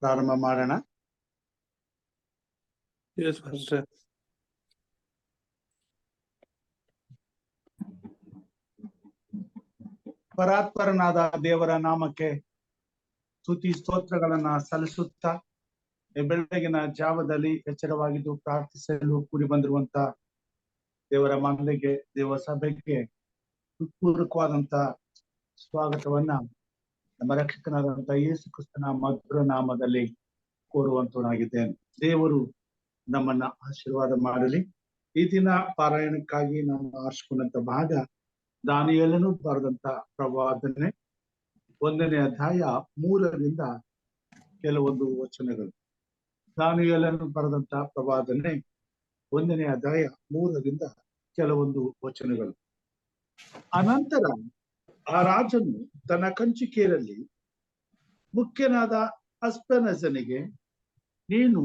ಪ್ರಾರಂಭ ಮಾಡೋಣ. ಪರಾತ್ಪರನಾದ ದೇವರ ನಾಮಕ್ಕೆ ಸ್ತುತಿ ಸ್ತೋತ್ರಗಳನ್ನ ಸಲ್ಲಿಸುತ್ತಾ ಬೆಳಗಿನ ಜಾವದಲ್ಲಿ ಎಚ್ಚರವಾಗಿದ್ದು ಪ್ರಾರ್ಥಿಸಲು ಕೂಡಿ ಬಂದಿರುವಂತ ದೇವರ ಮನೆಗೆ, ದೇವ ಸಭೆಗೆ ಪೂರ್ವಕವಾದಂತ ಸ್ವಾಗತವನ್ನ ನಮ್ಮ ರಕ್ಷಕನಾದಂತ ಯೇಸು ಕ್ರಿಸ್ತನ ಮಧುರ ನಾಮದಲ್ಲಿ ಕೋರುವಂತನಾಗಿದ್ದೇನೆ. ದೇವರು ನಮ್ಮನ್ನ ಆಶೀರ್ವಾದ ಮಾಡಲಿ. ಈ ದಿನ ಪಾರಾಯಣಕ್ಕಾಗಿ ನಾವು ಆರಿಸಿಕೊಂಡಂತ ಭಾಗ ದಾನಿಯೇಲನು ಬರೆದಂತ ಪ್ರವಾದನೆ 1ನೇ ಅಧ್ಯಾಯ 3ರಿಂದ ಕೆಲವೊಂದು ವಚನಗಳು. ದಾನಿಯೇಲನು ಬರೆದಂತ ಪ್ರವಾದನೆ 1ನೇ ಅಧ್ಯಾಯ 3ರಿಂದ ಕೆಲವೊಂದು ವಚನಗಳು. ಅನಂತರ ಆ ರಾಜನು ತನ್ನ ಕಂಚುಕಿಯರಲ್ಲಿ ಮುಖ್ಯನಾದ ಅಸ್ಪೆನಜನಿಗೆ, ನೀನು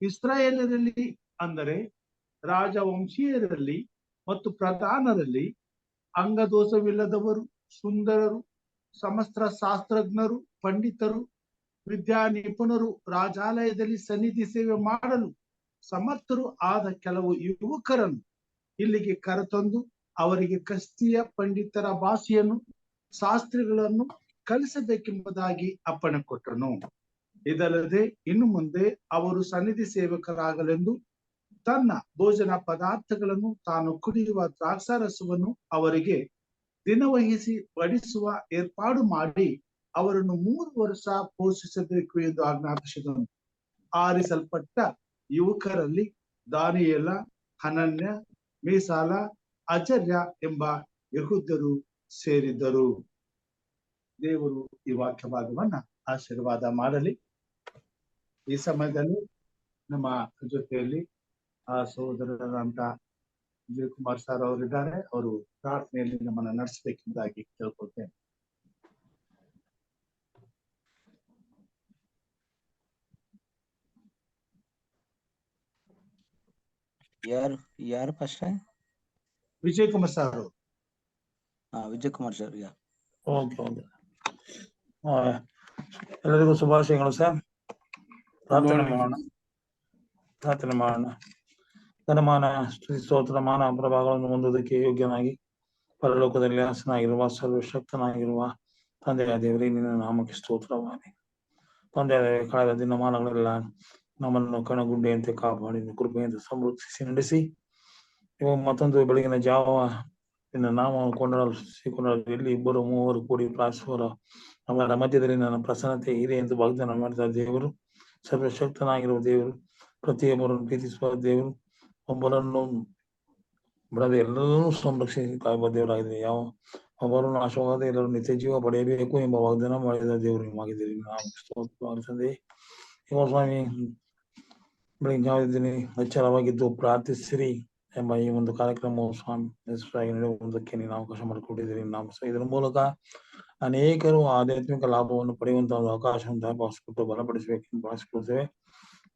ಇಸ್ರಾಯೇಲರಲ್ಲಿ ಅಂದರೆ ರಾಜವಂಶೀಯರಲ್ಲಿ ಮತ್ತು ಪ್ರಧಾನರಲ್ಲಿ ಅಂಗದೋಷವಿಲ್ಲದವರು, ಸುಂದರರು, ಸಮಸ್ತ ಶಾಸ್ತ್ರಜ್ಞರು, ಪಂಡಿತರು, ವಿದ್ಯಾ ನಿಪುಣರು, ರಾಜಾಲಯದಲ್ಲಿ ಸನ್ನಿಧಿ ಸೇವೆ ಮಾಡಲು ಸಮರ್ಥರು ಆದ ಕೆಲವು ಯುವಕರನ್ನು ಇಲ್ಲಿಗೆ ಕರೆತಂದು ಅವರಿಗೆ ಕಸ್ತಿಯ ಪಂಡಿತರ ಭಾಷೆಯನ್ನು, ಶಾಸ್ತ್ರಿಗಳನ್ನು ಕಲಿಸಬೇಕೆಂಬುದಾಗಿ ಅಪ್ಪಣೆ ಕೊಟ್ಟನು. ಇದಲ್ಲದೆ ಇನ್ನು ಮುಂದೆ ಅವರು ಸನ್ನಿಧಿ ಸೇವಕರಾಗಲೆಂದು ತನ್ನ ಭೋಜನ ಪದಾರ್ಥಗಳನ್ನು, ತಾನು ಕುಡಿಯುವ ದ್ರಾಕ್ಷಾರಸವನ್ನು ಅವರಿಗೆ ದಿನವಹಿಸಿ ಬಡಿಸುವ ಏರ್ಪಾಡು ಮಾಡಿ ಅವರನ್ನು 3 ವರ್ಷ ಪೋಷಿಸಬೇಕು ಎಂದು ಆಜ್ಞಾಪಿಸಿದನು. ಆರಿಸಲ್ಪಟ್ಟ ಯುವಕರಲ್ಲಿ ದಾನಿಯೇಲ, ಹನನ್ಯ, ಮೀಸಾಲ, ಅಜರ್ಯ ಎಂಬ ಯೆಹೂದ್ಯರು ಸೇರಿದ್ದರು. ದೇವರು ಈ ವಾಕ್ಯ ಭಾಗವನ್ನ ಆಶೀರ್ವಾದ ಮಾಡಲಿ. ಈ ಸಮಯದಲ್ಲಿ ನಮ್ಮ ಜೊತೆಯಲ್ಲಿ ಸಹೋದರರಂತ ವಿಜಯ್ ಕುಮಾರ್ ಸರ್ ಅವರಿದ್ದಾರೆ. ಅವರು ಪ್ರಾರ್ಥನೆಯಲ್ಲಿ ನಮ್ಮನ್ನ ನಡೆಸಬೇಕೆಂಬುದಾಗಿ ಕೇಳ್ಕೊಳ್ತೇನೆ. ಯಾರು ಫಸ್ಟ್? ವಿಜಯ್ ಕುಮಾರ್ ಸರ್ ಅವರು. ವಿಜಯ್ ಕುಮಾರ್ ಸರ್. ಓಕೆ. ಎಲ್ಲರಿಗೂ ಶುಭಾಶಯಗಳು ಸರ್. ಪ್ರಾರ್ಥನೆ ಮಾಡೋಣ. ಘನಮಾನ ಸ್ತುತಿ ಸ್ತೋತ್ರ ಮಾನ ಪ್ರಭಾವಗಳನ್ನು ಹೊಂದುವುದಕ್ಕೆ ಯೋಗ್ಯನಾಗಿ ಪರಲೋಕದಲ್ಲಿ ಹಾಸನಾಗಿರುವ ಸರ್ವಶಕ್ತನಾಗಿರುವ ತಂದೆಯ ದೇವರೇ, ನಿನ್ನ ನಾಮಕ್ಕೆ ಸ್ತೋತ್ರವಾಗಲಿ. ತಂದೆಯ ಕಳೆದ ದಿನಮಾನಗಳೆಲ್ಲ ನಮ್ಮನ್ನು ಕಣಗುಡ್ಡೆಯಂತೆ ಕಾಪಾಡಿ ಕೃಪೆಯಿಂದ ಸಮೃದ್ಧಿಸಿ ನಡೆಸಿ ಇವಾಗ ಮತ್ತೊಂದು ಬೆಳಗಿನ ಜಾವ ನಿನ್ನ ನಾಮವನ್ನು ಕೊಂಡಾಡಲು ಎಲ್ಲಿ 2-3 ಕೂಡಿ ಪ್ರಾರ್ಥಿಸುವರ ಅವರ ಮಧ್ಯದಲ್ಲಿ ನನ್ನ ಪ್ರಸನ್ನತೆ ಇದೆ ಎಂದು ವಾಗ್ದಾನ ಮಾಡಿದ ದೇವರು, ಸರ್ವಶಕ್ತನಾಗಿರುವ ದೇವರು, ಪ್ರತಿಯೊಬ್ಬರನ್ನು ಪ್ರೀತಿಸುವ ದೇವರು, ಒಬ್ಬರನ್ನು ಬಿಡದೆ ಎಲ್ಲರನ್ನೂ ಸಂರಕ್ಷಿಸಿ ಕಾಯುವ ದೇವರಾಗಿದೆ. ಯಾವ ಒಬ್ಬರು ನಾಶವಾಗದೆ ಎಲ್ಲರೂ ನಿತ್ಯ ಜೀವ ಪಡೆಯಬೇಕು ಎಂಬ ವಾಗ್ದಾನ ಮಾಡಿದ ದೇವರು ನಿಮಗಿದ್ದೀರಿ. ತಂದೆ, ಇವ ಸ್ವಾಮಿ ಬೆಳಗಿನ ಜಾವದಿದ್ದೀನಿ ಎಚ್ಚರವಾಗಿದ್ದು ಪ್ರಾರ್ಥಿಸಿರಿ ಎಂಬ ಈ ಒಂದು ಕಾರ್ಯಕ್ರಮವು ಸ್ವಾಮಿ ಯಶಸ್ವಿಯಾಗಿ ನಡೆಯುವುದಕ್ಕೆ ನೀನು ಅವಕಾಶ ಮಾಡಿಕೊಟ್ಟಿದ್ದೀರಿ. ಇದರ ಮೂಲಕ ಅನೇಕರು ಆಧ್ಯಾತ್ಮಿಕ ಲಾಭವನ್ನು ಪಡೆಯುವಂತಹ ಒಂದು ಅವಕಾಶವನ್ನು ಭಾವಿಸಿಕೊಟ್ಟು ಬಲಪಡಿಸಬೇಕೆಂದು ಭಾವಿಸಿಕೊಳ್ತೇವೆ.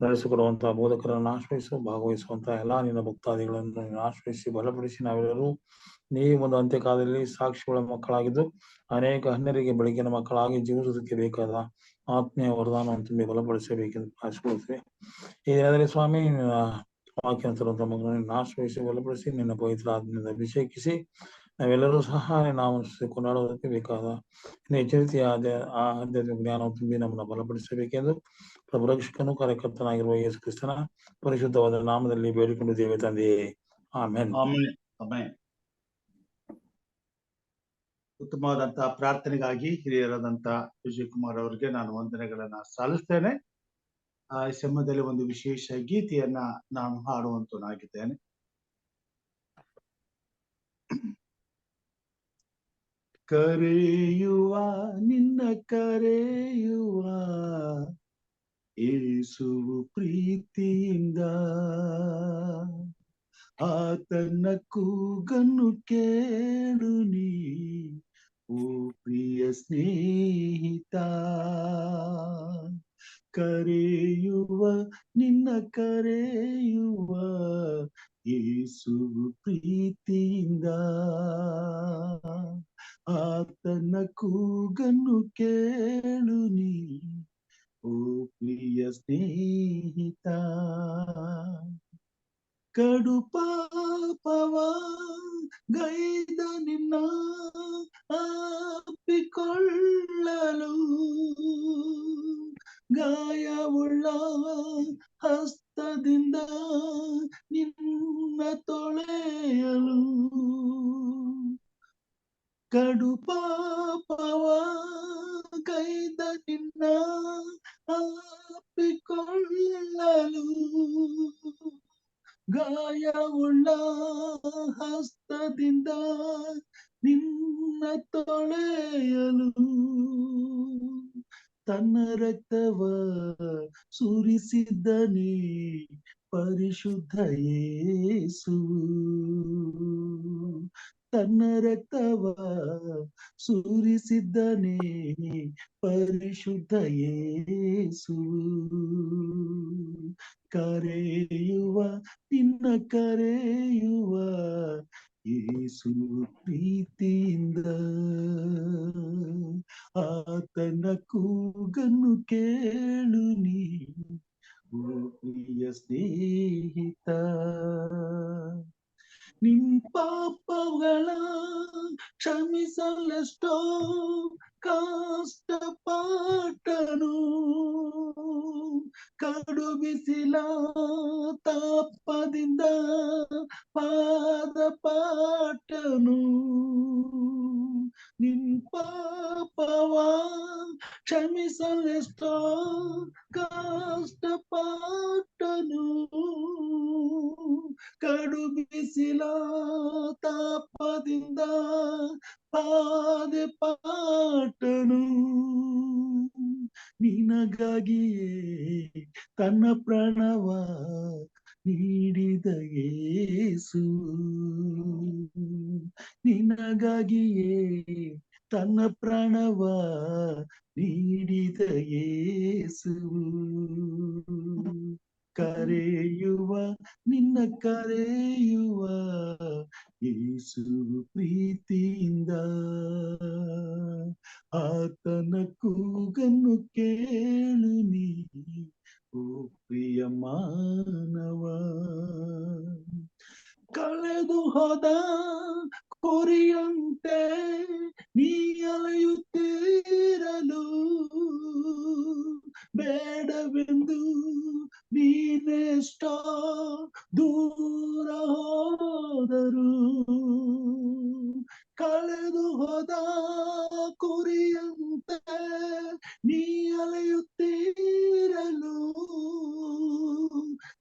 ನಡೆಸಿಕೊಡುವಂತಹ ಬೋಧಕರನ್ನು ಆಶ್ರಯಿಸು, ಭಾಗವಹಿಸುವಂತಹ ಎಲ್ಲಾ ನಿನ್ನ ಭಕ್ತಾದಿಗಳನ್ನು ನೀನು ಆಶ್ರಯಿಸಿ ಬಲಪಡಿಸಿ ನಾವೆಲ್ಲರೂ ನೀವು ಒಂದು ಅಂತ್ಯಕಾಲದಲ್ಲಿ ಸಾಕ್ಷಿಗಳ ಮಕ್ಕಳಾಗಿದ್ದು ಅನೇಕ ಅನ್ಯರಿಗೆ ಬೆಳಗಿನ ಮಕ್ಕಳಾಗಿ ಜೀವಿಸುವುದಕ್ಕೆ ಬೇಕಾದ ಆತ್ಮೀಯ ವರದಾನವನ್ನು ತುಂಬಿ ಬಲಪಡಿಸಬೇಕೆಂದು ಭಾವಿಸಿಕೊಳ್ತೇವೆ. ಈ ದಿನದಲ್ಲಿ ಸ್ವಾಮಿ ನಿನ್ನ ವಾಕ್ಯ ತರುವಂತಹ ಮಗನನ್ನು ಆಶ್ರಯಿಸಿ ಬಲಪಡಿಸಿ ನಿನ್ನ ಪವಿತ್ರ ಆತ್ಮದಿಂದ ಅಭಿಷೇಕಿಸಿ ನಾವೆಲ್ಲರೂ ಸಹ ನಾವು ಕೊಂಡಾಡುವುದಕ್ಕೆ ಬೇಕಾದ ಎಚ್ಚರಿಕೆಯ ಆಧ್ಯಾತ್ಮಿಕ ಜ್ಞಾನವನ್ನು ತುಂಬಿ ನಮ್ಮನ್ನು ಬಲಪಡಿಸಬೇಕೆಂದು ಪ್ರಭು ರಕ್ಷಕನು ಕಾರ್ಯಕರ್ತನಾಗಿರುವ ಯೇಸು ಕ್ರಿಸ್ತನ ಪರಿಶುದ್ಧವಾದ ನಾಮದಲ್ಲಿ ಬೇಡಿಕೊಂಡಿದ್ದೇವೆ ತಂದೆಯೇ, ಆಮೆನ್. ಉತ್ತಮವಾದಂತಹ ಪ್ರಾರ್ಥನೆಗಾಗಿ ಹಿರಿಯರಾದಂತ ವಿಜಯ್ ಕುಮಾರ್ ಅವರಿಗೆ ನಾನು ವಂದನೆಗಳನ್ನ ಸಲ್ಲಿಸ್ತೇನೆ. ಈ ಸಮಯದಲ್ಲಿ ಒಂದು ವಿಶೇಷ ಗೀತೆಯನ್ನ ನಾನು ಹಾಡುವಂತನಾಗಿದ್ದೇನೆ. ಕರೆಯುವ ನಿನ್ನ ಕರೆಯುವ ಯೇಸುವು ಪ್ರೀತಿಯಿಂದ ಆತನ ಕೂಗನ್ನು ಕೇಳು ನೀ ಓ ಪ್ರಿಯ ಸ್ನೇಹಿತ. ಕರೆಯುವ ನಿನ್ನ ಕರೆಯುವ ಯೇಸುವು ಪ್ರೀತಿಯಿಂದ ಆತನ ಕೂಗನ್ನು ಕೇಳು ನೀ ಓ ಪ್ರಿಯ ಸ್ನೇಹಿತ. ಕಡು ಪಾಪವ ಗೈದ ನಿನ್ನ ಅಪ್ಪಿಕೊಳ್ಳಲು ಗಾಯವುಳ್ಳ ಹಸ್ತದಿಂದ ನಿನ್ನ ತೊಳೆಯಲು. ಕಡು ಪಾಪವ ಗೈದ ನಿನ್ನ ಅಪ್ಪಿಕೊಳ್ಳಲು ಗಾಯವುಳ್ಳ ಹಸ್ತದಿಂದ ನಿನ್ನ ತೊಳೆಯಲು ತನ್ನ ರಕ್ತವ ಸುರಿಸಿದ್ದನೇ ಪರಿಶುದ್ಧ ಯೇಸು. ತನ್ನ ರಕ್ತವ ಸುರಿಸಿದ್ದನೇ ಪರಿಶುದ್ಧ ಯೇಸು. ಕರೆಯುವ ನಿನ್ನ ಕರೆಯುವ ಯೇಸು ಪ್ರೀತಿಯಿಂದ ಆತನ ಕೂಗನ್ನು ಕೇಳು ನೀ ಓ ಪ್ರಿಯ ಸ್ನೇಹಿತ. ನಿನ್ ಪಾಪಗಳ ಕ್ಷಮಿಸಲೆಷ್ಟೋ ಕಷ್ಟಪಾಟನು ಕಡು ಬಿಸಿಲ ತಾಪದಿಂದ ಪಾದ ಪಾಟನು. ನಿನ್ ಪಾಪವ ಕ್ಷಮಿಸಲೆಷ್ಟೋ ಕಷ್ಟಪಾಟನು ಕಡು ಬಿಸಿಲ ತಾಪದಿಂದ ಪಾದ ಪಾಟನು. ನಿನಗಾಗಿಯೇ ತನ್ನ ಪ್ರಾಣವ ನೀಡಿದ ಯೇಸು. ನಿನಗಾಗಿಯೇ ತನ್ನ ಪ್ರಾಣವ ನೀಡಿದ ಯೇಸು. ಕರೆಯುವ ನಿನ್ನ ಕರೆಯುವ ಯೇಸು ಪ್ರೀತಿಯಿಂದ ಆತನ ಕೂಗನ್ನು ಕೇಳು ನೀ ಓ ಪ್ರಿಯ ಮಾನವ. ಕಳೆದು ಹೋದ ಕುರಿಯಂತೆ ನೀ ಅಲೆಯುತ್ತಿರಲು ಬೇಡವೆಂದು ನೀನೆಷ್ಟೋ ದೂರ ಹೋದರು. ಕಳೆದು ಹೋದ ಕುರಿಯಂತೆ ನೀ ಅಲೆಯುತ್ತಿರಲು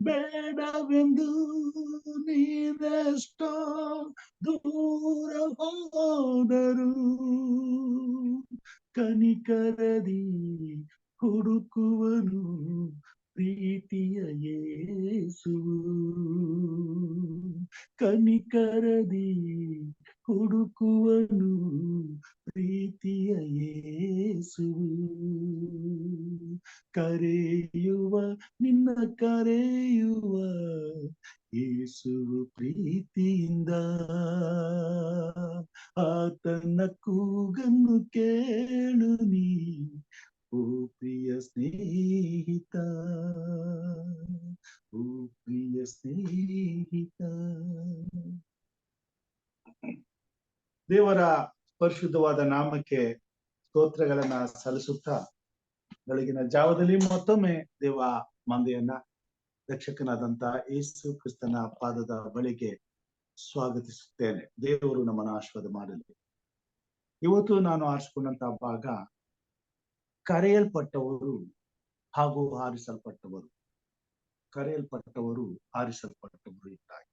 ಬೇಡವೆಂದು ನೀನೆಷ್ಟೋ ದೂರ ಹೋದರು. ಕನಿಕರದಿ ಹುಡುಕುವನು ಪ್ರೀತಿಯ ಯೇಸು. ಕನಿಕರದಿ ಹುಡುಕುವನು ಪ್ರೀತಿಯ ಯೇಸು. ಕರೆಯುವ ನಿನ್ನ ಕರೆಯುವ ಯೇಸು ಪ್ರೀತಿಯಿಂದ ಆತನ ಕೂಗನ್ನು ಕೇಳು ನೀ ಓ ಪ್ರಿಯ ಸ್ನೇಹಿತ. ಓ ಪ್ರಿಯ ಸ್ನೇಹಿತ. ದೇವರ ಪರಿಶುದ್ಧವಾದ ನಾಮಕ್ಕೆ ಸ್ತೋತ್ರಗಳನ್ನ ಸಲ್ಲಿಸುತ್ತಾ ಬೆಳಗಿನ ಜಾವದಲ್ಲಿ ಮತ್ತೊಮ್ಮೆ ದೇವ ಮಂದೆಯನ್ನ ರಕ್ಷಕನಾದಂತ ಯೇಸು ಕ್ರಿಸ್ತನ ಪಾದದ ಬಳಿಗೆ ಸ್ವಾಗತಿಸುತ್ತೇನೆ. ದೇವರು ನಮ್ಮನ್ನು ಆಶೀರ್ವಾದ ಮಾಡಲಿ. ಇವತ್ತು ನಾನು ಆರಿಸಿಕೊಂಡಂತಹ ಭಾಗ ಕರೆಯಲ್ಪಟ್ಟವರು ಹಾಗೂ ಆರಿಸಲ್ಪಟ್ಟವರು. ಕರೆಯಲ್ಪಟ್ಟವರು ಆರಿಸಲ್ಪಟ್ಟವರು ಇದ್ದಾರೆ.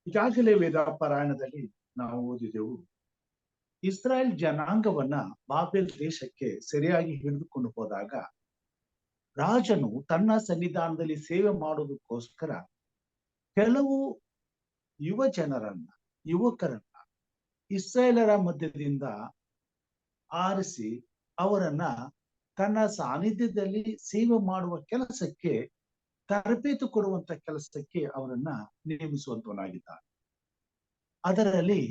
ಈಗಾಗಲೇ ವೇದ ಪಾರಾಯಣದಲ್ಲಿ ನಾವು ಓದಿದೆವು, ಇಸ್ರಾಯೇಲ್ ಜನಾಂಗವನ್ನ ಬಾಬೆಲ್ ದೇಶಕ್ಕೆ ಸರಿಯಾಗಿ ಹಿಡಿದುಕೊಂಡು ಹೋದಾಗ ರಾಜನು ತನ್ನ ಸನ್ನಿಧಾನದಲ್ಲಿ ಸೇವೆ ಮಾಡೋದಕ್ಕೋಸ್ಕರ ಕೆಲವು ಯುವಕರನ್ನ ಇಸ್ರಾಯೇಲರ ಮಧ್ಯದಿಂದ ಆರಿಸಿ ಅವರನ್ನ ತನ್ನ ಸಾನ್ನಿಧ್ಯದಲ್ಲಿ ಸೇವೆ ಮಾಡುವ ಕೆಲಸಕ್ಕೆ, ತರಬೇತಿ ಕೊಡುವಂತ ಕೆಲಸಕ್ಕೆ ಅವರನ್ನ ನೇಮಿಸುವಂತವನಾಗಿದ್ದಾನೆ. ಅದರಲ್ಲಿ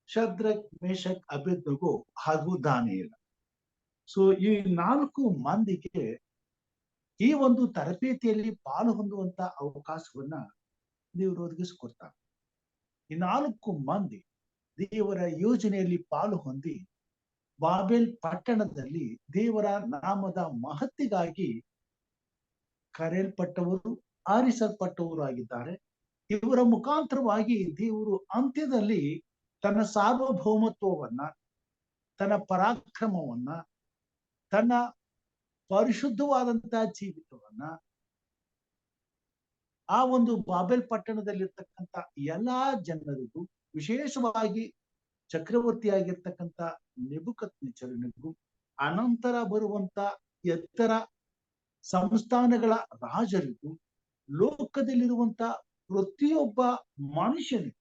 ಶದ್ರಕ್, ಮೇಷಕ್, ಅಬೇದ್ನೆಗೋ ಹಾಗೂ ದಾನಿಯೇಲ. ಸೊ ಈ 4 ಮಂದಿಗೆ ಈ ಒಂದು ತರಬೇತಿಯಲ್ಲಿ ಪಾಲು ಹೊಂದುವಂತ ಅವಕಾಶವನ್ನ ದೇವರು ಒದಗಿಸಿಕೊಡ್ತಾರೆ. ಈ 4 ಮಂದಿ ದೇವರ ಯೋಜನೆಯಲ್ಲಿ ಪಾಲು ಹೊಂದಿ ಬಾಬೆಲ್ ಪಟ್ಟಣದಲ್ಲಿ ದೇವರ ನಾಮದ ಮಹತ್ತಿಗಾಗಿ ಕರೆಯಲ್ಪಟ್ಟವರು, ಆರಿಸಲ್ಪಟ್ಟವರು ಆಗಿದ್ದಾರೆ. ಇವರ ಮುಖಾಂತರವಾಗಿ ದೇವರು ಅಂತ್ಯದಲ್ಲಿ ತನ್ನ ಸಾರ್ವಭೌಮತ್ವವನ್ನ, ತನ್ನ ಪರಾಕ್ರಮವನ್ನ, ತನ್ನ ಪರಿಶುದ್ಧವಾದಂತಹ ಜೀವಿತವನ್ನ ಆ ಒಂದು ಬಾಬೆಲ್ ಪಟ್ಟಣದಲ್ಲಿರ್ತಕ್ಕಂಥ ಎಲ್ಲಾ ಜನರಿಗೂ, ವಿಶೇಷವಾಗಿ ಚಕ್ರವರ್ತಿಯಾಗಿರ್ತಕ್ಕಂಥ ನೆಬೂಕದ್ನೆಚ್ಚರನಿಗೂ, ಅನಂತರ ಬರುವಂತ ಎತ್ತರ ಸಂಸ್ಥಾನಗಳ ರಾಜರಿಗೂ, ಲೋಕದಲ್ಲಿರುವಂತ ಪ್ರತಿಯೊಬ್ಬ ಮನುಷ್ಯನಿಗೂ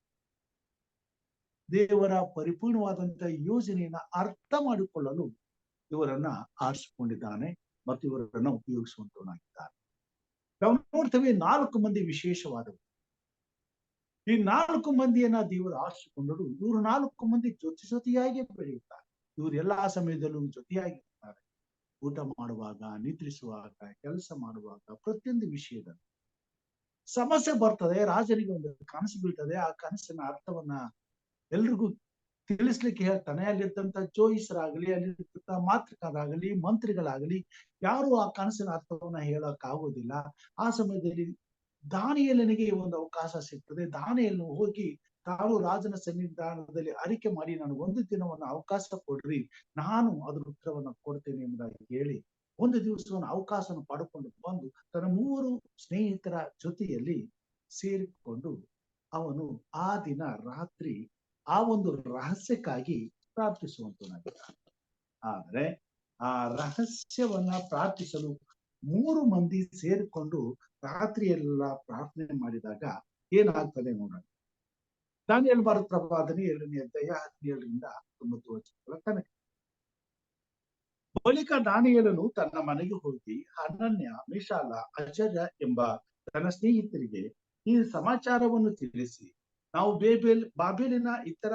ದೇವರ ಪರಿಪೂರ್ಣವಾದಂತ ಯೋಜನೆಯನ್ನ ಅರ್ಥ ಮಾಡಿಕೊಳ್ಳಲು ಇವರನ್ನ ಆರಿಸಿಕೊಂಡಿದ್ದಾನೆ ಮತ್ತು ಇವರನ್ನ ಉಪಯೋಗಿಸುವಂತವನಾಗಿದ್ದಾನೆ. ನಾವು ನೋಡ್ತೇವೆ 4 ಮಂದಿ ವಿಶೇಷವಾದವರು. ಈ 4 ಮಂದಿಯನ್ನ ದೇವರು ಆರಿಸಿಕೊಂಡರು. ಇವರು 4 ಮಂದಿ ಜೊತೆಯಾಗಿ ಬೆಳೆಯುತ್ತಾರೆ. ಇವರು ಎಲ್ಲಾ ಸಮಯದಲ್ಲೂ ಜೊತೆಯಾಗಿರ್ತಾರೆ. ಊಟ ಮಾಡುವಾಗ, ನಿದ್ರಿಸುವಾಗ, ಕೆಲಸ ಮಾಡುವಾಗ, ಪ್ರತಿಯೊಂದು ವಿಷಯದಲ್ಲಿ ಸಮಸ್ಯೆ ಬರ್ತದೆ. ರಾಜನಿಗೆ ಒಂದು ಕನಸು ಬೀಳ್ತದೆ. ಆ ಕನಸಿನ ಅರ್ಥವನ್ನ ಎಲ್ರಿಗೂ ತಿಳಿಸ್ಲಿಕ್ಕೆ ಹೇಳ್ತಾನೆ. ಅಲ್ಲಿರ್ತಂತ ಜೋಯಿಸರಾಗಲಿ, ಅಲ್ಲಿರ್ತಂತ ಮಾಂತ್ರಿಕರಾಗಲಿ, ಮಂತ್ರಿಗಳಾಗಲಿ ಯಾರು ಆ ಕನಸಿನ ಅರ್ಥವನ್ನ ಹೇಳಕ್ ಆಗೋದಿಲ್ಲ. ಆ ಸಮಯದಲ್ಲಿ ದಾನಿಯೇಲನಿಗೆ ಒಂದು ಅವಕಾಶ ಸಿಗ್ತದೆ. ದಾನಿಯೇಲನು ಹೋಗಿ ತಾನು ರಾಜನ ಸನ್ನಿಧಾನದಲ್ಲಿ ಅರಿಕೆ ಮಾಡಿ, ನಾನು ಒಂದು ದಿನವನ್ನ ಅವಕಾಶ ಕೊಡ್ರಿ, ನಾನು ಅದ್ರ ಉತ್ತರವನ್ನ ಕೊಡ್ತೇನೆ ಎಂಬುದಾಗಿ ಹೇಳಿ ಒಂದು ದಿವಸವನ್ನು ಅವಕಾಶವನ್ನು ಪಡ್ಕೊಂಡು ಬಂದು ತನ್ನ 3 ಸ್ನೇಹಿತರ ಜೊತೆಯಲ್ಲಿ ಸೇರಿಕೊಂಡು ಅವನು ಆ ದಿನ ರಾತ್ರಿ ಆ ಒಂದು ರಹಸ್ಯಕ್ಕಾಗಿ ಪ್ರಾರ್ಥಿಸುವಂತನಾಗಿದ್ದಾನೆ. ಆದ್ರೆ ಆ ರಹಸ್ಯವನ್ನ ಪ್ರಾರ್ಥಿಸಲು 3 ಮಂದಿ ಸೇರಿಕೊಂಡು ರಾತ್ರಿ ಎಲ್ಲ ಪ್ರಾರ್ಥನೆ ಮಾಡಿದಾಗ ಏನಾಗ್ತದೆ ನೋಡೋಣ. ದಾನಿಯೇಲ ಬರೆದ ಪ್ರವಾದನೆ 2ನೇ ಅಧ್ಯಾಯ 17ರಿಂದ 19 ವಚನಗಳ ತನಕ. ಬಳಿಕ ದಾನಿಯೇಲನು ತನ್ನ ಮನೆಗೆ ಹೋಗಿ ಹನನ್ಯ, ಮಿಶಾಲ, ಅಜರ್ಯ ಎಂಬ ತನ್ನ ಸ್ನೇಹಿತರಿಗೆ ಈ ಸಮಾಚಾರವನ್ನು ತಿಳಿಸಿ, ನಾವು ಬಾಬೆಲಿನ ಇತರ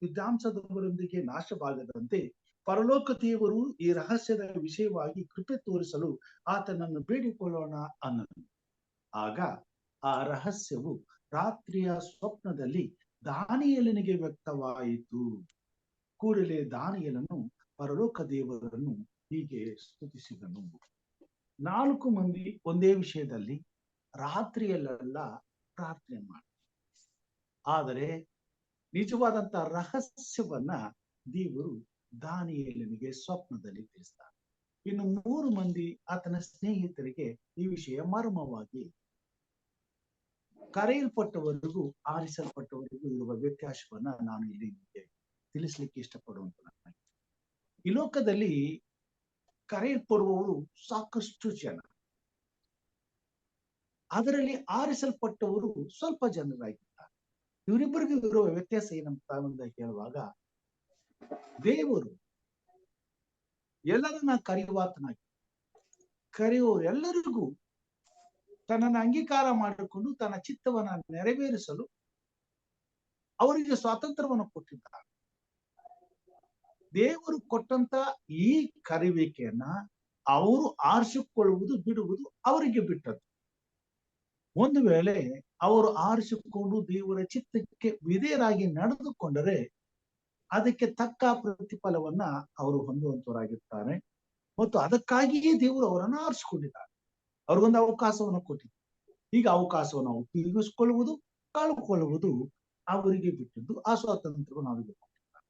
ವಿದ್ವಾಂಸದವರೊಂದಿಗೆ ನಾಶವಾಗದಂತೆ ಪರಲೋಕ ದೇವರು ಈ ರಹಸ್ಯದ ವಿಷಯವಾಗಿ ಕೃಪೆ ತೋರಿಸಲು ಆತನನ್ನು ಬೇಡಿಕೊಳ್ಳೋಣ ಅನ್ನನು. ಆಗ ಆ ರಹಸ್ಯವು ರಾತ್ರಿಯ ಸ್ವಪ್ನದಲ್ಲಿ ದಾನಿಯೇಲನಿಗೆ ವ್ಯಕ್ತವಾಯಿತು. ಕೂಡಲೇ ದಾನಿಯೇಲನು ಪರಲೋಕ ದೇವರನ್ನು ಹೀಗೆ ಸ್ತುತಿಸಿದನು. 4 ಮಂದಿ ಒಂದೇ ವಿಷಯದಲ್ಲಿ ರಾತ್ರಿಯಲ್ಲೆಲ್ಲ ಪ್ರಾರ್ಥನೆ ಮಾಡಿ, ಆದರೆ ನಿಜವಾದಂತ ರಹಸ್ಯವನ್ನ ದೇವರು ದಾನಿಯೇಲನಿಗೆ ಸ್ವಪ್ನದಲ್ಲಿ ತಿಳಿಸ್ತಾರೆ. ಇನ್ನು 3 ಮಂದಿ ಆತನ ಸ್ನೇಹಿತರಿಗೆ ಈ ವಿಷಯ ಮರ್ಮವಾಗಿ, ಕರೆಯಲ್ಪಟ್ಟವರಿಗೂ ಆರಿಸಲ್ಪಟ್ಟವರಿಗೂ ಇರುವ ವ್ಯತ್ಯಾಸವನ್ನ ನಾನು ಇಲ್ಲಿ ನಿಮಗೆ ತಿಳಿಸ್ಲಿಕ್ಕೆ ಇಷ್ಟಪಡುವಂತ. ಈ ಲೋಕದಲ್ಲಿ ಕರೆಯಲ್ಪಡುವವರು ಸಾಕಷ್ಟು ಜನ, ಅದರಲ್ಲಿ ಆರಿಸಲ್ಪಟ್ಟವರು ಸ್ವಲ್ಪ ಜನರಾಗಿದ್ದಾರೆ. ಇವರಿಬ್ಬರಿಗೂ ಇರುವ ವ್ಯತ್ಯಾಸ ಏನಂತ ಹೇಳುವಾಗ, ದೇವರು ಎಲ್ಲರನ್ನ ಕರೆಯುವಾತನಾಗಿ ಕರೆಯುವವರೆಲ್ಲರಿಗೂ ತನ್ನನ್ನು ಅಂಗೀಕಾರ ಮಾಡಿಕೊಂಡು ತನ್ನ ಚಿತ್ತವನ್ನ ನೆರವೇರಿಸಲು ಅವರಿಗೆ ಸ್ವಾತಂತ್ರ್ಯವನ್ನು ಕೊಟ್ಟಿದ್ದಾರೆ. ದೇವರು ಕೊಟ್ಟಂತ ಈ ಕರೆಯುವಿಕೆಯನ್ನ ಅವರು ಆರಿಸಿಕೊಳ್ಳುವುದು ಬಿಡುವುದು ಅವರಿಗೆ ಬಿಟ್ಟದ್ದು. ಒಂದು ವೇಳೆ ಅವರು ಆರಿಸಿಕೊಂಡು ದೇವರ ಚಿತ್ತಕ್ಕೆ ವಿಧೇಯರಾಗಿ ನಡೆದುಕೊಂಡರೆ ಅದಕ್ಕೆ ತಕ್ಕ ಪ್ರತಿಫಲವನ್ನ ಅವರು ಹೊಂದುವಂತವರಾಗಿರ್ತಾರೆ. ಮತ್ತು ಅದಕ್ಕಾಗಿಯೇ ದೇವರು ಅವರನ್ನು ಆರಿಸಿಕೊಂಡಿದ್ದಾರೆ. ಅವ್ರಿಗೊಂದು ಅವಕಾಶವನ್ನು ಕೊಟ್ಟಿದ್ದಾರೆ. ಈಗ ಅವಕಾಶವನ್ನು ಉಪಯೋಗಿಸಿಕೊಳ್ಳುವುದು, ಕಳ್ಕೊಳ್ಳುವುದು ಅವರಿಗೆ ಬಿಟ್ಟಿದ್ದು. ಆ ಸ್ವಾತಂತ್ರ್ಯವನ್ನು ಅವರಿಗೆ ಕೊಟ್ಟಿದ್ದಾರೆ.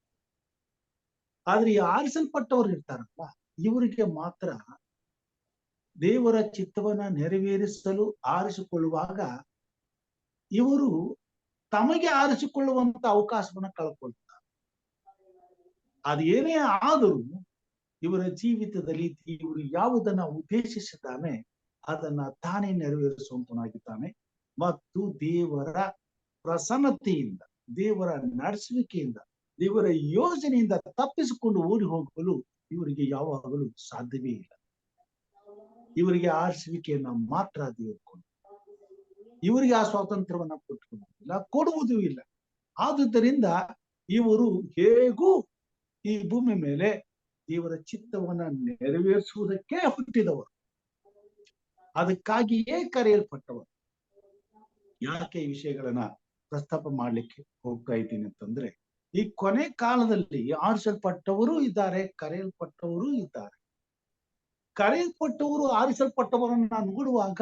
ಆದ್ರೆ ಈ ಆರಿಸಲ್ಪಟ್ಟವರು ಇರ್ತಾರಲ್ಲ, ಇವರಿಗೆ ಮಾತ್ರ ದೇವರ ಚಿತ್ತವನ್ನ ನೆರವೇರಿಸಲು ಆರಿಸಿಕೊಳ್ಳುವಾಗ ಇವರು ತಮಗೆ ಆರಿಸಿಕೊಳ್ಳುವಂತ ಅವಕಾಶವನ್ನ ಕಳ್ಕೊಳ್ತಾರೆ. ಅದೇನೇ ಆದರೂ ಇವರ ಜೀವಿತದಲ್ಲಿ ಇವರು ಯಾವುದನ್ನ ಉದ್ದೇಶಿಸಿದ್ದಾನೆ ಅದನ್ನ ತಾನೇ ನೆರವೇರಿಸುವಂತನಾಗಿದ್ದಾನೆ. ಮತ್ತು ದೇವರ ಪ್ರಸನ್ನತೆಯಿಂದ, ದೇವರ ನಡೆಸುವಿಕೆಯಿಂದ, ದೇವರ ಯೋಜನೆಯಿಂದ ತಪ್ಪಿಸಿಕೊಂಡು ಓಡಿ ಹೋಗಲು ಇವರಿಗೆ ಯಾವಾಗಲೂ ಸಾಧ್ಯವೇ ಇಲ್ಲ. ಇವರಿಗೆ ಆರಿಸುವಿಕೆಯನ್ನ ಮಾತ್ರ ದೇವರು ಕೊಡು, ಇವರಿಗೆ ಆ ಸ್ವಾತಂತ್ರ್ಯವನ್ನ ಕೊಟ್ಟುಕೊಳ್ಳುವುದಿಲ್ಲ, ಕೊಡುವುದೂ ಇಲ್ಲ. ಆದುದರಿಂದ ಇವರು ಹೇಗೂ ಈ ಭೂಮಿ ಮೇಲೆ ದೇವರ ಚಿತ್ತವನ್ನ ನೆರವೇರಿಸುವುದಕ್ಕೆ ಹುಟ್ಟಿದವರು, ಅದಕ್ಕಾಗಿಯೇ ಕರೆಯಲ್ಪಟ್ಟವರು. ಯಾಕೆ ಈ ವಿಷಯಗಳನ್ನ ಪ್ರಸ್ತಾಪ ಮಾಡ್ಲಿಕ್ಕೆ ಹೋಗ್ತಾ ಇದ್ದೀನಿ ಅಂತಂದ್ರೆ, ಈ ಕೊನೆ ಕಾಲದಲ್ಲಿ ಆರಿಸಲ್ಪಟ್ಟವರು ಇದ್ದಾರೆ, ಕರೆಯಲ್ಪಟ್ಟವರು ಇದ್ದಾರೆ. ಕರೆಯಲ್ಪಟ್ಟವರು ಆರಿಸಲ್ಪಟ್ಟವರನ್ನ ನೋಡುವಾಗ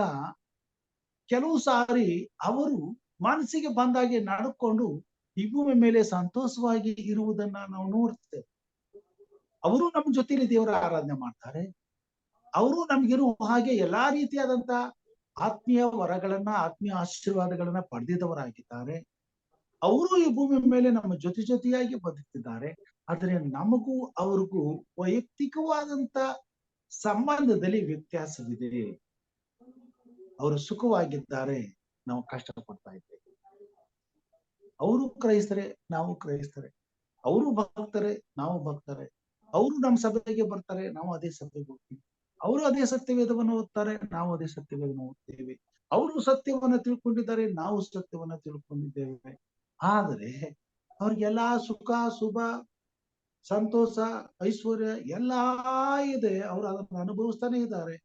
ಕೆಲವು ಸಾರಿ ಅವರು ಮನಸ್ಸಿಗೆ ಬಂದಾಗೆ ನಡ್ಕೊಂಡು ಈ ಭೂಮಿ ಮೇಲೆ ಸಂತೋಷವಾಗಿ ಇರುವುದನ್ನ ನಾವು ನೋಡ್ತೇವೆ. ಅವರು ನಮ್ಮ ಜೊತೆಲಿ ದೇವರ ಆರಾಧನೆ ಮಾಡ್ತಾರೆ, ಅವರು ನಮ್ಗಿರುವ ಹಾಗೆ ಎಲ್ಲಾ ರೀತಿಯಾದಂತ ಆತ್ಮೀಯ ವರಗಳನ್ನ, ಆತ್ಮೀಯ ಆಶೀರ್ವಾದಗಳನ್ನ ಪಡೆದಿದ್ದವರಾಗಿದ್ದಾರೆ. ಅವರು ಈ ಭೂಮಿ ಮೇಲೆ ನಮ್ಮ ಜೊತೆಯಾಗಿ ಬದುಕ್ತಿದ್ದಾರೆ. ಆದ್ರೆ ನಮಗೂ ಅವ್ರಿಗೂ ವೈಯಕ್ತಿಕವಾದಂತ ಸಂಬಂಧದಲ್ಲಿ ವ್ಯತ್ಯಾಸವಿದೆ. ಅವರು ಸುಖವಾಗಿದ್ದಾರೆ, ನಾವು ಕಷ್ಟಪಡ್ತಾ ಇದ್ದೇವೆ. ಅವರು ಕ್ರೈಸ್ತರೆ, ನಾವು ಕ್ರೈಸ್ತರೆ. ಅವರು ಭಕ್ತರೆ, ನಾವು ಭಕ್ತರೆ. ಅವರು ನಮ್ಮ ಸಭೆಗೆ ಬರ್ತಾರೆ, ನಾವು ಅದೇ ಸಭೆಗೆ ಹೋಗ್ತೀವಿ. ಅವರು ಅದೇ ಸತ್ಯವೇದವನ್ನು ಓದ್ತಾರೆ, ನಾವು ಅದೇ ಸತ್ಯವೇದವನ್ನು ಓದ್ತೇವೆ. ಅವರು ಸತ್ಯವನ್ನ ತಿಳ್ಕೊಂಡಿದ್ದಾರೆ, ನಾವು ಸತ್ಯವನ್ನ ತಿಳ್ಕೊಂಡಿದ್ದೇವೆ. ಆದರೆ ಅವ್ರಿಗೆಲ್ಲಾ ಸುಖ, ಶುಭ, ಸಂತೋಷ, ಐಶ್ವರ್ಯ ಎಲ್ಲಾ ಇದೆ. ಅವರು ಅದನ್ನು ಅನುಭವಿಸ್ತಾನೆ ಇದ್ದಾರೆ.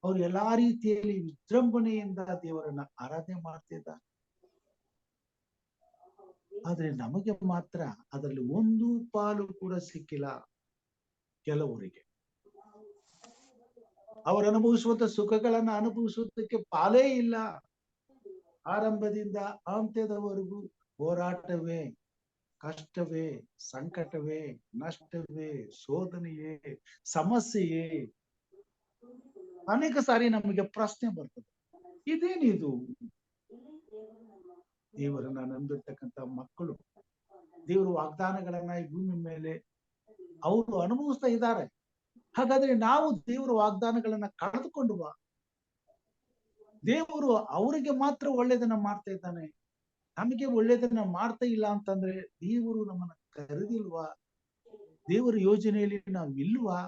ಅವ್ರು ಎಲ್ಲಾ ರೀತಿಯಲ್ಲಿ ವಿಜೃಂಭಣೆಯಿಂದ ದೇವರನ್ನ ಆರಾಧನೆ ಮಾಡ್ತಿದ್ದಾರೆ. ಆದ್ರೆ ನಮಗೆ ಮಾತ್ರ ಅದರಲ್ಲಿ ಒಂದು ಪಾಲು ಕೂಡ ಸಿಕ್ಕಿಲ್ಲ. ಕೆಲವರಿಗೆ ಅವರು ಅನುಭವಿಸುವಂತ ಸುಖಗಳನ್ನ ಅನುಭವಿಸುವುದಕ್ಕೆ ಪಾಲೇ ಇಲ್ಲ. ಆರಂಭದಿಂದ ಅಂತ್ಯದವರೆಗೂ ಹೋರಾಟವೇ, ಕಷ್ಟವೇ, ಸಂಕಟವೇ, ನಷ್ಟವೇ, ಶೋಧನೆಯೇ, ಸಮಸ್ಯೆಯೇ. ಅನೇಕ ಸಾರಿ ನಮಗೆ ಪ್ರಶ್ನೆ ಬರ್ತದೆ, ಇದೇನಿದು? ದೇವರನ್ನ ನಂಬಿರ್ತಕ್ಕಂಥ ಮಕ್ಕಳು ದೇವರು ವಾಗ್ದಾನಗಳನ್ನ ಈ ಭೂಮಿ ಮೇಲೆ ಅವರು ಅನುಭವಿಸ್ತಾ ಇದ್ದಾರೆ. ಹಾಗಾದ್ರೆ ನಾವು ದೇವರ ವಾಗ್ದಾನಗಳನ್ನ ಕಳೆದುಕೊಂಡು ಬಾ. ದೇವರು ಅವರಿಗೆ ಮಾತ್ರ ಒಳ್ಳೇದನ್ನ ಮಾಡ್ತಾ ಇದ್ದಾನೆ, ನಮಗೆ ಒಳ್ಳೇದನ್ನ ಮಾಡ್ತಾ ಇಲ್ಲ ಅಂತಂದ್ರೆ ದೇವರು ನಮ್ಮನ್ನ ಕರೆದಿಲ್ವಾ? ದೇವರ ಯೋಜನೆಯಲ್ಲಿ ನಾವು ಇಲ್ವಾ?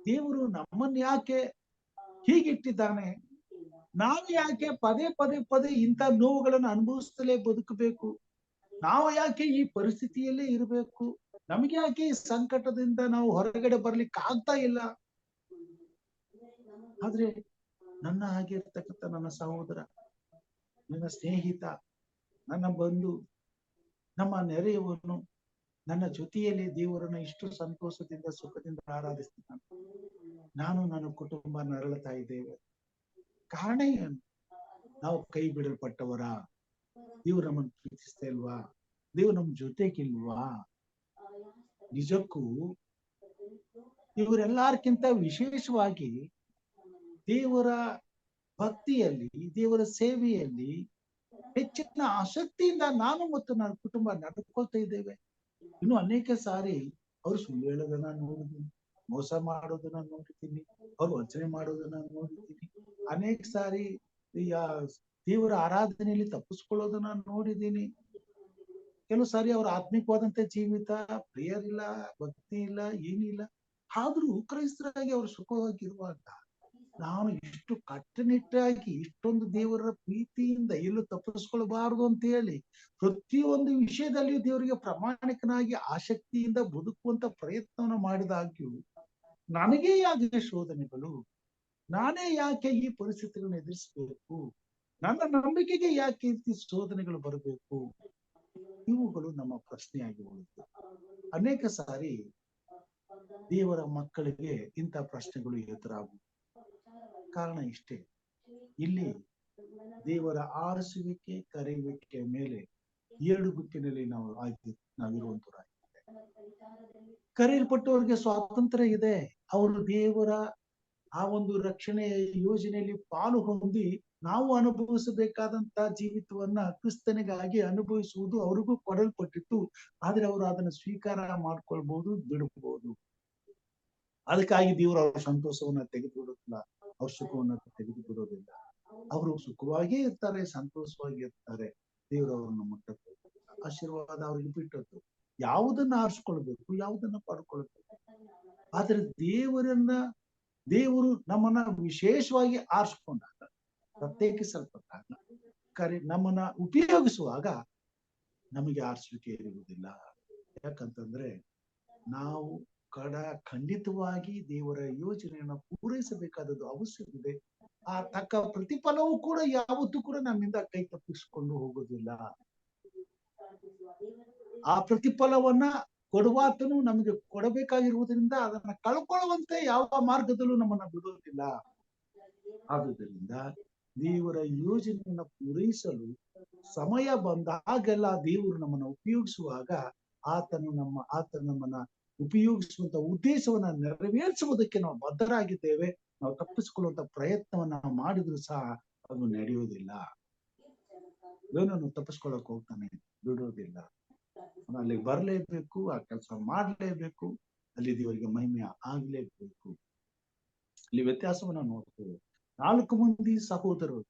ದೇವರು ನಮ್ಮನ್ನ ಯಾಕೆ ಹೀಗಿಟ್ಟಿದ್ದಾನೆ? ನಾವು ಯಾಕೆ ಪದೇ ಪದೇ ಪದೇ ಇಂಥ ನೋವುಗಳನ್ನು ಅನುಭವಿಸ್ತಲೇ ಬದುಕಬೇಕು? ನಾವು ಯಾಕೆ ಈ ಪರಿಸ್ಥಿತಿಯಲ್ಲೇ ಇರಬೇಕು? ನಮಗೆ ಯಾಕೆ ಈ ಸಂಕಟದಿಂದ ನಾವು ಹೊರಗಡೆ ಬರ್ಲಿಕ್ಕೆ ಆಗ್ತಾ ಇಲ್ಲ? ಆದ್ರೆ ನನ್ನ ಹಾಗೆ ಇರ್ತಕ್ಕಂಥ ನನ್ನ ಸಹೋದರ, ನನ್ನ ಸ್ನೇಹಿತ, ನನ್ನ ಬಂಧು, ನಮ್ಮ ನೆರೆಯವನು ನನ್ನ ಜೊತೆಯಲ್ಲಿ ದೇವರನ್ನ ಇಷ್ಟು ಸಂತೋಷದಿಂದ, ಸುಖದಿಂದ ಆರಾಧಿಸ್ತಾನೆ. ನಾನು ನನ್ನ ಕುಟುಂಬ ನರಳುತ್ತಾ ಇದ್ದೇವೆ. ಕಾರಣ ಏನು? ನಾವು ಕೈ ಬಿಡಲ್ಪಟ್ಟವರ? ದೇವ್ರು ನಮ್ಮನ್ನು ಪ್ರೀತಿಸ್ತಾ ಇಲ್ವಾ? ದೇವ್ರು ನಮ್ಮ ಜೊತೆಗಿಲ್ವಾ? ನಿಜಕ್ಕೂ ಇವರೆಲ್ಲರಿಗಿಂತ ವಿಶೇಷವಾಗಿ ದೇವರ ಭಕ್ತಿಯಲ್ಲಿ, ದೇವರ ಸೇವೆಯಲ್ಲಿ ಹೆಚ್ಚಿನ ಆಸಕ್ತಿಯಿಂದ ನಾನು ಮತ್ತು ನನ್ನ ಕುಟುಂಬ ನಡ್ಕೊಳ್ತಾ ಇದ್ದೇವೆ. ಇನ್ನು ಅನೇಕ ಸಾರಿ ಅವರು ಸುಳ್ಳು ಹೇಳೋದನ್ನ ನೋಡಿದ್ದೀನಿ, ಮೋಸ ಮಾಡೋದನ್ನ ನೋಡಿದ್ದೀನಿ, ಅವ್ರು ವಂಚನೆ ಮಾಡೋದನ್ನ ನೋಡಿದ್ದೀನಿ. ಅನೇಕ ಸಾರಿ ದೇವರ ಆರಾಧನೆಯಲ್ಲಿ ತಪ್ಪಿಸ್ಕೊಳ್ಳೋದನ್ನ ನೋಡಿದ್ದೀನಿ. ಕೆಲವು ಸಾರಿ ಅವ್ರ ಆತ್ಮಿಕವಾದಂತ ಜೀವಿತ, ಪ್ರೇಯರ್ ಇಲ್ಲ, ಭಕ್ತಿ ಇಲ್ಲ, ಏನಿಲ್ಲ. ಆದ್ರೂ ಕ್ರೈಸ್ತರಾಗಿ ಅವರು ಸುಖವಾಗಿರುವಾಗ ನಾನು ಇಷ್ಟು ಕಟ್ಟುನಿಟ್ಟಾಗಿ ಇಷ್ಟೊಂದು ದೇವರ ಪ್ರೀತಿಯಿಂದ ಎಲ್ಲೂ ತಪ್ಪಿಸ್ಕೊಳ್ಬಾರದು ಅಂತ ಹೇಳಿ ಪ್ರತಿಯೊಂದು ವಿಷಯದಲ್ಲಿಯೂ ದೇವರಿಗೆ ಪ್ರಾಮಾಣಿಕನಾಗಿ ಆಸಕ್ತಿಯಿಂದ ಬದುಕುವಂತ ಪ್ರಯತ್ನವನ್ನು ಮಾಡಿದಾಗ್ಯೂ ನನಗೆ ಯಾಕೆ ಶೋಧನೆಗಳು? ನಾನೇ ಯಾಕೆ ಈ ಪರಿಸ್ಥಿತಿಗಳನ್ನ ಎದುರಿಸಬೇಕು? ನನ್ನ ನಂಬಿಕೆಗೆ ಯಾಕೆ ಈ ಶೋಧನೆಗಳು ಬರಬೇಕು? ಇವುಗಳು ನಮ್ಮ ಪ್ರಶ್ನೆಯಾಗಿ ಉಳಿತು. ಅನೇಕ ಸಾರಿ ದೇವರ ಮಕ್ಕಳಿಗೆ ಇಂಥ ಪ್ರಶ್ನೆಗಳು ಎದುರಾಗುವ ಕಾರಣ ಇಷ್ಟೇ. ಇಲ್ಲಿ ದೇವರ ಆರಿಸುವಿಕೆ, ಕರೆಯುವಿಕೆ ಮೇಲೆ ಎರಡು ಗುಂಪಿನಲ್ಲಿ ನಾವಿರುವಂತರಾಗಿದೆ. ಕರೆಯಲ್ಪಟ್ಟವರಿಗೆ ಸ್ವಾತಂತ್ರ್ಯ ಇದೆ. ಅವರು ದೇವರ ಆ ಒಂದು ರಕ್ಷಣೆಯ ಯೋಜನೆಯಲ್ಲಿ ಪಾಲು ಹೊಂದಿ ನಾವು ಅನುಭವಿಸಬೇಕಾದಂತ ಜೀವಿತವನ್ನ ಕ್ರಿಸ್ತನಿಗಾಗಿ ಅನುಭವಿಸುವುದು ಅವ್ರಿಗೂ ಕೊಡಲ್ಪಟ್ಟಿತ್ತು. ಆದ್ರೆ ಅವರು ಅದನ್ನ ಸ್ವೀಕಾರ ಮಾಡ್ಕೊಳ್ಬಹುದು, ಬಿಡಬಹುದು. ಅದಕ್ಕಾಗಿ ದೇವರು ಅವ್ರ ಸಂತೋಷವನ್ನ ತೆಗೆದುಬಿಡುತ್ತಿಲ್ಲ, ಅವ್ರ ಸುಖವನ್ನ ತೆಗೆದು ಬಿಡೋದಿಲ್ಲ. ಅವರು ಸುಖವಾಗೇ ಇರ್ತಾರೆ, ಸಂತೋಷವಾಗಿ ಇರ್ತಾರೆ. ದೇವರು ಅವ್ರನ್ನ ಮುಟ್ಟಕ್ಕೆ ಆಶೀರ್ವಾದ ಅವ್ರಿಗೆ ಬಿಟ್ಟದ್ದು. ಯಾವುದನ್ನ ಆರಿಸ್ಕೊಳ್ಬೇಕು, ಯಾವುದನ್ನ ಪಡ್ಕೊಳ್ಬೇಕು. ಆದ್ರೆ ದೇವರು ನಮ್ಮನ್ನ ವಿಶೇಷವಾಗಿ ಆರಿಸ್ಕೊಂಡಾಗ, ಪ್ರತ್ಯೇಕಿಸಲ್ಪಟ್ಟಾಗ, ನಮ್ಮನ್ನ ಉಪಯೋಗಿಸುವಾಗ ನಮಗೆ ಆರಿಸುವಿಕೆ ಇರುವುದಿಲ್ಲ. ಯಾಕಂತಂದ್ರೆ ನಾವು ಖಂಡಿತವಾಗಿ ದೇವರ ಯೋಜನೆಯನ್ನ ಪೂರೈಸಬೇಕಾದದ್ದು ಅವಶ್ಯವಿದೆ. ಆ ತಕ್ಕ ಪ್ರತಿಫಲವೂ ಕೂಡ ಯಾವತ್ತೂ ಕೂಡ ನಮ್ಮಿಂದ ಕೈ ತಪ್ಪಿಸಿಕೊಂಡು ಹೋಗೋದಿಲ್ಲ. ಆ ಪ್ರತಿಫಲವನ್ನ ಕೊಡುವಾತನು ನಮಗೆ ಕೊಡಬೇಕಾಗಿರುವುದರಿಂದ ಅದನ್ನ ಕಳ್ಕೊಳ್ಳುವಂತೆ ಯಾವ ಮಾರ್ಗದಲ್ಲೂ ನಮ್ಮನ್ನ ಬಿಡೋದಿಲ್ಲ. ಆದುದರಿಂದ ದೇವರ ಯೋಜನೆಯನ್ನ ಪೂರೈಸಲು ಸಮಯ ಬಂದಾಗೆಲ್ಲ ದೇವರು ನಮ್ಮನ್ನ ಉಪಯೋಗಿಸುವಾಗ ಆತನು ನಮ್ಮನ್ನ ಉಪಯೋಗಿಸುವಂತ ಉದ್ದೇಶವನ್ನ ನೆರವೇರಿಸುವುದಕ್ಕೆ ನಾವು ಬದ್ಧರಾಗಿದ್ದೇವೆ. ನಾವು ತಪ್ಪಿಸಿಕೊಳ್ಳುವಂತ ಪ್ರಯತ್ನವನ್ನ ಮಾಡಿದ್ರು ಸಹ ಅದು ನಡೆಯುವುದಿಲ್ಲ. ಏನನ್ನು ತಪ್ಪಿಸ್ಕೊಳ್ಳಕ್ ಹೋಗ್ತಾನೆ, ಬಿಡೋದಿಲ್ಲ. ಅಲ್ಲಿ ಬರ್ಲೇಬೇಕು, ಆ ಕೆಲಸ ಮಾಡ್ಲೇಬೇಕು, ಅಲ್ಲಿ ದೇವರಿಗೆ ಮಹಿಮೆ ಆಗ್ಲೇಬೇಕು. ಇಲ್ಲಿ ವ್ಯತ್ಯಾಸವನ್ನ ನೋಡ್ತೇವೆ. 4 ಮಂದಿ ಸಹೋದರರು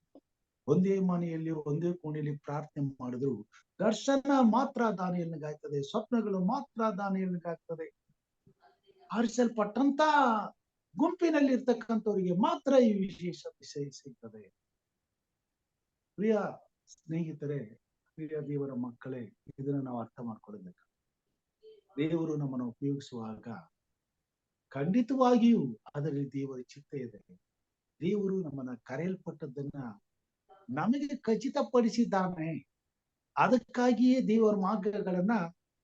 ಒಂದೇ ಮನೆಯಲ್ಲಿ ಒಂದೇ ಕೋಣೆಯಲ್ಲಿ ಪ್ರಾರ್ಥನೆ ಮಾಡಿದ್ರು. ದರ್ಶನ ಮಾತ್ರ ದಾನಿಯೇಲನಿಗಾಗ್ತದೆ, ಸ್ವಪ್ನಗಳು ಮಾತ್ರ ದಾನಿಯೇಲನಿಗಾಗ್ತದೆ. ಆರಿಸಲ್ಪಟ್ಟಂತ ಗುಂಪಿನಲ್ಲಿ ಇರ್ತಕ್ಕಂಥವರಿಗೆ ಮಾತ್ರ ಈ ವಿಶೇಷ ವಿಷಯ ಸಿಗ್ತದೆ. ಪ್ರಿಯ ಸ್ನೇಹಿತರೆ, ಪ್ರಿಯ ದೇವರ ಮಕ್ಕಳೇ, ಇದನ್ನ ನಾವು ಅರ್ಥ ಮಾಡ್ಕೊಳ್ಬೇಕು. ದೇವರು ನಮ್ಮನ್ನು ಉಪಯೋಗಿಸುವಾಗ ಖಂಡಿತವಾಗಿಯೂ ಅದರಲ್ಲಿ ದೇವರ ಚಿತ್ತ ಇದೆ. ದೇವರು ನಮ್ಮನ್ನ ಕರೆಯಲ್ಪಟ್ಟದ್ದನ್ನ ನಮಗೆ ಖಚಿತಪಡಿಸಿದ್ದಾನೆ. ಅದಕ್ಕಾಗಿಯೇ ದೇವರ ಮಾರ್ಗಗಳನ್ನ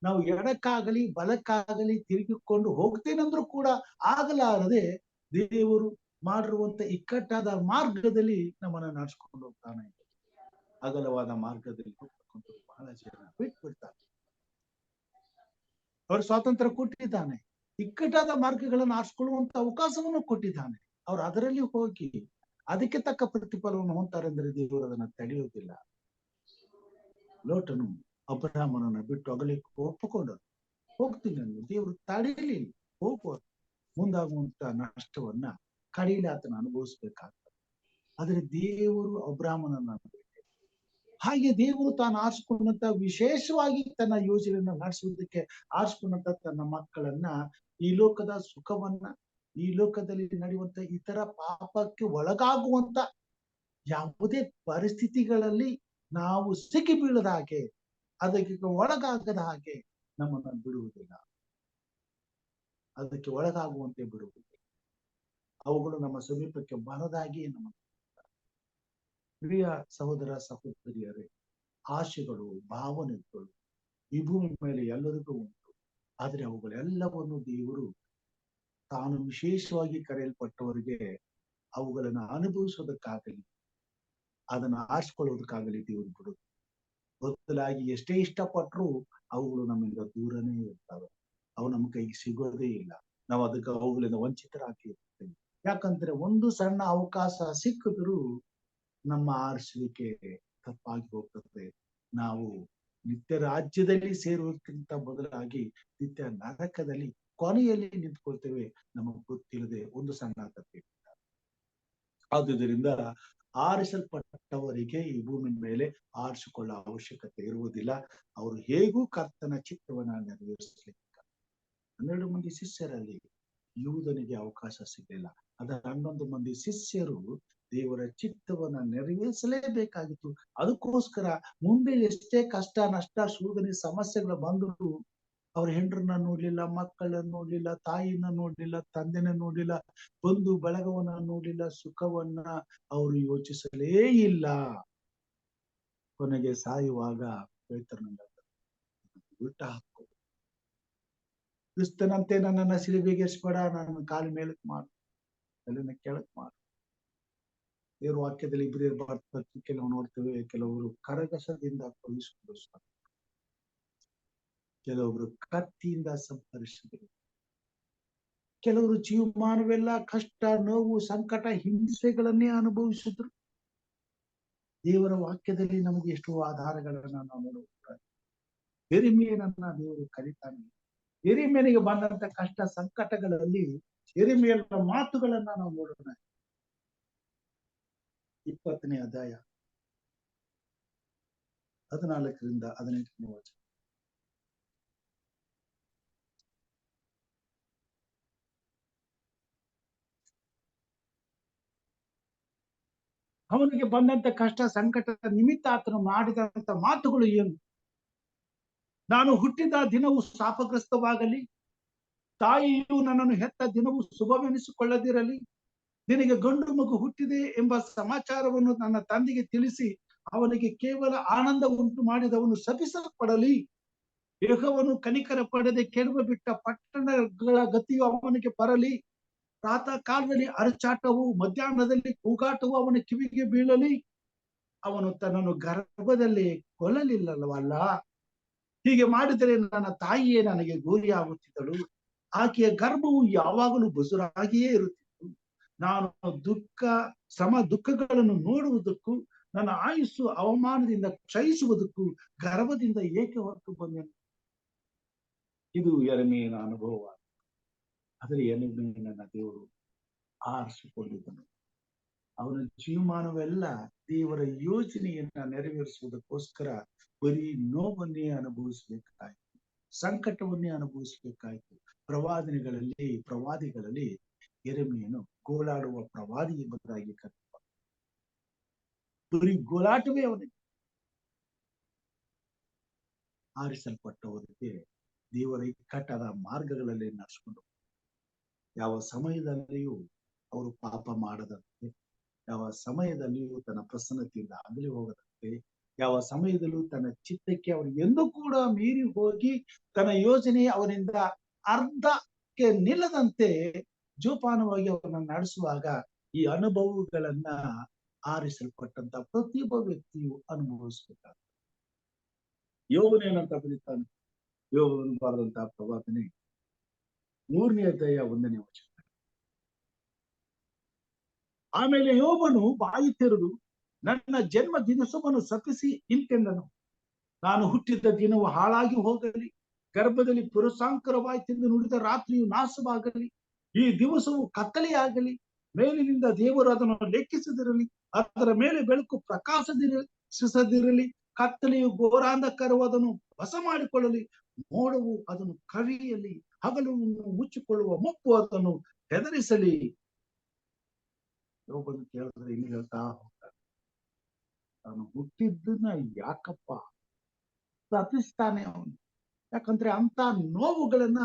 ನಾವು ಎಡಕ್ಕಾಗಲಿ ಬಲಕ್ಕಾಗಲಿ ತಿರುಗಿಕೊಂಡು ಹೋಗ್ತೇನೆಂದ್ರೂ ಕೂಡ ಆಗಲಾರದೆ ದೇವರು ಮಾಡಿರುವಂತ ಇಕ್ಕಟ್ಟಾದ ಮಾರ್ಗದಲ್ಲಿ ನಮ್ಮನ್ನ ನಡೆಸ್ಕೊಂಡು ಹೋಗ್ತಾನೆ. ಅಗಲವಾದ ಮಾರ್ಗದಲ್ಲಿ ಹೋಗ್ತಕ್ಕಂಥ ಬಹಳ ಜನ ಬಿಟ್ಬಿಡ್ತಾರೆ. ಅವ್ರ ಸ್ವಾತಂತ್ರ್ಯ ಕೊಟ್ಟಿದ್ದಾನೆ, ಇಕ್ಕಟ್ಟಾದ ಮಾರ್ಗಗಳನ್ನು ಆರಿಸ್ಕೊಳ್ಳುವಂತ ಅವಕಾಶವನ್ನು ಕೊಟ್ಟಿದ್ದಾನೆ. ಅವ್ರು ಅದರಲ್ಲಿ ಹೋಗಿ ಅದಕ್ಕೆ ತಕ್ಕ ಪ್ರತಿಫಲವನ್ನು ಹೊಂತಾರೆ ಅಂದ್ರೆ ದೇವರು ಅದನ್ನ ತಡೆಯುವುದಿಲ್ಲ. ಲೋಟನು ಅಬ್ರಹಾಮನನ್ನ ಬಿಟ್ಟು ಅಗಲಿಕ್ಕೆ ಒಪ್ಪಿಕೊಂಡರು. ಹೋಗ್ತೀನಿ ಅಂದ್ರೆ ದೇವರು ತಡೆಯಲಿಲ್ಲ. ಹೋಗುವ ಮುಂದಾಗುವಂತ ನಷ್ಟವನ್ನ ಕಡೆಯಲ್ಲಿ ಆತನ ಅನುಭವಿಸ್ಬೇಕಾಗ್ತದೆ. ಆದ್ರೆ ದೇವರು ಅಬ್ರಹಾಮನನ್ನ ಹಾಗೆ ದೇವರು ತಾನು ಆರಿಸಿಕೊಂಡಂತ ವಿಶೇಷವಾಗಿ ತನ್ನ ಯೋಜನೆಯನ್ನು ನಡೆಸುವುದಕ್ಕೆ ಆರಿಸಿಕೊಂಡಂತ ತನ್ನ ಮಕ್ಕಳನ್ನ ಈ ಲೋಕದ ಸುಖವನ್ನ, ಈ ಲೋಕದಲ್ಲಿ ನಡೆಯುವಂತ ಇತರ ಪಾಪಕ್ಕೆ ಒಳಗಾಗುವಂತ ಯಾವುದೇ ಪರಿಸ್ಥಿತಿಗಳಲ್ಲಿ ನಾವು ಸಿಕ್ಕಿ ಬೀಳದ ಹಾಗೆ, ಅದಕ್ಕೆ ಒಳಗಾಗದ ಹಾಗೆ ನಮ್ಮನ್ನ ಬಿಡುವುದಿಲ್ಲ. ಅದಕ್ಕೆ ಒಳಗಾಗುವಂತೆ ಬಿಡುವುದಿಲ್ಲ. ಅವುಗಳು ನಮ್ಮ ಸಮೀಪಕ್ಕೆ ಬರದಾಗಿ ನಮ್ಮ ಪ್ರಿಯ ಸಹೋದರ ಸಹೋದರಿಯರೇ, ಆಶೆಗಳು, ಭಾವನೆಗಳು ಈ ಭೂಮಿ ಮೇಲೆ ಎಲ್ಲರಿಗೂ ಉಂಟು. ಆದ್ರೆ ಅವುಗಳೆಲ್ಲವನ್ನು ದೇವರು ತಾನು ವಿಶೇಷವಾಗಿ ಕರೆಯಲ್ಪಟ್ಟವರಿಗೆ ಅವುಗಳನ್ನ ಅನುಭವಿಸೋದಕ್ಕಾಗಲಿ ಅದನ್ನ ಆರಿಸ್ಕೊಳ್ಳೋದಕ್ಕಾಗಲಿ ದೇವರು ಬಿಡುದು. ಬದಲಾಗಿ ಎಷ್ಟೇ ಇಷ್ಟಪಟ್ಟರು ಅವುಗಳು ನಮ್ಮಿಂದ ದೂರನೇ ಇರ್ತವೆ. ಅವು ನಮ್ಮ ಕೈಗೆ ಸಿಗೋದೇ ಇಲ್ಲ. ನಾವು ಅದಕ್ಕೆ ಅವುಗಳಿಂದ ವಂಚಿತರಾಗಿ ಇರ್ತೇವೆ. ಯಾಕಂದ್ರೆ ಒಂದು ಸಣ್ಣ ಅವಕಾಶ ಸಿಕ್ಕಿದ್ರು ನಮ್ಮ ಆರಿಸುವಿಕೆ ತಪ್ಪಾಗಿ ಹೋಗ್ತದೆ. ನಾವು ನಿತ್ಯ ರಾಜ್ಯದಲ್ಲಿ ಸೇರುವುದಕ್ಕಿಂತ ಬದಲಾಗಿ ನಿತ್ಯ ನರಕದಲ್ಲಿ ಕೊನೆಯಲ್ಲಿ ನಿಂತ್ಕೊಳ್ತೇವೆ, ನಮಗೆ ಗೊತ್ತಿಲ್ಲದೆ ಒಂದು ಸಣ್ಣ ತಪ್ಪಿ. ಆದುದರಿಂದ ಆರಿಸಲ್ಪಟ್ಟವರಿಗೆ ಈ ಭೂಮಿ ಮೇಲೆ ಆರಿಸಿಕೊಳ್ಳೋ ಅವಶ್ಯಕತೆ ಇರುವುದಿಲ್ಲ. ಅವರು ಹೇಗೂ ಕರ್ತನ ಚಿತ್ತವನ್ನ ನೆರವೇರಿಸಲಿಕ್ಕೆ. 12 ಮಂದಿ ಶಿಷ್ಯರಲ್ಲಿ ಯೂದನಿಗೆ ಅವಕಾಶ ಸಿಗಲಿಲ್ಲ. ಅದರ 11 ಮಂದಿ ಶಿಷ್ಯರು ದೇವರ ಚಿತ್ತವನ್ನ ನೆರವೇರಿಸಲೇಬೇಕಾಗಿತ್ತು. ಅದಕ್ಕೋಸ್ಕರ ಮುಂದೆ ಎಷ್ಟೇ ಕಷ್ಟ, ನಷ್ಟ, ಶೋಧನೆ, ಸಮಸ್ಯೆಗಳು ಬಂದರೂ ಅವ್ರ ಹೆಂಡ್ರನ್ನ ನೋಡ್ಲಿಲ್ಲ, ಮಕ್ಕಳನ್ನ ನೋಡ್ಲಿಲ್ಲ, ತಾಯಿನ ನೋಡ್ಲಿಲ್ಲ, ತಂದೆನ ನೋಡ್ಲಿಲ್ಲ, ಬಂಧು ಬಳಗವನ್ನ ನೋಡ್ಲಿಲ್ಲ, ಸುಖವನ್ನ ಅವರು ಯೋಚಿಸಲೇ ಇಲ್ಲ. ಕೊನೆಗೆ ಸಾಯುವಾಗ ಪೇತ್ರನಿಂದ ಬಿಟ್ಟ ಹಾಕು, ಕ್ರಿಸ್ತನಂತೆ ನನ್ನನ್ನ ಸಿಲುಬೆಗೇರಿಸಬೇಡ, ನನ್ನ ಕಾಲು ಮೇಲಕ್ ಮಾಡು, ತಲೆನ ಕೆಳಕ್ ಮಾಡು. ದೇವ್ರ ವಾಕ್ಯದಲ್ಲಿ ಇಬ್ಬರು ಬರ್ತದೆ. ಕೆಲವು ನೋಡ್ತೇವೆ, ಕೆಲವರು ಕರಗಸದಿಂದ ಕೊಲಿಸಿಕೊಂಡು, ಕೆಲವೊಬ್ರು ಕತ್ತಿಯಿಂದ ಸಂಹರಿಸಿದರು, ಕೆಲವರು ಜೀವಮಾನವೆಲ್ಲ ಕಷ್ಟ, ನೋವು, ಸಂಕಟ, ಹಿಂಸೆಗಳನ್ನೇ ಅನುಭವಿಸಿದ್ರು. ದೇವರ ವಾಕ್ಯದಲ್ಲಿ ನಮಗೆ ಎಷ್ಟು ಆಧಾರಗಳನ್ನ ನಾವು ನೋಡುತ್ತಾರೆ. ಯೆರೆಮೀಯನನ್ನ ದೇವರು ಕರೀತಾನೆ. ಯೆರೆಮೀಯನಿಗೆ ಬಂದಂತ ಕಷ್ಟ ಸಂಕಟಗಳಲ್ಲಿ ಯೆರೆಮೀಯನ ಮಾತುಗಳನ್ನ ನಾವು ನೋಡೋಣ. 20ನೇ ಅಧ್ಯಾಯ 14ರಿಂದ 18ನೇ ವಚನ. ಅವನಿಗೆ ಬಂದಂತ ಕಷ್ಟ ಸಂಕಟ ನಿಮಿತ್ತ ಆತನು ಮಾಡಿದಂತ ಮಾತುಗಳು ಏನು? ನಾನು ಹುಟ್ಟಿದ ದಿನವು ಶಾಪಗ್ರಸ್ತವಾಗಲಿ, ತಾಯಿಯು ನನ್ನನ್ನು ಹೆತ್ತ ದಿನವು ಶುಭವೆನಿಸಿಕೊಳ್ಳದಿರಲಿ. ನಿನಗೆ ಗಂಡು ಮಗು ಹುಟ್ಟಿದೆ ಎಂಬ ಸಮಾಚಾರವನ್ನು ನನ್ನ ತಂದೆಗೆ ತಿಳಿಸಿ ಅವನಿಗೆ ಕೇವಲ ಆನಂದ ಉಂಟು ಮಾಡಿದವನು ಶಪಿಸಲ್ಪಡಲಿ. ಯೆಹೋವನು ಕನಿಕರ ಪಡೆದೆ ಕೆಡವ ಬಿಟ್ಟ ಪಟ್ಟಣಗಳ ಗತಿಯು ಅವನಿಗೆ ಬರಲಿ. ಪ್ರಾತಃ ಕಾಲದಲ್ಲಿ ಅರಚಾಟವು, ಮಧ್ಯಾಹ್ನದಲ್ಲಿ ಕೂಗಾಟವು ಅವನ ಕಿವಿಗೆ ಬೀಳಲಿ. ಅವನು ತನ್ನನ್ನು ಗರ್ಭದಲ್ಲಿ ಕೊಲ್ಲಲಿಲ್ಲವಲ್ಲ. ಹೀಗೆ ಮಾಡಿದರೆ ನನ್ನ ತಾಯಿಯೇ ನನಗೆ ಗೋರಿಯಾಗುತ್ತಿದ್ದಳು. ಆಕೆಯ ಗರ್ಭವು ಯಾವಾಗಲೂ ಬಸುರಾಗಿಯೇ ಇರುತ್ತಿತ್ತು. ನಾನು ಶ್ರಮ ದುಃಖಗಳನ್ನು ನೋಡುವುದಕ್ಕೂ ನನ್ನ ಆಯುಸ್ಸು ಅವಮಾನದಿಂದ ಕ್ಷಯಿಸುವುದಕ್ಕೂ ಗರ್ಭದಿಂದ ಏಕೆ ಹೊರಟು ಬಂದೆನು. ಇದು ಯೆರೆಮೀಯನ ಅನುಭವ. ಆದರೆ ಯೆರೆಮೀಯನನ್ನ ದೇವರು ಆರಿಸಿಕೊಂಡಿದ್ದನು. ಅವನ ಜೀವಮಾನವೆಲ್ಲ ದೇವರ ಯೋಜನೆಯನ್ನ ನೆರವೇರಿಸುವುದಕ್ಕೋಸ್ಕರ ಬರೀ ನೋವನ್ನೇ ಅನುಭವಿಸಬೇಕಾಯ್ತು, ಸಂಕಟವನ್ನೇ ಅನುಭವಿಸಬೇಕಾಯ್ತು. ಪ್ರವಾದಿಗಳಲ್ಲಿ ಯೆರೆಮೀಯನು ಗೋಳಾಡುವ ಪ್ರವಾದಿ ಎಂಬುದಾಗಿ ಕರೆಯುವ. ಬರೀ ಗೋಳಾಟವೇ ಅವನಿಗೆ. ಆರಿಸಲ್ಪಟ್ಟವರಿಗೆ ದೇವರ ಇಕ್ಕಟ್ಟಾದ ಮಾರ್ಗಗಳಲ್ಲಿ ನಡೆಸಿಕೊಂಡು, ಯಾವ ಸಮಯದಲ್ಲಿಯೂ ಅವರು ಪಾಪ ಮಾಡದಂತೆ, ಯಾವ ಸಮಯದಲ್ಲಿಯೂ ತನ್ನ ಪ್ರಸನ್ನತೆಯಿಂದ ಅಗಲಿ ಹೋಗದಂತೆ, ಯಾವ ಸಮಯದಲ್ಲೂ ತನ್ನ ಚಿತ್ತಕ್ಕೆ ಅವರು ಎಂದೂ ಕೂಡ ಮೀರಿ ಹೋಗಿ ತನ್ನ ಯೋಜನೆ ಅವನಿಂದ ಅರ್ಧಕ್ಕೆ ನಿಲ್ಲದಂತೆ ಜೋಪಾನವಾಗಿ ಅವರನ್ನ ನಡೆಸುವಾಗ ಈ ಅನುಭವಗಳನ್ನ ಆರಿಸಲ್ಪಟ್ಟಂತ ಪ್ರತಿಯೊಬ್ಬ ವ್ಯಕ್ತಿಯು ಅನುಭವಿಸಬೇಕಾಗ್ತದೆ. ಯೋಬನೇನಂತ ಬರೀತಾನೆ, ಯೋಬನು ಬರೆದಂತಹ ಪ್ರವಾದನೆ 3ನೇ ಅಧ್ಯಾಯ 1ನೇ ವಚನ. ಆಮೇಲೆ ಯೋಬನು ಬಾಯಿ ತೆರೆದು ನನ್ನ ಜನ್ಮ ದಿವಸವನ್ನು ಶಪಿಸಿ ಇಂತೆಂದನು, ನಾನು ಹುಟ್ಟಿದ ದಿನವು ಹಾಳಾಗಿ ಹೋಗಲಿ, ಗರ್ಭದಲ್ಲಿ ಪುರುಷಾಂಕರವಾಯ್ತೆಂದು ನುಡಿದ ರಾತ್ರಿಯು ನಾಶವಾಗಲಿ, ಈ ದಿವಸವು ಕತ್ತಲೆಯಾಗಲಿ, ಮೇಲಿನಿಂದ ದೇವರು ಅದನ್ನು ಲೆಕ್ಕಿಸದಿರಲಿ, ಅದರ ಮೇಲೆ ಬೆಳಕು ಪ್ರಕಾಶದಿರಲಿ, ಕತ್ತಲೆಯು ಘೋರಾಂಧಕಾರವು ಅದನ್ನು ವಶ ಮಾಡಿಕೊಳ್ಳಲಿ, ಮೋಡವು ಅದನ್ನು ಕವಿಯಲಿ, ಹಗಲು ಮುಚ್ಚಿಕೊಳ್ಳುವ ಮುಪ್ಪು ಅದನ್ನು ಹೆದರಿಸಲಿ. ಯೋಬನು ಕೇಳಿದ್ರೆ ಇಲ್ಲಿ ಹೇಳ್ತಾ ಹೋಗ್ತಾನೆ, ತಾನು ಹುಟ್ಟಿದ್ದನ್ನ ಯಾಕಪ್ಪ ತಪ್ಪಿಸ್ತಾನೆ ಅವನು. ಯಾಕಂದ್ರೆ ಅಂತ ನೋವುಗಳನ್ನ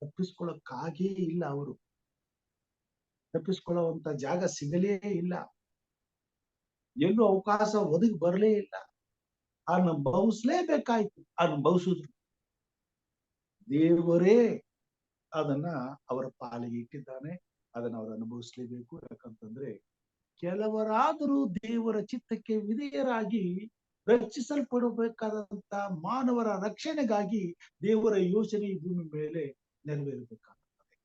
ತಪ್ಪಿಸ್ಕೊಳ್ಳೋಕ್ಕಾಗೇ ಇಲ್ಲ. ಅವರು ತಪ್ಪಿಸ್ಕೊಳ್ಳುವಂತ ಜಾಗ ಸಿಗಲೇ ಇಲ್ಲ, ಎಲ್ಲೂ ಅವಕಾಶ ಒದಗಿ ಬರಲೇ ಇಲ್ಲ. ಅನುಭವಿಸ್ಲೇಬೇಕಾಯ್ತು. ಅನುಭವಿಸಿದ್ರು. ದೇವರೇ ಅದನ್ನ ಅವರ ಪಾಲಿಗೆ ಇಟ್ಟಿದ್ದಾನೆ, ಅದನ್ನ ಅವರು ಅನುಭವಿಸ್ಲೇಬೇಕು. ಯಾಕಂತಂದ್ರೆ ಕೆಲವರಾದರೂ ದೇವರ ಚಿತ್ತಕ್ಕೆ ವಿಧೇಯರಾಗಿ ರಕ್ಷಿಸಲ್ಪಡಬೇಕಾದಂತ ಮಾನವರ ರಕ್ಷಣೆಗಾಗಿ ದೇವರ ಯೋಜನೆ ಈ ಭೂಮಿ ಮೇಲೆ ನೆರವೇರಬೇಕಾಗುತ್ತದೆ.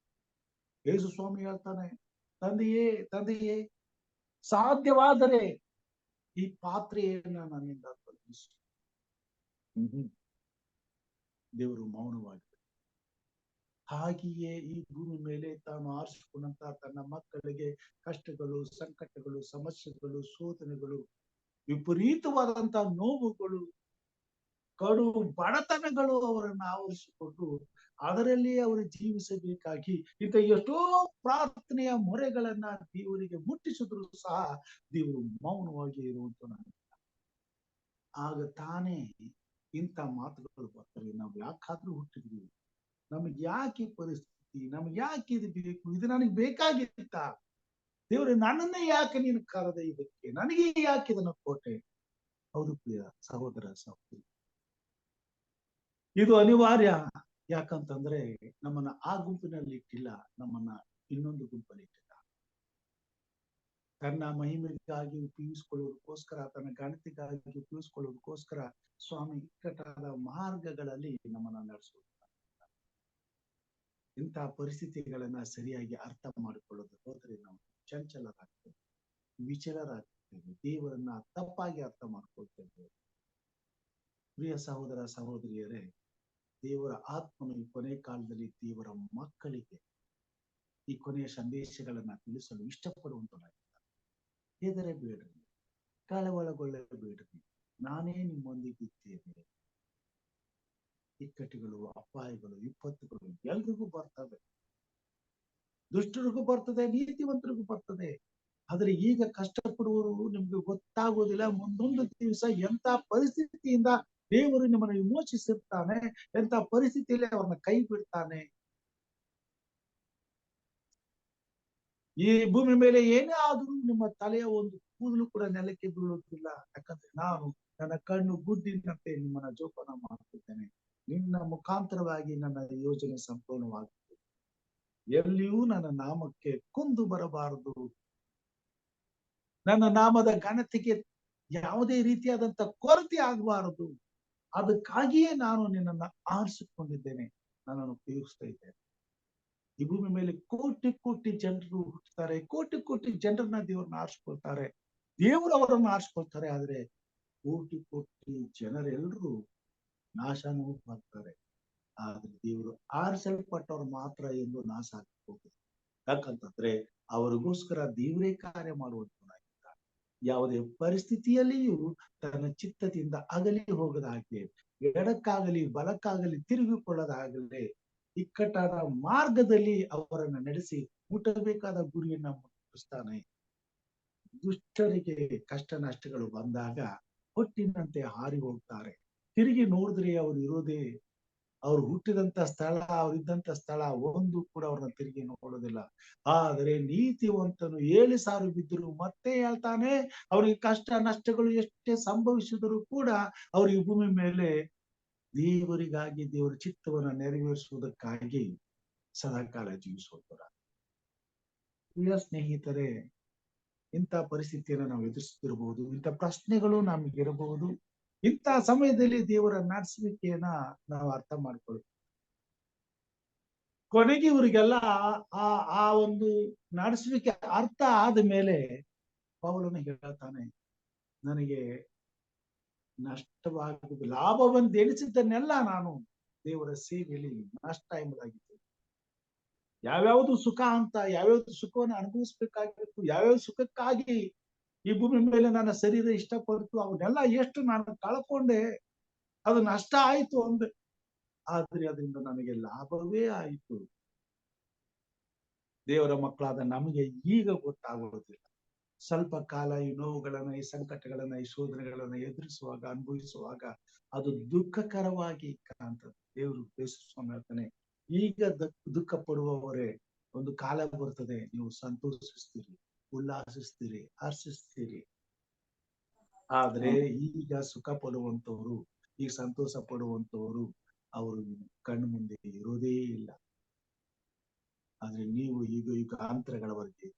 ಯೇಸು ಸ್ವಾಮಿ ಹೇಳ್ತಾನೆ, ತಂದೆಯೇ ಸಾಧ್ಯವಾದರೆ ಈ ಪಾತ್ರೆಯನ್ನ ನನ್ನಿಂದ ತೊಲಗಿಸು. ದೇವರು ಮೌನವಾಗಿದೆ. ಹಾಗೆಯೇ ಈ ಭೂಮಿ ಮೇಲೆ ತಾನು ಆರಿಸಿಕೊಂಡಂತ ತನ್ನ ಮಕ್ಕಳಿಗೆ ಕಷ್ಟಗಳು, ಸಂಕಟಗಳು, ಸಮಸ್ಯೆಗಳು, ಶೋಧನೆಗಳು, ವಿಪರೀತವಾದಂತ ನೋವುಗಳು, ಕಡು ಬಡತನಗಳು ಅವರನ್ನು ಆವರಿಸಿಕೊಂಡು ಅದರಲ್ಲಿಯೇ ಅವರು ಜೀವಿಸಬೇಕಾಗಿ ಇಂಥ ಎಷ್ಟೋ ಪ್ರಾರ್ಥನೆಯ ಮೊರೆಗಳನ್ನ ದೇವರಿಗೆ ಮುಟ್ಟಿಸಿದ್ರು ಸಹ ದೇವರು ಮೌನವಾಗಿ ಇರುವಂತ. ಆಗ ತಾನೇ ಇಂಥ ಮಾತುಗಳು ಬರ್ತವೆ, ನಾವು ಯಾಕಾದ್ರೂ ಹುಟ್ಟಿದ್ವಿ, ನಮಗೆ ಯಾಕೆ ಪರಿಸ್ಥಿತಿ, ನಮ್ಗೆ ಯಾಕೆ ಇದು ಬೇಕು, ಇದು ನನಗೆ ಬೇಕಾಗಿತ್ತ, ದೇವ್ರೆ ನನ್ನನ್ನೇ ಯಾಕೆ ನೀನು ಕರೆದೆ, ಇದಕ್ಕೆ ನನಗೆ ಯಾಕೆ ಇದನ್ನ ಕೊಟ್ಟೆ. ಹೌದು ಪ್ರಿಯ ಸಹೋದರ ಸಹೋದರಿ, ಇದು ಅನಿವಾರ್ಯ. ಯಾಕಂತಂದ್ರೆ ನಮ್ಮನ್ನ ಆ ಗುಂಪಿನಲ್ಲಿ ಇಟ್ಟಿಲ್ಲ, ನಮ್ಮನ್ನ ಇನ್ನೊಂದು ಗುಂಪಲ್ಲಿ ಇಟ್ಟಿಲ್ಲ. ತನ್ನ ಮಹಿಮೆಗಾಗಿ ಉಪಯೋಗಿಸ್ಕೊಳ್ಳೋದಕ್ಕೋಸ್ಕರ, ತನ್ನ ಗಣತಿಗಾಗಿ ಉಪಯೋಗಿಸ್ಕೊಳ್ಳೋದಕ್ಕೋಸ್ಕರ ಸ್ವಾಮಿ ಇಕ್ಕಟ್ಟಾದ ಮಾರ್ಗಗಳಲ್ಲಿ ನಮ್ಮನ್ನ ನಡೆಸುವುದು. ಇಂತಹ ಪರಿಸ್ಥಿತಿಗಳನ್ನ ಸರಿಯಾಗಿ ಅರ್ಥ ಮಾಡಿಕೊಳ್ಳೋದು ಹೋದ್ರೆ ನಾವು ಚಂಚಲರಾಗ್ತೇವೆ, ವಿಚಲರಾಗ್ತೇವೆ, ದೇವರನ್ನ ತಪ್ಪಾಗಿ ಅರ್ಥ ಮಾಡ್ಕೊಳ್ತೇವೆ. ಪ್ರಿಯ ಸಹೋದರ ಸಹೋದರಿಯರೇ, ದೇವರ ಆತ್ಮನು ಈ ಕೊನೆ ಕಾಲದಲ್ಲಿ ದೇವರ ಮಕ್ಕಳಿಗೆ ಈ ಕೊನೆಯ ಸಂದೇಶಗಳನ್ನ ತಿಳಿಸಲು ಇಷ್ಟಪಡುವಂತನಾಗಿದ್ದಾರೆ. ಹೆದರಬೇಡ್ರಿ, ಕಳವಳಗೊಳ್ಳಬೇಡ್ರಿ, ನಾನೇ ನಿಮ್ಮೊಂದಿಗಿದ್ದೇನೆ. ಇಕ್ಕಟ್ಟುಗಳು, ಅಪಾಯಗಳು, ವಿಪತ್ತುಗಳು ಎಲ್ರಿಗೂ ಬರ್ತವೆ, ದುಷ್ಟರಿಗೂ ಬರ್ತದೆ, ನೀತಿವಂತರಿಗೂ ಬರ್ತದೆ. ಆದ್ರೆ ಈಗ ಕಷ್ಟಪಡುವವರು ನಿಮ್ಗೆ ಗೊತ್ತಾಗೋದಿಲ್ಲ ಮುಂದೊಂದು ದಿವಸ ಎಂತ ಪರಿಸ್ಥಿತಿಯಿಂದ ದೇವರು ನಿಮ್ಮನ್ನು ವಿಮೋಚಿಸಿರ್ತಾನೆ. ಎಂತ ಪರಿಸ್ಥಿತಿಯಲ್ಲಿ ಅವ್ರನ್ನ ಕೈ ಬಿಡ್ತಾನೆ. ಈ ಭೂಮಿ ಮೇಲೆ ಏನೇ ಆದ್ರೂ ನಿಮ್ಮ ತಲೆಯ ಒಂದು ಕೂದಲು ಕೂಡ ನೆಲಕ್ಕೆ ಬೀಳುವುದಿಲ್ಲ. ಯಾಕಂದ್ರೆ ನಾನು ನನ್ನ ಕಣ್ಣು ಬುದ್ಧಿನಂತೆ ನಿಮ್ಮನ್ನ ಜೋಪಾನ ಮಾಡುತ್ತಿದ್ದೇನೆ. ನಿನ್ನ ಮುಖಾಂತರವಾಗಿ ನನ್ನ ಯೋಜನೆ ಸಂಪೂರ್ಣವಾಗುತ್ತದೆ. ಎಲ್ಲಿಯೂ ನನ್ನ ನಾಮಕ್ಕೆ ಕುಂದು ಬರಬಾರದು. ನನ್ನ ನಾಮದ ಘನತೆಗೆ ಯಾವುದೇ ರೀತಿಯಾದಂತ ಕೊರತೆ ಆಗಬಾರದು. ಅದಕ್ಕಾಗಿಯೇ ನಾನು ನಿನ್ನನ್ನು ಆರಿಸಿಕೊಂಡಿದ್ದೇನೆ, ನನ್ನನ್ನು ಉಪಯೋಗಿಸ್ತಾ ಇದ್ದೇನೆ. ಈ ಭೂಮಿ ಮೇಲೆ ಕೋಟಿ ಕೋಟಿ ಜನರು ಹುಟ್ಟುತ್ತಾರೆ, ಕೋಟಿ ಕೋಟಿ ಜನರನ್ನ ದೇವರನ್ನ ಆರಿಸ್ಕೊಳ್ತಾರೆ, ದೇವರು ಅವರನ್ನು ಆರಿಸ್ಕೊಳ್ತಾರೆ. ಆದ್ರೆ ಕೋಟಿ ಕೋಟಿ ಜನರೆಲ್ಲರೂ ನಾಶನೂ ಮಾಡ್ತಾರೆ. ಆದ್ರೆ ದೇವರು ಆರಿಸಲ್ಪಟ್ಟವ್ರು ಮಾತ್ರ ಎಂದು ನಾಶ ಆಗ್ಬಹುದು. ಯಾಕಂತಂದ್ರೆ ಅವರಿಗೋಸ್ಕರ ದೇವರೇ ಕಾರ್ಯ ಮಾಡುವಂತನಾಗಿದ್ದಾರೆ. ಯಾವುದೇ ಪರಿಸ್ಥಿತಿಯಲ್ಲಿಯೂ ತನ್ನ ಚಿತ್ತದಿಂದ ಅಗಲಿ ಹೋಗದ ಹಾಗೆ, ಎಡಕ್ಕಾಗಲಿ ಬಲಕ್ಕಾಗಲಿ ತಿರುಗಿಕೊಳ್ಳದಾಗಲೇ ಇಕ್ಕಟ್ಟಾದ ಮಾರ್ಗದಲ್ಲಿ ಅವರನ್ನ ನಡೆಸಿ ಮುಟ್ಟಬೇಕಾದ ಗುರಿಯನ್ನ ಮುಟ್ಟಿಸ್ತಾನೆ. ದುಷ್ಟರಿಗೆ ಕಷ್ಟ ನಷ್ಟಗಳು ಬಂದಾಗ ಹೊಟ್ಟಿನಂತೆ ಹಾರಿ ಹೋಗ್ತಾರೆ. ತಿರುಗಿ ನೋಡಿದ್ರೆ ಅವ್ರು ಇರೋದೇ, ಅವ್ರು ಹುಟ್ಟಿದಂತ ಸ್ಥಳ, ಅವ್ರಿದ್ದಂತ ಸ್ಥಳ ಒಂದು ಕೂಡ ಅವ್ರನ್ನ ತಿರುಗಿ ನೋಡೋದಿಲ್ಲ. ಆದರೆ ನೀತಿವಂತನು 7 ಸಾರಿ ಬಿದ್ದರು ಮತ್ತೆ ಹೇಳ್ತಾನೆ, ಅವ್ರಿಗೆ ಕಷ್ಟ ನಷ್ಟಗಳು ಎಷ್ಟೇ ಸಂಭವಿಸಿದರೂ ಕೂಡ ಅವ್ರಿಗೆ ಭೂಮಿ ಮೇಲೆ ದೇವರಿಗಾಗಿ, ದೇವರ ಚಿತ್ತವನ್ನ ನೆರವೇರಿಸುವುದಕ್ಕಾಗಿ ಸದಾಕಾಲ ಜೀವಿಸುವವರ. ಪ್ರಿಯ ಸ್ನೇಹಿತರೆ, ಇಂಥ ಪರಿಸ್ಥಿತಿಯನ್ನು ನಾವು ಎದುರಿಸುತ್ತಿರಬಹುದು, ಇಂಥ ಪ್ರಶ್ನೆಗಳು ನಮಗಿರಬಹುದು. ಇಂಥ ಸಮಯದಲ್ಲಿ ದೇವರ ನಡೆಸುವಿಕೆಯನ್ನ ನಾವು ಅರ್ಥ ಮಾಡ್ಕೊಳ್ಬೇಕು. ಕೊನೆಗೆ ಇವರಿಗೆಲ್ಲ ಆ ಒಂದು ನಡೆಸುವಿಕೆ ಅರ್ಥ ಆದ ಮೇಲೆ ಪೌಲನು ಹೇಳ್ತಾನೆ, ನನಗೆ ನಷ್ಟವಾಗುವುದು ಲಾಭವನ್ನು ಎಣಿಸಿದ್ದನ್ನೆಲ್ಲ ನಾನು ದೇವರ ಸೇವೆಯಲ್ಲಿ ನಷ್ಟ ಎಂಬುದಾಗಿತ್ತು. ಯಾವ್ಯಾವ್ದು ಸುಖ ಅಂತ, ಯಾವ್ಯಾವ್ದು ಸುಖವನ್ನು ಅನುಭವಿಸ್ಬೇಕಾಗಿತ್ತು, ಯಾವ್ಯಾವ ಸುಖಕ್ಕಾಗಿ ಈ ಭೂಮಿ ಮೇಲೆ ನನ್ನ ಶರೀರ ಇಷ್ಟಪಡ್ತು, ಅವನ್ನೆಲ್ಲ ಎಷ್ಟು ನಾನು ಕಳ್ಕೊಂಡೆ, ಅದು ನಷ್ಟ ಆಯ್ತು ಅಂದೆ. ಆದ್ರೆ ಅದರಿಂದ ನನಗೆ ಲಾಭವೇ ಆಯಿತು. ದೇವರ ಮಕ್ಕಳಾದ ನಮಗೆ ಈಗ ಗೊತ್ತಾಗುವುದಿಲ್ಲ. ಸ್ವಲ್ಪ ಕಾಲ ಈ ನೋವುಗಳನ್ನ, ಈ ಸಂಕಟಗಳನ್ನ, ಈ ಶೋಧನೆಗಳನ್ನ ಎದುರಿಸುವಾಗ, ಅನುಭವಿಸುವಾಗ ಅದು ದುಃಖಕರವಾಗಿ ಕಾಣ್ತದೆ. ದೇವರು ಬೇಸರ ಹೇಳ್ತಾನೆ, ಈಗ ದುಃಖ ಪಡುವವರೇ, ಒಂದು ಕಾಲ ಬರ್ತದೆ, ನೀವು ಸಂತೋಷಿಸ್ತೀರಿ, ಉಲ್ಲಾಸಿಸ್ತೀರಿ, ಹರ್ಷಿಸ್ತೀರಿ. ಆದ್ರೆ ಈಗ ಸುಖ ಪಡುವಂತವ್ರು, ಈಗ ಸಂತೋಷ ಪಡುವಂತವ್ರು ಅವರು ಕಣ್ಣು ಮುಂದೆ ಇರೋದೇ ಇಲ್ಲ. ಆದ್ರೆ ನೀವು ಈಗ ಯುಗಾಂತರಗಳವರೆಗೆ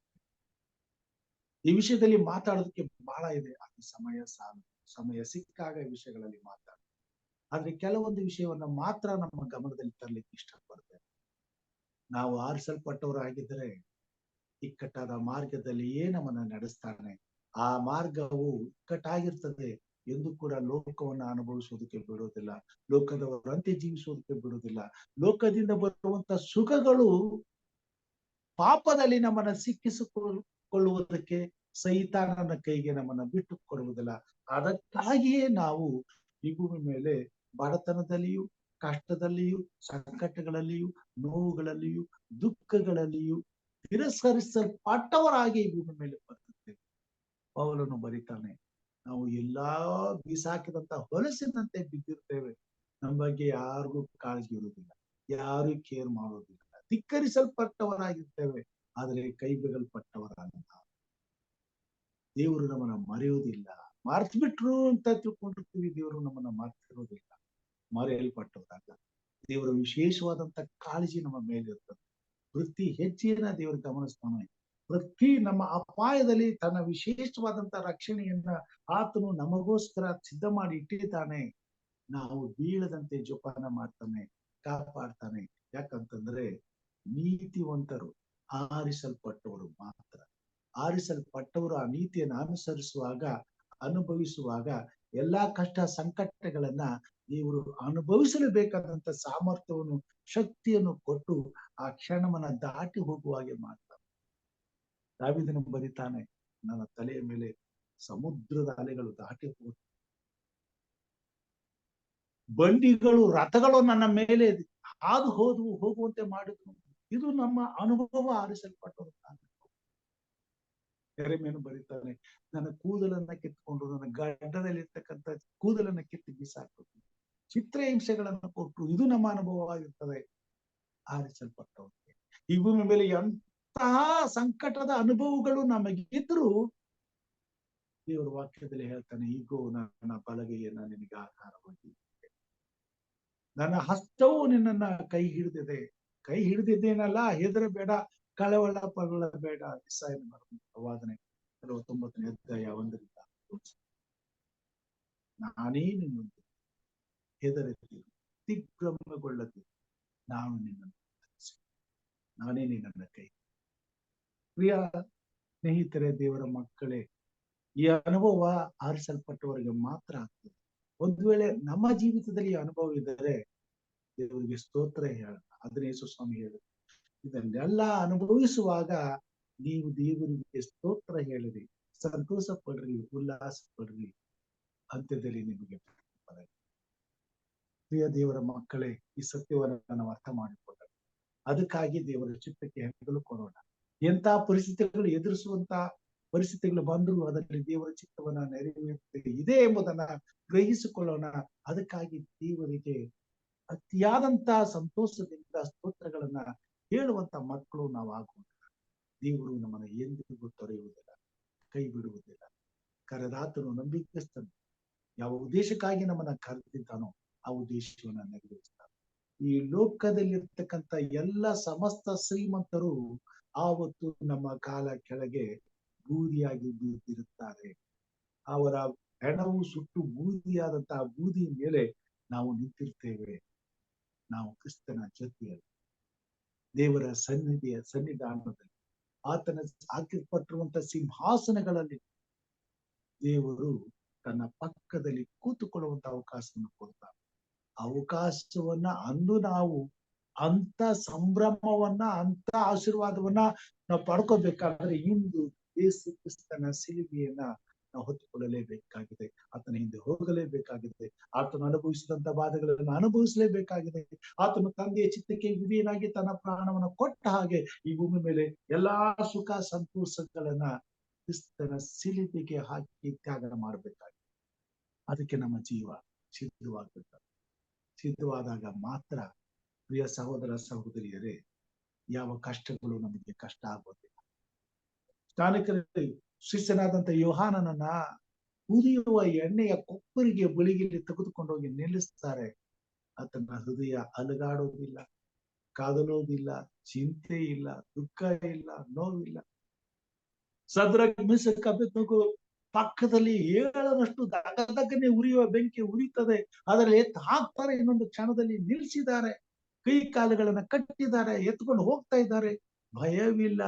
ಈ ವಿಷಯದಲ್ಲಿ ಮಾತಾಡೋದಕ್ಕೆ ಬಹಳ ಇದೆ. ಅದು ಸಮಯ ಸಿಕ್ಕಾಗ ಈ ವಿಷಯಗಳಲ್ಲಿ ಮಾತಾಡ. ಆದ್ರೆ ಕೆಲವೊಂದು ವಿಷಯವನ್ನ ಮಾತ್ರ ನಮ್ಮ ಗಮನದಲ್ಲಿ ತರಲಿಕ್ಕೆ ಇಷ್ಟಪಡ್ತೇವೆ. ನಾವು ಆರಿಸಲ್ಪಟ್ಟವರಾಗಿದ್ದರೆ ಇಕ್ಕಟ್ಟಾದ ಮಾರ್ಗದಲ್ಲಿಯೇ ನಮ್ಮನ್ನ ನಡೆಸ್ತಾನೆ. ಆ ಮಾರ್ಗವು ಇಕ್ಕಟ್ಟಾಗಿರ್ತದೆ ಎಂದು ಕೂಡ ಲೋಕವನ್ನ ಅನುಭವಿಸುವುದಕ್ಕೆ ಬಿಡುವುದಿಲ್ಲ, ಲೋಕದವರಂತೆ ಜೀವಿಸುವುದಕ್ಕೆ ಬಿಡುವುದಿಲ್ಲ. ಲೋಕದಿಂದ ಬರುವಂತ ಸುಖಗಳು ಪಾಪದಲ್ಲಿ ನಮ್ಮನ್ನ ಸಿಕ್ಕಿಸಿಕೊಳ್ಳುವುದಕ್ಕೆ ಸೈತಾನನ ಕೈಗೆ ನಮ್ಮನ್ನ ಬಿಟ್ಟು ಕೊಡುವುದಿಲ್ಲ. ಅದಕ್ಕಾಗಿಯೇ ನಾವು ಈ ಭೂಮಿ ಮೇಲೆ ಬಡತನದಲ್ಲಿಯೂ, ಕಷ್ಟದಲ್ಲಿಯೂ, ಸಂಕಟಗಳಲ್ಲಿಯೂ, ನೋವುಗಳಲ್ಲಿಯೂ, ದುಃಖಗಳಲ್ಲಿಯೂ ತಿರಸ್ಕರಿಸಲ್ಪಟ್ಟವರಾಗಿ ಈ ಭೂಮಿ ಮೇಲೆ ಬರ್ತೇವೆ. ಪೌಲನು ಬರೀತಾನೆ, ನಾವು ಎಲ್ಲಾ ಬೀಸಾಕಿದಂತ ಹೊಲಸಿನಂತೆ ಬಿದ್ದಿರ್ತೇವೆ. ನಮ್ಮ ಬಗ್ಗೆ ಯಾರಿಗೂ ಕಾಳಜಿ ಇರುವುದಿಲ್ಲ, ಯಾರು ಕೇರ್ ಮಾಡೋದಿಲ್ಲ. ಧಿಕ್ಕರಿಸಲ್ಪಟ್ಟವರಾಗಿರ್ತೇವೆ, ಆದ್ರೆ ಕೈ ಬಿಡಲ್ಪಟ್ಟವರಲ್ಲ. ದೇವರು ನಮ್ಮನ್ನ ಮರೆಯುವುದಿಲ್ಲ. ಮರ್ತು ಬಿಟ್ರು ಅಂತ ತಿಳ್ಕೊಂಡಿರ್ತೀವಿ, ದೇವರು ನಮ್ಮನ್ನ ಮರ್ತಿರೋದಿಲ್ಲ. ಮರೆಯಲ್ಪಟ್ಟವರಲ್ಲ. ದೇವರ ವಿಶೇಷವಾದಂತ ಕಾಳಜಿ ನಮ್ಮ ಮೇಲೆ ಇರ್ತದೆ. ಪ್ರತಿ ಹೆಜ್ಜೆಯನ್ನ ದೇವರು ಗಮನಿಸ್ತಾನೆ. ಪ್ರತಿ ನಮ್ಮ ಅಪಾಯದಲ್ಲಿ ತನ್ನ ವಿಶೇಷವಾದಂತ ರಕ್ಷಣೆಯನ್ನ ಆತನು ನಮಗೋಸ್ಕರ ಸಿದ್ಧ ಮಾಡಿ ಇಟ್ಟಿದ್ದಾನೆ. ನಾವು ಬೀಳದಂತೆ ಜೋಪಾನ ಮಾಡ್ತಾನೆ, ಕಾಪಾಡ್ತಾನೆ. ಯಾಕಂತಂದ್ರೆ ನೀತಿವಂತರು, ಆರಿಸಲ್ಪಟ್ಟವರು ಮಾತ್ರ. ಆರಿಸಲ್ಪಟ್ಟವರು ಆ ನೀತಿಯನ್ನು ಅನುಸರಿಸುವಾಗ, ಅನುಭವಿಸುವಾಗ ಎಲ್ಲಾ ಕಷ್ಟ ಸಂಕಟಗಳನ್ನ ದೇವರು ಅನುಭವಿಸಲೇಬೇಕಾದಂತ ಸಾಮರ್ಥ್ಯವನ್ನು, ಶಕ್ತಿಯನ್ನು ಕೊಟ್ಟು ಆ ಕ್ಷಣವನ್ನ ದಾಟಿ ಹೋಗುವ ಹಾಗೆ ಮಾಡ್ತಾರೆ. ದಾವೀದನು ಬರೀತಾನೆ, ನನ್ನ ತಲೆಯ ಮೇಲೆ ಸಮುದ್ರದ ಅಲೆಗಳು ದಾಟಿ ಹೋದ, ಬಂಡಿಗಳು, ರಥಗಳು ನನ್ನ ಮೇಲೆ ಹಾದು ಹೋಗುವಂತೆ ಮಾಡಿದ್ರು. ಇದು ನಮ್ಮ ಅನುಭವ. ಆರಿಸಲ್ಪಟ್ಟವರು ಯೆರೆಮೀಯನು ಬರೀತಾನೆ, ನನ್ನ ಕೂದಲನ್ನ ಕಿತ್ಕೊಂಡು ನನ್ನ ಗಡ್ಡದಲ್ಲಿರ್ತಕ್ಕಂಥ ಕೂದಲನ್ನ ಕಿತ್ತು ಬಿಸಾಕಬೇಕು, ಚಿತ್ರಹಿಂಸೆಗಳನ್ನು ಕೊಟ್ಟು, ಇದು ನಮ್ಮ ಅನುಭವವಾಗಿರ್ತದೆ. ಆರಿಸಲ್ಪಟ್ಟವ್ರಿಗೆ ಈ ಭೂಮಿ ಮೇಲೆ ಎಂತಹ ಸಂಕಟದ ಅನುಭವಗಳು ನಮಗಿದ್ರು ದೇವರ ವಾಕ್ಯದಲ್ಲಿ ಹೇಳ್ತಾನೆ, ಈಗೋ ನನ್ನ ಬಲಗೈಯನ್ನ ನಿನಗೆ ಆಹಾರವಾಗಿ, ನನ್ನ ಹಸ್ತವು ನಿನ್ನನ್ನ ಕೈ ಹಿಡಿದಿದೆ. ಕೈ ಹಿಡಿದಿದ್ದೇನಲ್ಲ, ಹೆದರಬೇಡ, ಕಳವಳ ಪಡಬೇಡ. ಇಸಾಯನ ಪ್ರವಾದನೆ 49ನೇ ಅಧ್ಯಾಯ 1ರಿಂದ. ನಾನೇ ನಿನ್ನೊಂದಿಗೆ, ಹೆದರದಿರು, ದಿಗ್ಭ್ರಮೆಗೊಳ್ಳದಿರು, ನಾನು ನಿನ್ನನ್ನು ನಾನೇ ನಿನ್ನ ಕೈ. ಪ್ರಿಯ ಸ್ನೇಹಿತರೆ, ದೇವರ ಮಕ್ಕಳೇ, ಈ ಅನುಭವ ಆರಿಸಲ್ಪಟ್ಟವರಿಗೆ ಮಾತ್ರ ಆಗ್ತದೆ. ಒಂದು ವೇಳೆ ನಮ್ಮ ಜೀವಿತದಲ್ಲಿ ಈ ಅನುಭವ ಇದ್ದರೆ ದೇವರಿಗೆ ಸ್ತೋತ್ರ ಹೇಳೋಣ. ಅದನ್ನೇ ಯೇಸು ಸ್ವಾಮಿ ಹೇಳಿದ್ರು, ಇದನ್ನೆಲ್ಲ ಅನುಭವಿಸುವಾಗ ನೀವು ದೇವರಿಗೆ ಸ್ತೋತ್ರ ಹೇಳಿರಿ, ಸಂತೋಷ ಪಡ್ರಿ, ಉಲ್ಲಾಸ ಪಡ್ರಿ, ಅಂತ್ಯದಲ್ಲಿ ನಿಮಗೆ ಪ್ರಿಯ ದೇವರ ಮಕ್ಕಳೇ, ಈ ಸತ್ಯವನ್ನು ನಾವು ಅರ್ಥ ಮಾಡಿಕೊಂಡ ಅದಕ್ಕಾಗಿ ದೇವರ ಚಿತ್ತಕ್ಕೆ ಹೆಗಲು ಕೊಡೋಣ. ಎಂತ ಪರಿಸ್ಥಿತಿಗಳು ಎದುರಿಸುವಂತ ಪರಿಸ್ಥಿತಿಗಳು ಬಂದ್ರು ಅದರಲ್ಲಿ ದೇವರ ಚಿತ್ತವನ್ನ ನೆರವೇರುತ್ತದೆ ಇದೆ ಎಂಬುದನ್ನ ಗ್ರಹಿಸಿಕೊಳ್ಳೋಣ. ಅದಕ್ಕಾಗಿ ದೇವರಿಗೆ ಅತಿಯಾದಂತಹ ಸಂತೋಷದಿಂದ ಸ್ತೋತ್ರಗಳನ್ನ ಹೇಳುವಂತ ಮಕ್ಕಳು ನಾವು ಆಗೋಣ. ದೇವರು ನಮ್ಮನ್ನ ಎಂದಿಗೂ ತೊರೆಯುವುದಿಲ್ಲ, ಕೈ ಬಿಡುವುದಿಲ್ಲ. ಕರೆದಾತನು ನಂಬಿಕಸ್ತನು. ಯಾವ ಉದ್ದೇಶಕ್ಕಾಗಿ ನಮ್ಮನ್ನ ಕರೆದಿದ್ದಾನೋ ಆ ಉದ್ದೇಶವನ್ನ ನೆರವೇರಿಸ್ತಾನೆ. ಈ ಲೋಕದಲ್ಲಿರ್ತಕ್ಕಂಥ ಎಲ್ಲ ಸಮಸ್ತ ಶ್ರೀಮಂತರು ಆವತ್ತು ನಮ್ಮ ಕಾಲ ಕೆಳಗೆ ಬೂದಿಯಾಗಿ ಬಿದ್ದಿರುತ್ತಾರೆ. ಅವರ ಹೆಣವು ಸುಟ್ಟು ಬೂದಿಯಾದಂತಹ ಬೂದಿ ಮೇಲೆ ನಾವು ನಿಂತಿರ್ತೇವೆ. ನಾವು ಕ್ರಿಸ್ತನ ಜೊತೆಯಲ್ಲಿ ದೇವರ ಸನ್ನಿಧಾನದಲ್ಲಿ ಆತನ ಹಾಕಿರ್ಪಟ್ಟಿರುವಂತಹ ಸಿಂಹಾಸನಗಳಲ್ಲಿ ದೇವರು ತನ್ನ ಪಕ್ಕದಲ್ಲಿ ಕೂತುಕೊಳ್ಳುವಂತ ಅವಕಾಶವನ್ನು ಕೊಡ್ತಾರೆ. ಅವಕಾಶವನ್ನ ಅಂದು ನಾವು ಅಂತ ಸಂಭ್ರಮವನ್ನ, ಅಂತ ಆಶೀರ್ವಾದವನ್ನ ನಾವು ಪಡ್ಕೋಬೇಕಾದ್ರೆ ಇಂದು ಯೇಸು ಕ್ರಿಸ್ತನ ಸಿಲುಬೆಯನ್ನ ನಾವು ಹೊತ್ತುಕೊಳ್ಳಲೇಬೇಕಾಗಿದೆ. ಆತನ ಹಿಂದೆ ಹೋಗಲೇಬೇಕಾಗಿದೆ. ಆತನು ಅನುಭವಿಸಿದಂತ ಬಾಧೆಗಳನ್ನು ಅನುಭವಿಸಲೇಬೇಕಾಗಿದೆ. ಆತನು ತಂದೆಯ ಚಿತ್ತಕ್ಕೆ ವಿಧೇಯನಾಗಿ ತನ್ನ ಪ್ರಾಣವನ್ನು ಕೊಟ್ಟ ಹಾಗೆ ಈ ಭೂಮಿ ಮೇಲೆ ಎಲ್ಲಾ ಸುಖ ಸಂತೋಷಗಳನ್ನ ಕ್ರಿಸ್ತನ ಸಿಲುಬೆಗೆ ಹಾಕಿ ತ್ಯಾಗ ಮಾಡಬೇಕಾಗಿದೆ. ಅದಕ್ಕೆ ನಮ್ಮ ಜೀವ ಸಿದ್ಧವಾಗಬೇಕು. ಸಿದ್ಧವಾದಾಗ ಮಾತ್ರ ಪ್ರಿಯ ಸಹೋದರ ಸಹೋದರಿಯರೇ, ಯಾವ ಕಷ್ಟಗಳು ನಮಗೆ ಕಷ್ಟ ಆಗೋದಿಲ್ಲ. ಸ್ಥಾನಿಕರಲ್ಲಿ ಶಿಷ್ಯನಾದಂತ ಯೋಹಾನನನ್ನ ಉರಿಯುವ ಎಣ್ಣೆಯ ಕೊಪ್ಪರಿಗೆ ಬಳಿಗೆಯಲ್ಲಿ ತೆಗೆದುಕೊಂಡೋಗಿ ನಿಲ್ಲಿಸ್ತಾರೆ. ಆತನ ಹೃದಯ ಅಲುಗಾಡೋದಿಲ್ಲ, ಕಾದಲೋದಿಲ್ಲ, ಚಿಂತೆ ಇಲ್ಲ, ದುಃಖ ಇಲ್ಲ, ನೋವಿಲ್ಲ. ಸದ್ರಗ್ ಮಿಸಕ್ ಅಬೇದ್ನೆಗೋ ಪಕ್ಕದಲ್ಲಿ 7ರಷ್ಟು ದಗದಗನೆ ಉರಿಯುವ ಬೆಂಕಿ ಉರಿತದೆ. ಅದರಲ್ಲಿ ಎತ್ತು ಹಾಕ್ತಾರೆ, ಇನ್ನೊಂದು ಕ್ಷಣದಲ್ಲಿ ನಿಲ್ಲಿಸಿದ್ದಾರೆ, ಕೈ ಕಾಲುಗಳನ್ನ ಕಟ್ಟಿದ್ದಾರೆ, ಎತ್ಕೊಂಡು ಹೋಗ್ತಾ ಇದ್ದಾರೆ. ಭಯವಿಲ್ಲ,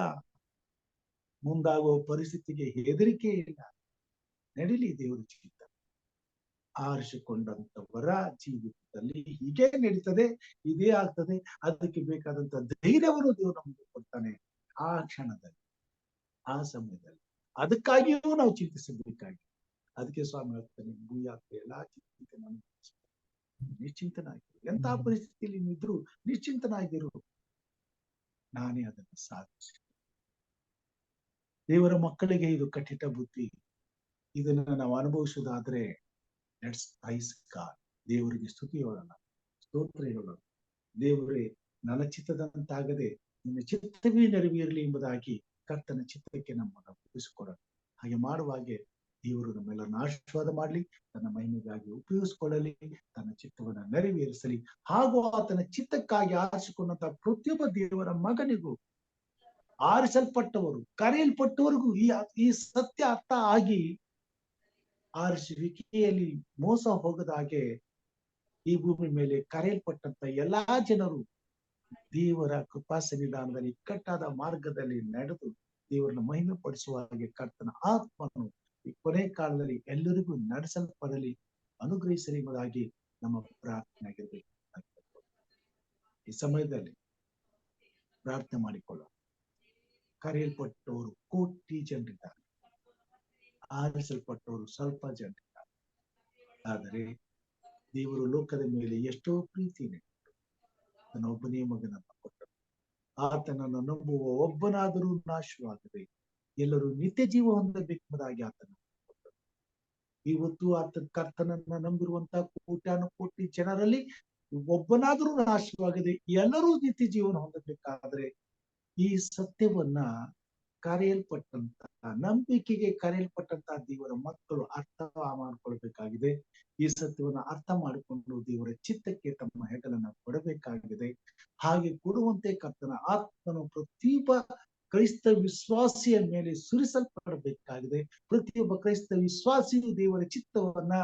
ಮುಂದಾಗುವ ಪರಿಸ್ಥಿತಿಗೆ ಹೆದರಿಕೆ ಇಲ್ಲ. ನಡೀಲಿ ದೇವರ ಚಿತ್ತ. ಆರಿಸಿಕೊಂಡಂತವರ ಜೀವಿತದಲ್ಲಿ ಹೀಗೆ ನಡೀತದೆ, ಇದೇ ಆಗ್ತದೆ. ಅದಕ್ಕೆ ಬೇಕಾದಂತ ಧೈರ್ಯವನ್ನು ದೇವರು ನಮಗೆ ಕೊಡ್ತಾನೆ ಆ ಕ್ಷಣದಲ್ಲಿ, ಆ ಸಮಯದಲ್ಲಿ. ಅದಕ್ಕಾಗಿಯೂ ನಾವು ಚಿಂತಿಸಬೇಕಾಗಿ. ಅದಕ್ಕೆ ಸ್ವಾಮಿ ಹೇಳ್ತಾನೆ, ಭೂಯಾತ್ರೆ ಎಲ್ಲಾ ಚಿಂತೆ ನಿಶ್ಚಿಂತನಾಗಿರು. ಎಂತಹ ಪರಿಸ್ಥಿತಿಯಲ್ಲಿ ನೀವಿದ್ರು ನಿಶ್ಚಿಂತನಾಗಿರು, ನಾನೇ ಅದನ್ನು ಸಾಧಿಸಿ. ದೇವರ ಮಕ್ಕಳಿಗೆ ಇದು ಕಠಿಣ ಬುದ್ಧಿ. ಇದನ್ನ ನಾವು ಅನುಭವಿಸುವುದಾದ್ರೆ ಲೆಟ್ಸ್ ಪ್ರೈಸ್ ಗಾಡ್. ದೇವರಿಗೆ ಸ್ತುತಿ ಹೇಳೋಣ, ಸ್ತೋತ್ರ ಹೇಳೋಣ. ದೇವರೇ, ನನ್ನ ಚಿತ್ತದಂತಾಗದೆ ನಿನ್ನ ಚಿತ್ತವೇ ನೆರವೇರಲಿ ಎಂಬುದಾಗಿ ಕರ್ತನ ಚಿತ್ತಕ್ಕೆ ನಮ್ಮನ್ನು ಒಪ್ಪಿಸಿಕೊಡೋಣ. ಹಾಗೆ ಮಾಡುವಾಗೆ ದೇವರು ನಮ್ಮೆಲ್ಲರನ್ನ ಆಶೀರ್ವಾದ ಮಾಡಲಿ, ತನ್ನ ಮಹಿಮೆಗಾಗಿ ಉಪಯೋಗಿಸಿಕೊಳ್ಳಲಿ, ತನ್ನ ಚಿತ್ತವನ್ನ ನೆರವೇರಿಸಲಿ. ಹಾಗೂ ಆತನ ಚಿತ್ತಕ್ಕಾಗಿ ಆರಿಸಿಕೊಂಡಂತ ಪ್ರತಿಯೊಬ್ಬ ದೇವರ ಮಗನಿಗೂ, ಆರಿಸಲ್ಪಟ್ಟವರು, ಕರೆಯಲ್ಪಟ್ಟವರಿಗೂ ಈ ಸತ್ಯ ಅರ್ಥ ಆಗಿ ಆರಿಸುವಿಕೆಯಲ್ಲಿ ಮೋಸ ಹೋಗದ ಹಾಗೆ ಈ ಭೂಮಿ ಮೇಲೆ ಕರೆಯಲ್ಪಟ್ಟಂತ ಎಲ್ಲಾ ಜನರು ದೇವರ ಕೃಪಾ ಸನ್ನಿಧಾನದಲ್ಲಿ ಇಕ್ಕಟ್ಟಾದ ಮಾರ್ಗದಲ್ಲಿ ನಡೆದು ದೇವರನ್ನ ಮಹಿಮೆ ಪಡಿಸುವ ಹಾಗೆ ಕರ್ತನ ಆತ್ಮನು ಈ ಕೊನೆ ಕಾಲದಲ್ಲಿ ಎಲ್ಲರಿಗೂ ನಡೆಸಲ್ಪಡಲಿ, ಅನುಗ್ರಹಿಸಲಿ ಎಂಬುದಾಗಿ ನಮ್ಮ ಪ್ರಾರ್ಥನೆ ಆಗಿರ್ಬೇಕು. ಈ ಸಮಯದಲ್ಲಿ ಪ್ರಾರ್ಥನೆ ಮಾಡಿಕೊಳ್ಳೋಣ. ಕರೆಯಲ್ಪಟ್ಟವರು ಕೋಟಿ ಜನರಿದ್ದಾರೆ, ಆರಿಸಲ್ಪಟ್ಟವರು ಸ್ವಲ್ಪ ಜನರಿದ್ದಾರೆ. ಆದರೆ ದೇವರು ಲೋಕದ ಮೇಲೆ ಎಷ್ಟೋ ಪ್ರೀತಿನೇ ತನ್ನ ಒಬ್ಬನೇ ಮಗನನ್ನು ಕೊಟ್ಟರು. ಆತನನ್ನು ನಂಬುವ ಒಬ್ಬನಾದರೂ ನಾಶವಾಗದೆ ಎಲ್ಲರೂ ನಿತ್ಯ ಜೀವ ಹೊಂದಬೇಕೆಂಬುದಾಗಿ ಆತನ ಇವತ್ತು ಆತ ಕರ್ತನನ್ನ ನಂಬಿರುವಂತಹ ಕೋಟ್ಯಾನುಕೋಟಿ ಜನರಲ್ಲಿ ಒಬ್ಬನಾದರೂ ನಾಶವಾಗದೆ ಎಲ್ಲರೂ ನಿತ್ಯ ಜೀವನ ಹೊಂದಬೇಕಾದ್ರೆ ಈ ಸತ್ಯವನ್ನ ಕರೆಯಲ್ಪಟ್ಟಂತಹ ನಂಬಿಕೆಗೆ ಕರೆಯಲ್ಪಟ್ಟಂತಹ ದೇವರ ಮಕ್ಕಳು ಅರ್ಥ ಮಾಡಿಕೊಳ್ಬೇಕಾಗಿದೆ. ಈ ಸತ್ಯವನ್ನ ಅರ್ಥ ಮಾಡಿಕೊಂಡು ದೇವರ ಚಿತ್ತಕ್ಕೆ ತಮ್ಮ ಹೆಗಲನ್ನ ಕೊಡಬೇಕಾಗಿದೆ. ಹಾಗೆ ಕೊಡುವಂತೆ ಕರ್ತನ ಆತ್ಮನು ಪ್ರತಿಯೊಬ್ಬ ಕ್ರೈಸ್ತ ವಿಶ್ವಾಸಿಯ ಮೇಲೆ ಸುರಿಸಲ್ಪಡಬೇಕಾಗಿದೆ. ಪ್ರತಿಯೊಬ್ಬ ಕ್ರೈಸ್ತ ವಿಶ್ವಾಸಿಯು ದೇವರ ಚಿತ್ತವನ್ನ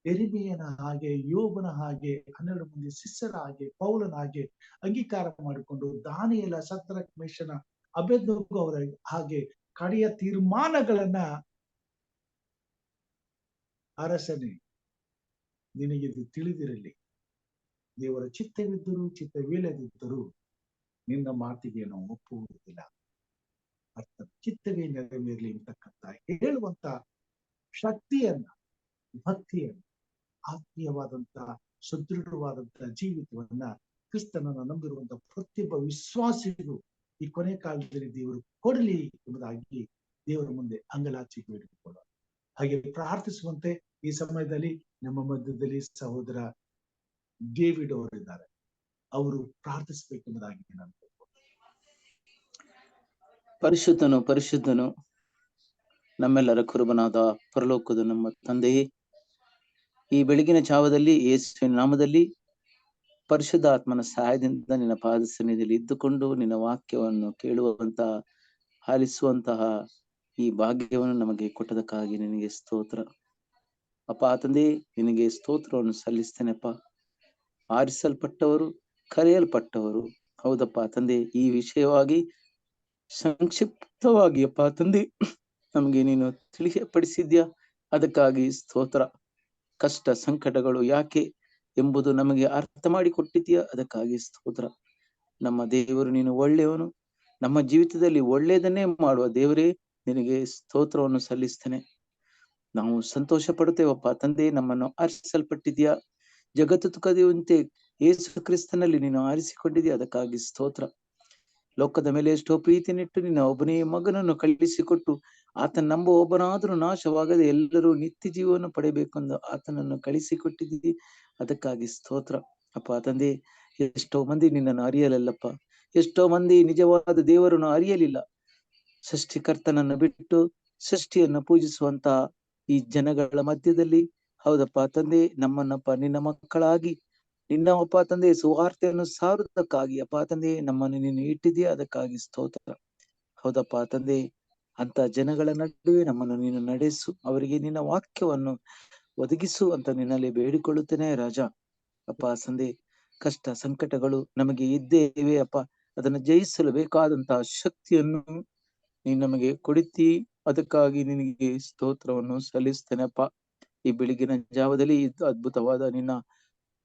ಎರಿಮೆಯನ ಹಾಗೆ, ಯೋಬನ ಹಾಗೆ, 12 ಮಂದಿ ಶಿಷ್ಯರ ಹಾಗೆ, ಪೌಲನ ಹಾಗೆ ಅಂಗೀಕಾರ ಮಾಡಿಕೊಂಡು ದಾನಿಯೇಲ, ಶದ್ರಕ್, ಮೇಷನ, ಅಬೇದ್ನೆಗೋ ಅವರ ಹಾಗೆ ಕಡೆಯ ತೀರ್ಮಾನಗಳನ್ನ ಅರಸನೇ ನಿನಗೆ ಇದು ತಿಳಿದಿರಲಿ, ದೇವರ ಚಿತ್ತವಿದ್ದರೂ ಚಿತ್ತವಿಲ್ಲದಿದ್ದರೂ ನಿನ್ನ ಮಾತಿಗೆ ನಾವು ಒಪ್ಪುವುದಿಲ್ಲ, ಅರ್ಥ ಚಿತ್ತವೇ ನೆರವೇರಲಿ ಅಂತಕ್ಕಂಥ ಹೇಳುವಂತ ಶಕ್ತಿಯನ್ನ, ಭಕ್ತಿಯನ್ನ, ಆತ್ಮೀಯವಾದಂತಹ ಸುದೃಢವಾದಂತಹ ಜೀವಿತವನ್ನ ಕ್ರಿಸ್ತನನ್ನ ನಂಬಿರುವಂತ ಪ್ರತಿಯೊಬ್ಬ ವಿಶ್ವಾಸಿಗೂ ಈ ಕೊನೆ ಕಾಲದಲ್ಲಿ ದೇವರು ಕೊಡಲಿ ಎಂಬುದಾಗಿ ದೇವರ ಮುಂದೆ ಅಂಗಲಾಚಿ ಬೇಡಿಕೊಳ್ಳೋಣ. ಹಾಗೆ ಪ್ರಾರ್ಥಿಸುವಂತೆ ಈ ಸಮಯದಲ್ಲಿ ನಮ್ಮ ಮಧ್ಯದಲ್ಲಿ ಸಹೋದರ ಡೇವಿಡ್ ಅವರಿದ್ದಾರೆ, ಅವರು ಪ್ರಾರ್ಥಿಸಬೇಕೆಂಬುದಾಗಿ ನಾನು ಪರಿಶುದ್ಧನು ಪರಿಶುದ್ಧನು ನಮ್ಮೆಲ್ಲರ ಕುರುಬನಾದ ಪರಲೋಕದ ನಮ್ಮ ತಂದೆಯೇ, ಈ ಬೆಳಗಿನ ಜಾವದಲ್ಲಿ ಯೇಸುವಿನ ನಾಮದಲ್ಲಿ ಪರಿಶುದ್ಧಾತ್ಮನ ಸಹಾಯದಿಂದ ನಿನ್ನ ಪಾದ ಸನ್ನಿಧಿಯಲ್ಲಿ ಇದ್ದುಕೊಂಡು ನಿನ್ನ ವಾಕ್ಯವನ್ನು ಕೇಳುವಂತಹ, ಆಲಿಸುವಂತಹ ಈ ಭಾಗ್ಯವನ್ನು ನಮಗೆ ಕೊಟ್ಟದಕ್ಕಾಗಿ ನಿನಗೆ ಸ್ತೋತ್ರ ಅಪ್ಪ. ತಂದೆ, ನಿನಗೆ ಸ್ತೋತ್ರವನ್ನು ಸಲ್ಲಿಸ್ತೇನೆಪ್ಪ. ಆರಿಸಲ್ಪಟ್ಟವರು, ಕರೆಯಲ್ಪಟ್ಟವರು, ಹೌದಪ್ಪ ತಂದೆ, ಈ ವಿಷಯವಾಗಿ ಸಂಕ್ಷಿಪ್ತವಾಗಿ ಅಪ್ಪ ತಂದೆ ನಮಗೆ ನೀನು ತಿಳಿಯಪಡಿಸಿದ್ಯಾ, ಅದಕ್ಕಾಗಿ ಸ್ತೋತ್ರ. ಕಷ್ಟ ಸಂಕಟಗಳು ಯಾಕೆ ಎಂಬುದು ನಮಗೆ ಅರ್ಥ ಮಾಡಿ ಕೊಟ್ಟಿದ್ಯಾ, ಅದಕ್ಕಾಗಿ ಸ್ತೋತ್ರ. ನಮ್ಮ ದೇವರು ನೀನು ಒಳ್ಳೆಯವನು, ನಮ್ಮ ಜೀವಿತದಲ್ಲಿ ಒಳ್ಳೆಯದನ್ನೇ ಮಾಡುವ ದೇವರೇ, ನಿನಗೆ ಸ್ತೋತ್ರವನ್ನು ಸಲ್ಲಿಸ್ತೇನೆ. ನಾವು ಸಂತೋಷ ಪಡುತ್ತೇವಪ್ಪ ತಂದೆ, ನಮ್ಮನ್ನು ಆರಿಸಲ್ಪಟ್ಟಿದ್ಯಾ, ಜಗತ್ತು ತುಕದಿಯುವಂತೆ ಯೇಸು ಕ್ರಿಸ್ತನಲ್ಲಿ ನೀನು ಆರಿಸಿಕೊಂಡಿದ್ಯಾ, ಅದಕ್ಕಾಗಿ ಸ್ತೋತ್ರ. ಲೋಕದ ಮೇಲೆ ಎಷ್ಟೋ ಪ್ರೀತಿನಿಟ್ಟು ನಿನ್ನ ಒಬ್ಬನೇ ಮಗನನ್ನು ಕಳಿಸಿಕೊಟ್ಟು ಆತನ ನಂಬುವ ಒಬ್ಬನಾದರೂ ನಾಶವಾಗದೆ ಎಲ್ಲರೂ ನಿತ್ಯ ಜೀವವನ್ನು ಪಡೆಯಬೇಕೆಂದು ಆತನನ್ನು ಕಳಿಸಿಕೊಟ್ಟಿದ್ದೀವಿ, ಅದಕ್ಕಾಗಿ ಸ್ತೋತ್ರ ಅಪ್ಪ ತಂದೆ. ಎಷ್ಟೋ ಮಂದಿ ನಿನ್ನನ್ನು ಅರಿಯಲಿಲ್ಲಪ್ಪ, ಎಷ್ಟೋ ಮಂದಿ ನಿಜವಾದ ದೇವರನ್ನು ಅರಿಯಲಿಲ್ಲ. ಸೃಷ್ಟಿಕರ್ತನನ್ನು ಬಿಟ್ಟು ಸೃಷ್ಟಿಯನ್ನು ಪೂಜಿಸುವಂತ ಈ ಜನಗಳ ಮಧ್ಯದಲ್ಲಿ ಹೌದಪ್ಪ ತಂದೆ, ನಮ್ಮನ್ನಪ್ಪ ನಿನ್ನ ಮಕ್ಕಳಾಗಿ ನಿನ್ನ ಅಪ್ಪ ತಂದೆ ಸುವಾರ್ತೆಯನ್ನು ಸಾರುವುದಕ್ಕಾಗಿ ಅಪ್ಪ ತಂದೆ ನಮ್ಮನ್ನು ನೀನು ಇಟ್ಟಿದೆಯಾ, ಅದಕ್ಕಾಗಿ ಸ್ತೋತ್ರ. ಹೌದಪ್ಪ ತಂದೆ, ಅಂತ ಜನಗಳ ನಡುವೆ ನಮ್ಮನ್ನು ನೀನು ನಡೆಸು, ಅವರಿಗೆ ನಿನ್ನ ವಾಕ್ಯವನ್ನು ಒದಗಿಸು ಅಂತ ನಿನ್ನಲ್ಲಿ ಬೇಡಿಕೊಳ್ಳುತ್ತೇನೆ ರಾಜ. ಅಪ್ಪ ತಂದೆ, ಕಷ್ಟ ಸಂಕಟಗಳು ನಮಗೆ ಇದ್ದೇ ಇವೆ ಅಪ್ಪ, ಅದನ್ನು ಜಯಿಸಲು ಬೇಕಾದಂತಹ ಶಕ್ತಿಯನ್ನು ನೀನು ನಮಗೆ ಕೊಡುತ್ತಿ, ಅದಕ್ಕಾಗಿ ನಿನಗೆ ಸ್ತೋತ್ರವನ್ನು ಸಲ್ಲಿಸ್ತೇನೆಪ್ಪ. ಈ ಬೆಳಗಿನ ಜಾವದಲ್ಲಿ ಅದ್ಭುತವಾದ ನಿನ್ನ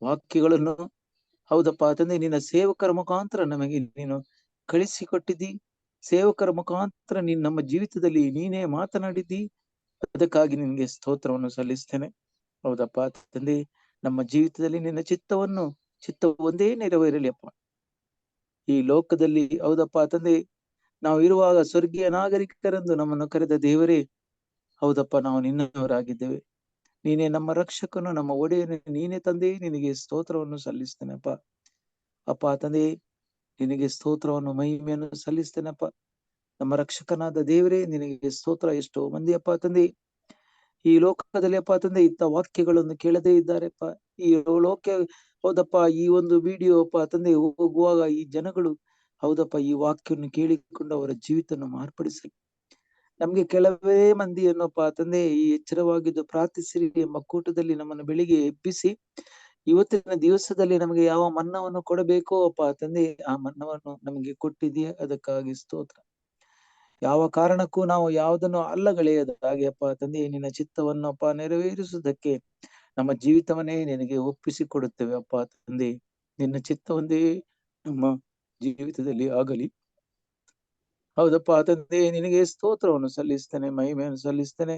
ವಾಕ್ಯಗಳನ್ನು ಹೌದಪ್ಪ ತಂದೆ ನಿನ್ನ ಸೇವಕರ ಮುಖಾಂತರ ನಮಗೆ ನೀನು ಕಳಿಸಿಕೊಟ್ಟಿದ್ದಿ, ಸೇವಕರ ಮುಖಾಂತರ ನೀನು ನಮ್ಮ ಜೀವಿತದಲ್ಲಿ ನೀನೇ ಮಾತನಾಡಿದ್ದಿ, ಅದಕ್ಕಾಗಿ ನಿನಗೆ ಸ್ತೋತ್ರವನ್ನು ಸಲ್ಲಿಸ್ತೇನೆ. ಹೌದಪ್ಪ ತಂದೆ, ನಮ್ಮ ಜೀವಿತದಲ್ಲಿ ನಿನ್ನ ಚಿತ್ತ ಒಂದೇ ನೆರವೇರಲಿ ಅಪ್ಪ. ಈ ಲೋಕದಲ್ಲಿ ಹೌದಪ್ಪ ತಂದೆ ನಾವು ಇರುವಾಗ ಸ್ವರ್ಗೀಯ ನಾಗರಿಕರೆಂದು ನಮ್ಮನ್ನು ಕರೆದ ದೇವರೇ, ಹೌದಪ್ಪ ನಾವು ನಿನ್ನವರಾಗಿದ್ದೇವೆ. ನೀನೇ ನಮ್ಮ ರಕ್ಷಕನು, ನಮ್ಮ ಒಡೆಯನು ನೀನೇ ತಂದೆ, ನಿನಗೆ ಸ್ತೋತ್ರವನ್ನು ಸಲ್ಲಿಸ್ತೇನೆಪ್ಪ. ಅಪ್ಪ ತಂದೆ, ನಿನಗೆ ಸ್ತೋತ್ರವನ್ನು ಮಹಿಮೆಯನ್ನು ಸಲ್ಲಿಸ್ತೇನಪ್ಪ. ನಮ್ಮ ರಕ್ಷಕನಾದ ದೇವರೇ, ನಿನಗೆ ಸ್ತೋತ್ರ. ಎಷ್ಟೋ ಮಂದಿ ಅಪ್ಪ ತಂದೆ ಈ ಲೋಕದಲ್ಲಿ ಅಪ್ಪ ತಂದೆ ಇಂಥ ವಾಕ್ಯಗಳನ್ನು ಕೇಳದೇ ಇದ್ದಾರೆಪ್ಪ. ಈ ಲೋಕ ಹೌದಪ್ಪ, ಈ ಒಂದು ವಿಡಿಯೋ ಅಪ್ಪ ತಂದೆ ಹೋಗುವಾಗ ಈ ಜನಗಳು ಹೌದಪ್ಪ ಈ ವಾಕ್ಯವನ್ನು ಕೇಳಿಕೊಂಡು ಅವರ ಜೀವಿತವನ್ನು ಮಾರ್ಪಡಿಸಲಿ. ನಮ್ಗೆ ಕೆಲವೇ ಮಂದಿಯನ್ನಪ್ಪ ತಂದೆ ಈ ಎಚ್ಚರವಾಗಿದ್ದು ಪ್ರಾರ್ಥಿಸಿರಿ ಎಂಬ ಕೂಟದಲ್ಲಿ ನಮ್ಮನ್ನು ಬೆಳಿಗ್ಗೆ ಎಬ್ಬಿಸಿ ಇವತ್ತಿನ ದಿವಸದಲ್ಲಿ ನಮಗೆ ಯಾವ ಮನ್ನವನ್ನು ಕೊಡಬೇಕೋ ಅಪ್ಪ ತಂದೆ ಆ ಮನ್ನವನ್ನು ನಮಗೆ ಕೊಟ್ಟಿದೆಯಾ, ಅದಕ್ಕಾಗಿ ಸ್ತೋತ್ರ. ಯಾವ ಕಾರಣಕ್ಕೂ ನಾವು ಯಾವುದನ್ನು ಅಲ್ಲಗಳೆಯದ ಹಾಗೆ ಅಪ್ಪ ತಂದೆ ನಿನ್ನ ಚಿತ್ತವನ್ನು ಅಪ್ಪ ನೆರವೇರಿಸುವುದಕ್ಕೆ ನಮ್ಮ ಜೀವಿತವನ್ನೇ ನಿನಗೆ ಒಪ್ಪಿಸಿಕೊಡುತ್ತೇವೆ ಅಪ್ಪ ತಂದೆ. ನಿನ್ನ ಚಿತ್ತವೊಂದೇ ನಮ್ಮ ಜೀವಿತದಲ್ಲಿ ಆಗಲಿ. ಹೌದಪ್ಪ ತಂದೆ, ನಿನಗೆ ಸ್ತೋತ್ರವನ್ನು ಸಲ್ಲಿಸ್ತೇನೆ, ಮಹಿಮೆಯನ್ನು ಸಲ್ಲಿಸ್ತೇನೆ.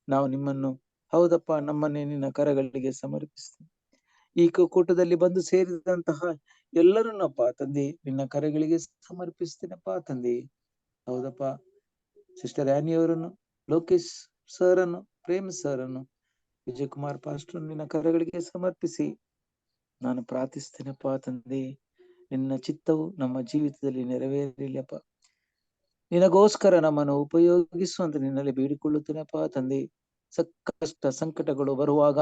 ನಾವು ನಿಮ್ಮನ್ನು ಹೌದಪ್ಪ ನಮ್ಮನ್ನೇ ನಿನ್ನ ಕರಗಳಿಗೆ ಸಮರ್ಪಿಸ್ತೇನೆ. ಈ ಕೂಟದಲ್ಲಿ ಬಂದು ಸೇರಿದಂತಹ ಎಲ್ಲರನ್ನಪ್ಪ ತಂದೆ ನಿನ್ನ ಕರಗಳಿಗೆ ಸಮರ್ಪಿಸ್ತೇನಪ್ಪ ತಂದೆ. ಹೌದಪ್ಪ ಸಿಸ್ಟರ್ ಆನಿ ಅವರನ್ನು, ಲೋಕೇಶ್ ಸರ್ ಅನ್ನು, ಪ್ರೇಮ್ ಸರ್ ಅನ್ನು, ವಿಜಯಕುಮಾರ್ ಪಾಸ್ಟರ್ ನಿನ್ನ ಕರಗಳಿಗೆ ಸಮರ್ಪಿಸಿ ನಾನು ಪ್ರಾರ್ಥಿಸ್ತೇನಪ್ಪ ತಂದೆ. ನಿನ್ನ ಚಿತ್ತವು ನಮ್ಮ ಜೀವಿತದಲ್ಲಿ ನೆರವೇರಲಿಯಪ್ಪ. ನಿನಗೋಸ್ಕರ ನಮ್ಮನ್ನು ಉಪಯೋಗಿಸುವಂತೆ ನಿನ್ನಲ್ಲಿ ಬೇಡಿಕೊಳ್ಳುತ್ತೇನಪ್ಪ ತಂದೆ. ಕಷ್ಟ ಸಂಕಟಗಳು ಬರುವಾಗ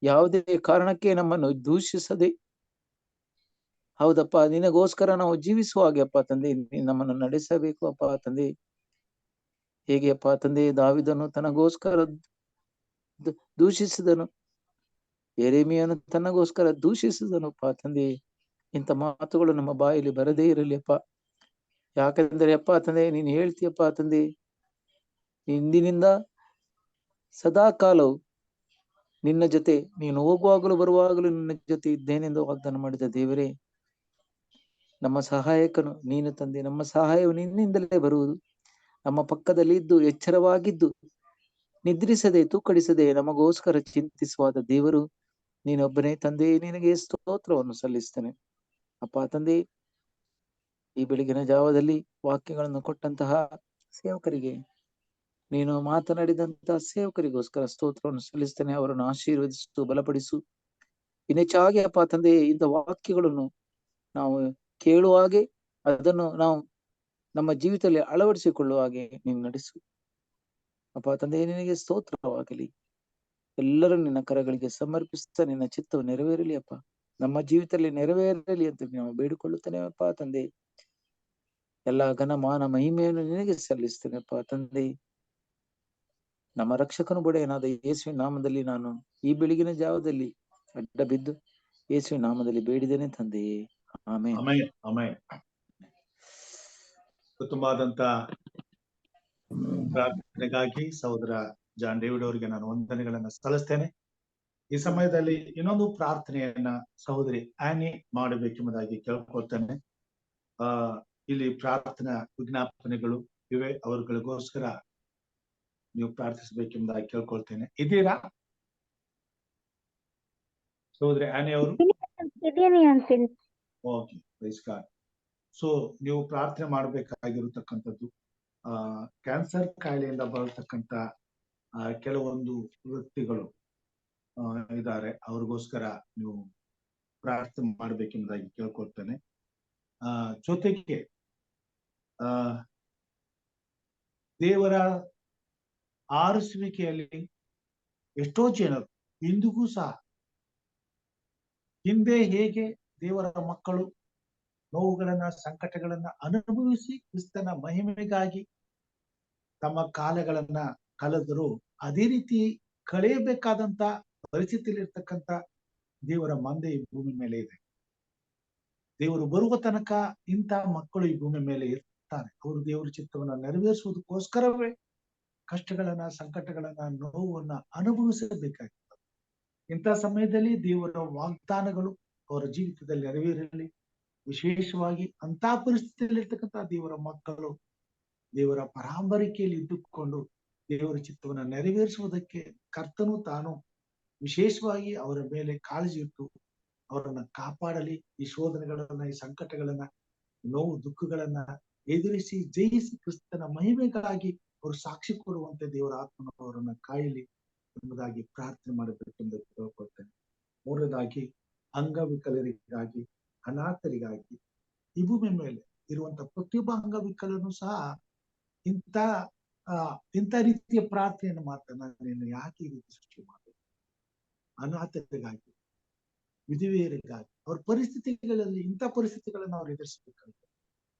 ಯಾವುದೇ ಕಾರಣಕ್ಕೆ ನಮ್ಮನ್ನು ದೂಷಿಸದೆ, ಹೌದಪ್ಪ, ನಿನಗೋಸ್ಕರ ನಾವು ಜೀವಿಸುವ ಹಾಗೆ ಅಪ್ಪ ತಂದೆ ನಮ್ಮನ್ನು ನಡೆಸಬೇಕು ಅಪ್ಪ ತಂದೆ. ಹೇಗೆ ಅಪ್ಪ ತಂದೆ ದಾವಿದನು ತನಗೋಸ್ಕರ ದೂಷಿಸಿದನು, ಯೆರೆಮೀಯನು ತನಗೋಸ್ಕರ ದೂಷಿಸಿದನಪ್ಪ ತಂದೆ. ಇಂಥ ಮಾತುಗಳು ನಮ್ಮ ಬಾಯಲ್ಲಿ ಬರದೇ ಇರಲಿ ಅಪ್ಪ. ಯಾಕಂದ್ರೆ ಅಪ್ಪ ತಂದೆ ನೀನು ಹೇಳ್ತೀಯಪ್ಪ ತಂದೆ, ಇಂದಿನಿಂದ ಸದಾ ಕಾಲವು ನಿನ್ನ ಜೊತೆ, ನೀನು ಹೋಗುವಾಗಲೂ ಬರುವಾಗಲೂ ನಿನ್ನ ಜೊತೆ ಇದ್ದೇನೆಂದು ವಾಗ್ದಾನ ಮಾಡಿದ ದೇವರೇ, ನಮ್ಮ ಸಹಾಯಕನು ನೀನು ತಂದೆ. ನಮ್ಮ ಸಹಾಯವು ನಿನ್ನಿಂದಲೇ ಬರುವುದು. ನಮ್ಮ ಪಕ್ಕದಲ್ಲಿ ಇದ್ದು ಎಚ್ಚರವಾಗಿದ್ದು ನಿದ್ರಿಸದೆ ತೂಕಡಿಸದೆ ನಮಗೋಸ್ಕರ ಚಿಂತಿಸುವಾದ ದೇವರು ನೀನೊಬ್ಬನೇ ತಂದೆ. ನಿನಗೆ ಸ್ತೋತ್ರವನ್ನು ಸಲ್ಲಿಸ್ತೇನೆ ಅಪ್ಪ ತಂದೆ. ಈ ಬೆಳಗಿನ ಜಾವದಲ್ಲಿ ವಾಕ್ಯಗಳನ್ನು ಕೊಟ್ಟಂತಹ ಸೇವಕರಿಗೆ, ನೀನು ಮಾತನಾಡಿದಂತಹ ಸೇವಕರಿಗೋಸ್ಕರ ಸ್ತೋತ್ರವನ್ನು ಸಲ್ಲಿಸ್ತೇನೆ. ಅವರನ್ನು ಆಶೀರ್ವದಿಸು, ಬಲಪಡಿಸು. ಇನ್ನೆಚ್ಚಾಗಿ ಅಪ್ಪ ತಂದೆ ಇಂಥ ವಾಕ್ಯಗಳನ್ನು ನಾವು ಕೇಳುವ ಹಾಗೆ, ಅದನ್ನು ನಾವು ನಮ್ಮ ಜೀವಿತದಲ್ಲಿ ಅಳವಡಿಸಿಕೊಳ್ಳುವ ಹಾಗೆ ನೀನು ನಡೆಸು ಅಪ್ಪ ತಂದೆ. ನಿನಗೆ ಸ್ತೋತ್ರವಾಗಲಿ. ಎಲ್ಲರೂ ನಿನ್ನ ಕರಗಳಿಗೆ ಸಮರ್ಪಿಸ್ತಾ ನಿನ್ನ ಚಿತ್ತವು ನೆರವೇರಲಿ ಅಪ್ಪ, ನಮ್ಮ ಜೀವಿತದಲ್ಲಿ ನೆರವೇರಲಿ ಅಂತ ನಾವು ಬೇಡಿಕೊಳ್ಳುತ್ತೇನೆ ಅಪ್ಪ ತಂದೆ. ಎಲ್ಲ ಘನಮಾನ ಮಹಿಮೆಯನ್ನು ನಿನಗೆ ಸಲ್ಲಿಸ್ತೇನೆ ಅಪ್ಪ ತಂದೆ. ನಮ್ಮ ರಕ್ಷಕನು ಬುಡೆಯನಾದ ಯೇಸುವಿನ ನಾಮದಲ್ಲಿ ನಾನು ಈ ಬೆಳಗಿನ ಜಾವದಲ್ಲಿ ಅಡ್ಡ ಬಿದ್ದು ಯೇಸುವಿನ ನಾಮದಲ್ಲಿ ಬೇಡಿದ್ದೇನೆ ತಂದೆಯೇ, ಆಮೆನ್. Amen, amen. ಉತ್ತಮವಾದಂತ ಪ್ರಾರ್ಥನೆಗಾಗಿ ಸಹೋದರ ಜಾನ್ ಡೇವಿಡ್ ಅವರಿಗೆ ನಾನು ವಂದನೆಗಳನ್ನ ಸಲ್ಲಿಸ್ತೇನೆ. ಈ ಸಮಯದಲ್ಲಿ ಇನ್ನೊಂದು ಪ್ರಾರ್ಥನೆಯನ್ನ ಸಹೋದರಿ ಆನಿ ಮಾಡಬೇಕೆಂಬುದಾಗಿ ಕೇಳ್ಕೊಳ್ತೇನೆ. ಇಲ್ಲಿ ಪ್ರಾರ್ಥನಾ ವಿಜ್ಞಾಪನೆಗಳು ಇವೆ, ಅವರುಗಳಿಗೋಸ್ಕರ ನೀವು ಪ್ರಾರ್ಥಿಸಬೇಕೆಂಬುದಾಗಿ ಕೇಳ್ಕೊಳ್ತೇನೆ. ಇದ್ದೀರಾ ಸಹೋದರಿ ಆನಿ ಅವರು? Okay, praise God. ಸೊ ನೀವು ಪ್ರಾರ್ಥನೆ ಮಾಡಬೇಕಾಗಿರತಕ್ಕಂಥದ್ದು ಕ್ಯಾನ್ಸರ್ ಕಾಯಿಲೆಯಿಂದ ಬರತಕ್ಕಂತ ಕೆಲವೊಂದು ವ್ಯಕ್ತಿಗಳು ಇದ್ದಾರೆ, ಅವ್ರಿಗೋಸ್ಕರ ನೀವು ಪ್ರಾರ್ಥನೆ ಮಾಡಬೇಕೆಂಬುದಾಗಿ ಕೇಳ್ಕೊಳ್ತೇನೆ. ಜೊತೆಗೆ ದೇವರ ಆರಿಸುವಿಕೆಯಲ್ಲಿ ಎಷ್ಟೋ ಜನರು ಇಂದಿಗೂ ಸಹ ಹಿಂದೆ ಹೇಗೆ ದೇವರ ಮಕ್ಕಳು ನೋವುಗಳನ್ನ ಸಂಕಟಗಳನ್ನ ಅನುಭವಿಸಿ ಕ್ರಿಸ್ತನ ಮಹಿಮೆಗಾಗಿ ತಮ್ಮ ಕಾಲಗಳನ್ನ ಕಳೆದರು, ಅದೇ ರೀತಿ ಕಳೆಯಬೇಕಾದಂತ ಪರಿಸ್ಥಿತಿಯಲ್ಲಿ ಇರ್ತಕ್ಕಂಥ ದೇವರ ಮಂದೆ ಈ ಭೂಮಿ ಮೇಲೆ ಇದೆ. ದೇವರು ಬರುವ ತನಕ ಇಂಥ ಮಕ್ಕಳು ಈ ಭೂಮಿ ಮೇಲೆ ಇರ್ತಾರೆ. ಅವರು ದೇವರ ಚಿತ್ತವನ್ನ ನೆರವೇರಿಸುವುದಕ್ಕೋಸ್ಕರವೇ ಕಷ್ಟಗಳನ್ನ, ಸಂಕಟಗಳನ್ನ, ನೋವನ್ನ ಅನುಭವಿಸಬೇಕಾಗಿತ್ತು. ಇಂಥ ಸಮಯದಲ್ಲಿ ದೇವರ ವಾಗ್ದಾನಗಳು ಅವರ ಜೀವಿತದಲ್ಲಿ ನೆರವೇರಲಿ. ವಿಶೇಷವಾಗಿ ಅಂತ ಪರಿಸ್ಥಿತಿಯಲ್ಲಿ ಇರ್ತಕ್ಕಂಥ ದೇವರ ಮಕ್ಕಳು ದೇವರ ಪರಾಂಬರಿಕೆಯಲ್ಲಿ ಇದ್ದುಕೊಂಡು ದೇವರ ಚಿತ್ತವನ್ನ ನೆರವೇರಿಸುವುದಕ್ಕೆ ಕರ್ತನು ತಾನು ವಿಶೇಷವಾಗಿ ಅವರ ಮೇಲೆ ಕಾಳಜಿ ಇಟ್ಟು ಅವರನ್ನ ಕಾಪಾಡಲಿ. ಈ ಶೋಧನೆಗಳನ್ನ, ಈ ಸಂಕಟಗಳನ್ನ, ನೋವು ದುಃಖಗಳನ್ನ ಎದುರಿಸಿ ಜಯಿಸಿ ಕ್ರಿಸ್ತನ ಮಹಿಮೆಗಾಗಿ ಅವರು ಸಾಕ್ಷಿ ಕೊಡುವಂತೆ ದೇವರ ಆತ್ಮನ ಅವರನ್ನ ಕಾಯಲಿ ಎಂಬುದಾಗಿ ಪ್ರಾರ್ಥನೆ ಮಾಡಬೇಕೆಂದು ಕೇಳ್ಕೊಳ್ತೇನೆ. ಮೂರನೇದಾಗಿ ಅಂಗವಿಕಲರಿಗಾಗಿ, ಅನಾಥರಿಗಾಗಿ, ಈ ಭೂಮಿ ಮೇಲೆ ಇರುವಂತ ಪ್ರತಿಯೊಬ್ಬ ಅಂಗವಿಕಲನು ಸಹ ಇಂಥ ರೀತಿಯ ಪ್ರಾರ್ಥನೆಯನ್ನು ಮಾಡ್ತಾನೆ. ನಾನು ಯಾಕೆ ಈ ರೀತಿ ಸೃಷ್ಟಿ ಮಾಡಬೇಕು? ಅನಾಥರಿಗಾಗಿ, ವಿಧವೆಯರಿಗಾಗಿ, ಅವ್ರ ಪರಿಸ್ಥಿತಿಗಳಲ್ಲಿ ಇಂಥ ಪರಿಸ್ಥಿತಿಗಳನ್ನು ಅವ್ರು ಎದುರಿಸಬೇಕಾಗುತ್ತೆ.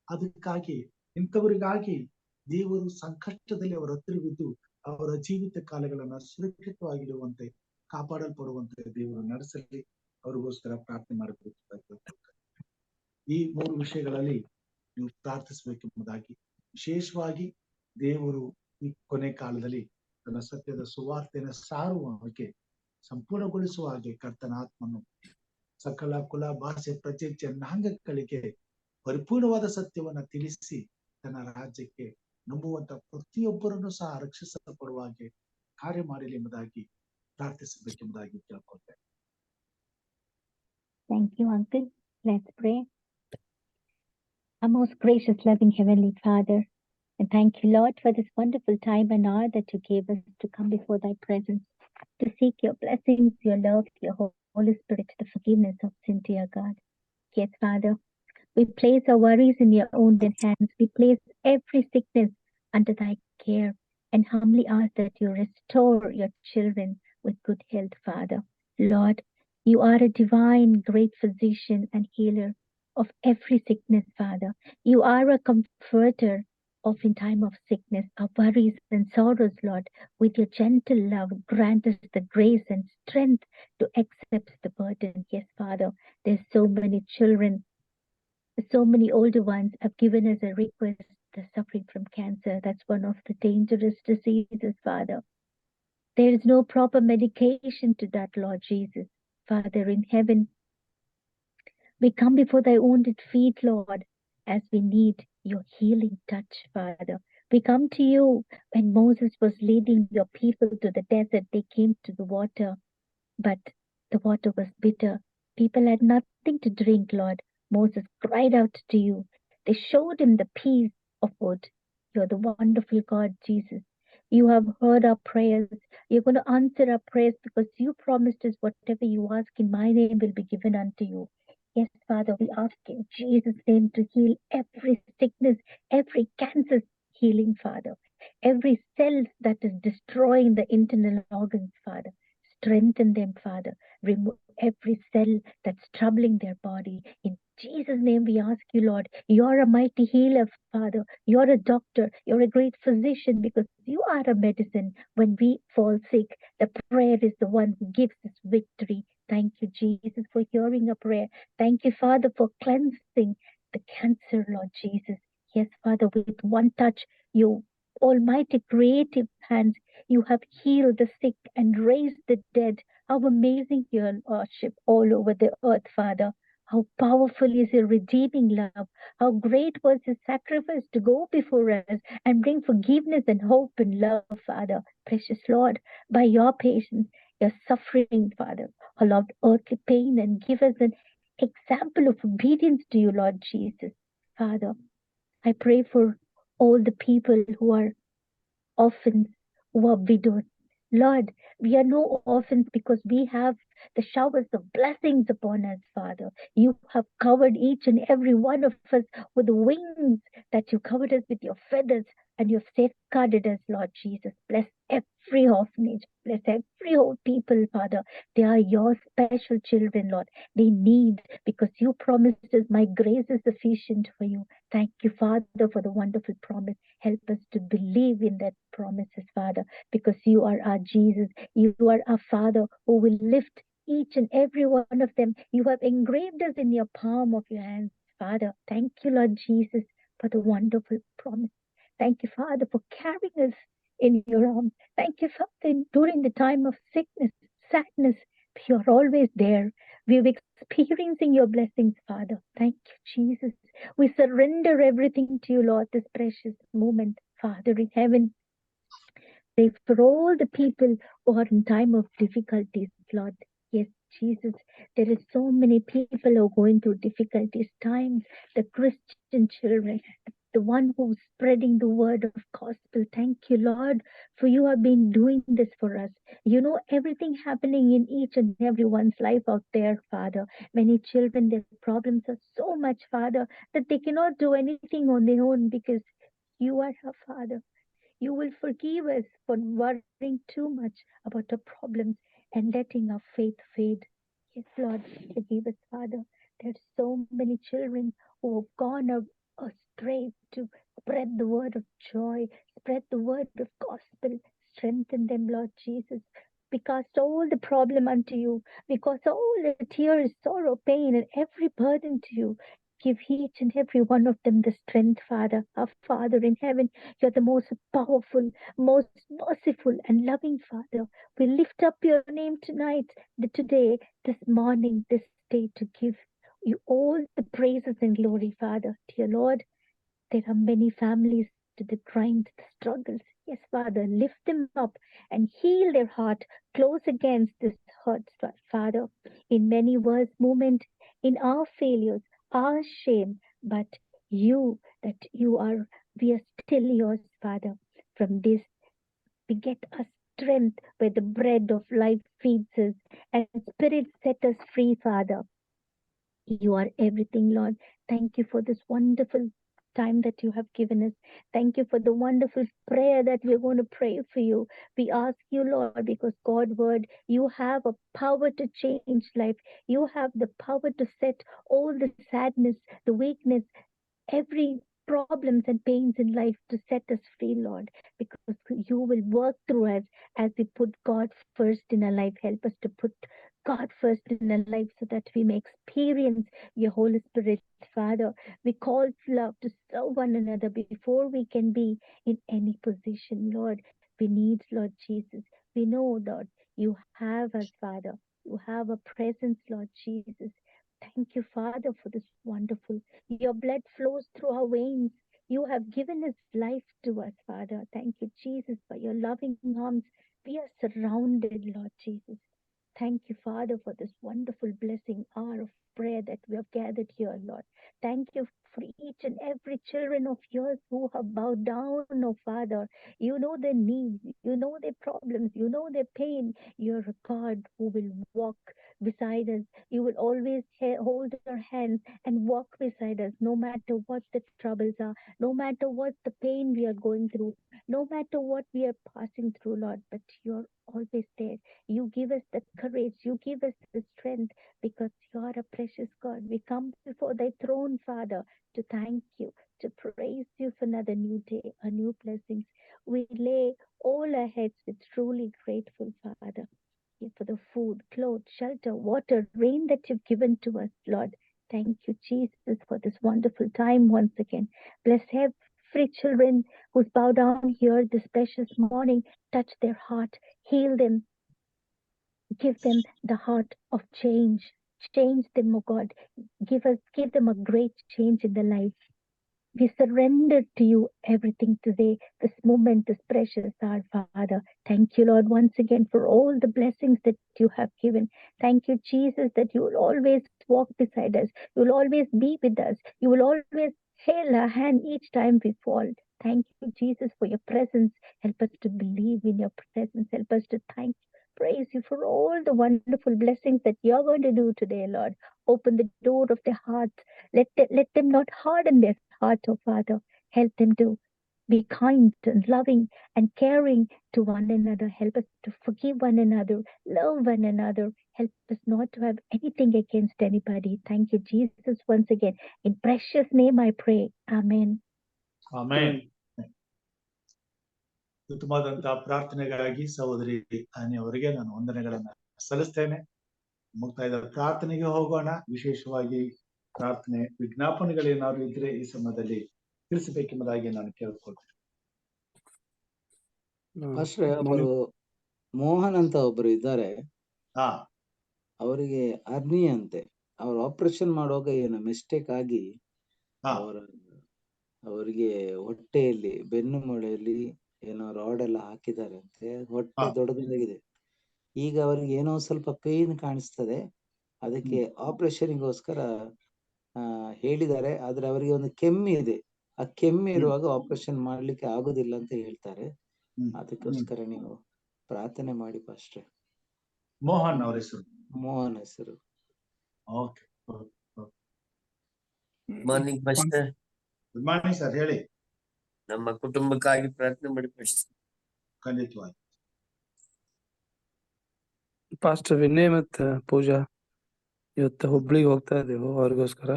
ಅದಕ್ಕಾಗಿ ಇಂಥವರಿಗಾಗಿ ದೇವರು ಸಂಕಷ್ಟದಲ್ಲಿ ಅವರ ಹತ್ತಿರ ಬಿದ್ದು ಅವರ ಜೀವಿತ ಕಾಲಗಳನ್ನ ಸುರಕ್ಷಿತವಾಗಿರುವಂತೆ, ಕಾಪಾಡಲ್ಪಡುವಂತೆ ದೇವರು ನಡೆಸಲಿ. ಅವ್ರಿಗೋಸ್ಕರ ಪ್ರಾರ್ಥನೆ ಮಾಡಬೇಕು. ಈ 3 ವಿಷಯಗಳಲ್ಲಿ ನೀವು ಪ್ರಾರ್ಥಿಸಬೇಕೆಂಬುದಾಗಿ, ವಿಶೇಷವಾಗಿ ದೇವರು ಈ ಕೊನೆ ಕಾಲದಲ್ಲಿ ತನ್ನ ಸತ್ಯದ ಸುವಾರ್ತೆಯನ್ನು ಸಾರುವ ಹಾಗೆ, ಸಂಪೂರ್ಣಗೊಳಿಸುವ ಹಾಗೆ ಕರ್ತನ ಆತ್ಮನು ಸಕಲ ಕುಲ, ಭಾಷೆ, ಪ್ರಜೆ, ಜನಾಂಗಗಳಿಗೆ ಪರಿಪೂರ್ಣವಾದ ಸತ್ಯವನ್ನ ತಿಳಿಸಿ ತನ್ನ ರಾಜ್ಯಕ್ಕೆ ನಂಬುವಂತ ಪ್ರತಿಯೊಬ್ಬರನ್ನು ಸಹ ರಕ್ಷಿಸಲ್ಪಡುವ ಹಾಗೆ ಕಾರ್ಯ ಮಾಡಲಿ ಎಂಬುದಾಗಿ ಪ್ರಾರ್ಥಿಸಬೇಕೆಂಬುದಾಗಿ ಕೇಳ್ಕೊಳ್ತೇನೆ. Thank you, Uncle. Let's pray. Our most gracious, loving Heavenly Father, And thank you, Lord, for this wonderful time and hour that you gave us to come before thy presence, to seek your blessings, your love, your Holy Spirit, the forgiveness of sin, dear God. Yes, Father, we place our worries in your own hands. We place every sickness under thy care and humbly ask that you restore your children with good health, Father. Lord, you are a divine, great physician and healer of every sickness, Father. You are a comforter of in time of sickness, our worries and sorrows, Lord. With your gentle love, grant us the grace and strength to accept the burden. Yes, Father, there's so many children, so many older ones have given us a request. They're suffering from cancer. That's one of the dangerous diseases, Father. There is no proper medication to that, Lord Jesus. Father in heaven, we come before thy wounded feet, Lord, as we need your healing touch, Father. We come to you when Moses was leading your people to the desert. They came to the water, but the water was bitter. People had nothing to drink, Lord. Moses cried out to you. They showed him the piece of wood. You're the wonderful God, Jesus. You have heard our prayers. You're going to answer our prayers because you promised us whatever you ask in my name will be given unto you. Yes, Father, we ask in Jesus' name to heal every sickness, every cancer healing, Father. Every cell that is destroying the internal organs, Father. Strengthen them, Father. Remove every cell that's troubling their body. In Jesus' name, we ask you, Lord. You're a mighty healer, Father. You're a doctor. You're a great physician because you are a medicine. When we fall sick, the prayer is the one who gives us victory. Thank you, Jesus, for hearing a prayer. Thank you, Father, for cleansing the cancer, Lord Jesus. Yes, Father, with one touch, you almighty creative hands, you have healed the sick and raised the dead. How amazing your worship all over the earth, Father. How powerful is your redeeming love. How great was your sacrifice to go before us and bring forgiveness and hope and love, Father. Precious Lord, by your patience, your suffering, Father, allowed earthly pain and give us an example of obedience to you, Lord Jesus. Father, I pray for all the people who are orphans, who are widows. Lord, we are no orphans because we have the showers of blessings upon us, Father. You have covered each and every one of us with the wings that you covered us with your feathers and you've safeguarded us, Lord Jesus. Bless every orphanage, bless every old people, Father. They are your special children, Lord. They need because you promised us, my grace is sufficient for you. Thank you, Father, for the wonderful promise. Help us to believe in that promises, Father, because you are our Jesus. You are our Father who will lift each and every one of them. You have engraved us in your palm of your hands, Father. Thank you, Lord Jesus, for the wonderful promise. Thank you, Father, for carrying us in your arms. Thank you, Father, during the time of sickness, sadness, you're always there. We're experiencing your blessings, Father. Thank you, Jesus. We surrender everything to you, Lord, this precious moment. Father in heaven, pray for all the people who are in time of difficulties, Lord. Yes, Jesus, there is so many people who are going through difficulties, times, the Christian children, the one who's spreading the word of gospel. Thank you, Lord, for you have been doing this for us. You know everything happening in each and everyone's life out there, Father. Many children, their problems are so much, Father, that they cannot do anything on their own because you are our Father. You will forgive us for worrying too much about our problems and letting our faith fade. Yes, Lord, forgive us, Father. There's so many children who have gone astray to spread the word of joy, spread the word of gospel. Strengthen them, Lord Jesus. Because all the problem unto you, because all the tears, sorrow, pain, and every burden to you. Give each and every one of them the strength, Father. Our Father in heaven, you're the most powerful, most merciful, and loving Father. We lift up your name tonight, today, this morning, this day, to give you all the praises and glory, Father. Dear Lord, there are many families to the grind, the struggles. Yes, Father, lift them up and heal their heart. Close against this hurt, Father. In many words, moments, in our failures, our shame, but you, that you are We are still yours, Father. From this, we get our strength where the bread of life feeds us, and Spirit set us free, Father. You are everything, Lord. Thank you for this wonderful time that you have given us. Thank you for the wonderful prayer that we're going to pray for you. We ask you, Lord, because God word, you have a power to change life. You have the power to set all the sadness, the weakness, every problems and pains in life to set us free, Lord, because you will work through us as we put God first in our life. Help us to put God first in our life so that we may experience your Holy Spirit, Father. We call love to serve one another before we can be in any position, Lord. We need, Lord Jesus. We know, Lord, you have us, Father. You have a presence, Lord Jesus. Thank you, Father, for this wonderful. Your blood flows through our veins. You have given us life to us, Father. Thank you, Jesus, for your loving arms. We are surrounded, Lord Jesus. Thank you, Father, for this wonderful blessing hour of prayer that we have gathered here, Lord. Thank you for each and every children of yours who have bowed down, oh Father. You know their needs, you know their problems, you know their pain. You're a God who will walk beside us. You will always hold our hands and walk beside us, no matter what the troubles are, no matter what the pain we are going through, no matter what we are passing through, Lord. But you're always there. You give us the courage, you give us the strength, because you are a precious God. We come before thy throne, Father, to thank you, to praise you for another new day, a new blessings. We lay all our heads with truly grateful, Father, for the food, clothes, shelter, water, rain that you've given to us, Lord. Thank you, Jesus, for this wonderful time once again. Bless every children who's bowed down here this precious morning. Touch their heart, heal them, give them the heart of change. Change them, oh God. Give them a great change in their life. We surrender to you everything today. This moment is precious, our Father. Thank you, Lord, once again for all the blessings that you have given. Thank you, Jesus, that you will always walk beside us. You will always be with us. You will always hail our hand each time we fall. Thank you, Jesus, for your presence. Help us to believe in your presence. Help us to thank you. Praise you for all the wonderful blessings that you're going to do today, Lord. Open the door of their hearts. Let them not harden their heart, oh Father. Help them to be kind and loving and caring to one another. Help us to forgive one another, love one another. Help us not to have anything against anybody. Thank you, Jesus, once again. In precious name I pray. Amen. ಆಮೇನ್. ಉತ್ತಮವಾದಂತಹ ಪ್ರಾರ್ಥನೆಗಾಗಿ ಸಹೋದರಿ ಆನಿ ಅವರಿಗೆ ನಾನು ವಂದನೆಗಳನ್ನ ಸಲ್ಲಿಸ್ತೇನೆ. ಮುಕ್ತಾಯದ ಪ್ರಾರ್ಥನೆಗೆ ಹೋಗೋಣ. ವಿಶೇಷವಾಗಿ ಪ್ರಾರ್ಥನೆ ವಿಜ್ಞಾಪನೆಗಳೇನಾದ್ರು ಇದ್ರೆ ಈ ಸಮಯದಲ್ಲಿ ತಿಳಿಸಬೇಕೆಂಬುದಾಗಿ ನಾನು ಕೇಳ್ಕೊಳ್ತೇನೆ. ಅಷ್ಟೇ ಒಬ್ಬರು ಮೋಹನ್ ಅಂತ ಒಬ್ರು ಇದ್ದಾರೆ. ಹಾ, ಅವರಿಗೆ ಅರ್ನಿ ಅಂತೆ. ಅವ್ರು ಆಪರೇಷನ್ ಮಾಡುವಾಗ ಏನೋ ಮಿಸ್ಟೇಕ್ ಆಗಿ ಅವರಿಗೆ ಹೊಟ್ಟೆಯಲ್ಲಿ ಬೆನ್ನು ಮೂಳೆಯಲ್ಲಿ ಏನೋ ರಾಡ್ ಎಲ್ಲ ಹಾಕಿದ್ದಾರೆ ಅಂತೆ. ಹೊಟ್ಟೆ ದೊಡ್ಡದಾಗಿದೆ. ಈಗ ಅವ್ರಿಗೆ ಏನೋ ಸ್ವಲ್ಪ ಪೇನ್ ಕಾಣಿಸ್ತದೆ. ಅದಕ್ಕೆ ಆಪರೇಷನ್ಗೋಸ್ಕರ ಹೇಳಿದ್ದಾರೆ. ಆದ್ರೆ ಅವರಿಗೆ ಒಂದು ಕೆಮ್ಮು ಇದೆ. ಆ ಕೆಮ್ಮು ಇರುವಾಗ ಆಪರೇಷನ್ ಮಾಡ್ಲಿಕ್ಕೆ ಆಗುದಿಲ್ಲ ಅಂತ ಹೇಳ್ತಾರೆ. ಅದಕ್ಕೋಸ್ಕರ ನೀವು ಪ್ರಾರ್ಥನೆ ಮಾಡಿ ಪಾಸ್ಟ್ರೆ. ಮೋಹನ್ ಅವರ ಹೆಸರು. ಮೋಹನ್ ಹೆಸರು. Okay. Morning pastor. Good morning sir, ಹೇಳಿ. ನಮ್ಮ ಕುಟುಂಬಕ್ಕಾಗಿ ಪ್ರಾರ್ಥನೆ ಮಾಡಿ ಪಾಸ್ಟರ್. ಖಂಡಿತವಾಗಿ. ಪಾಸ್ಟರ್ ವಿನಯ್ ಮತ್ತು ಪೂಜಾ ಇವತ್ತು ಹುಬ್ಳಿಗೆ ಹೋಗ್ತಾ ಇದ್ದೇವೆ. ಅವ್ರಿಗೋಸ್ಕರ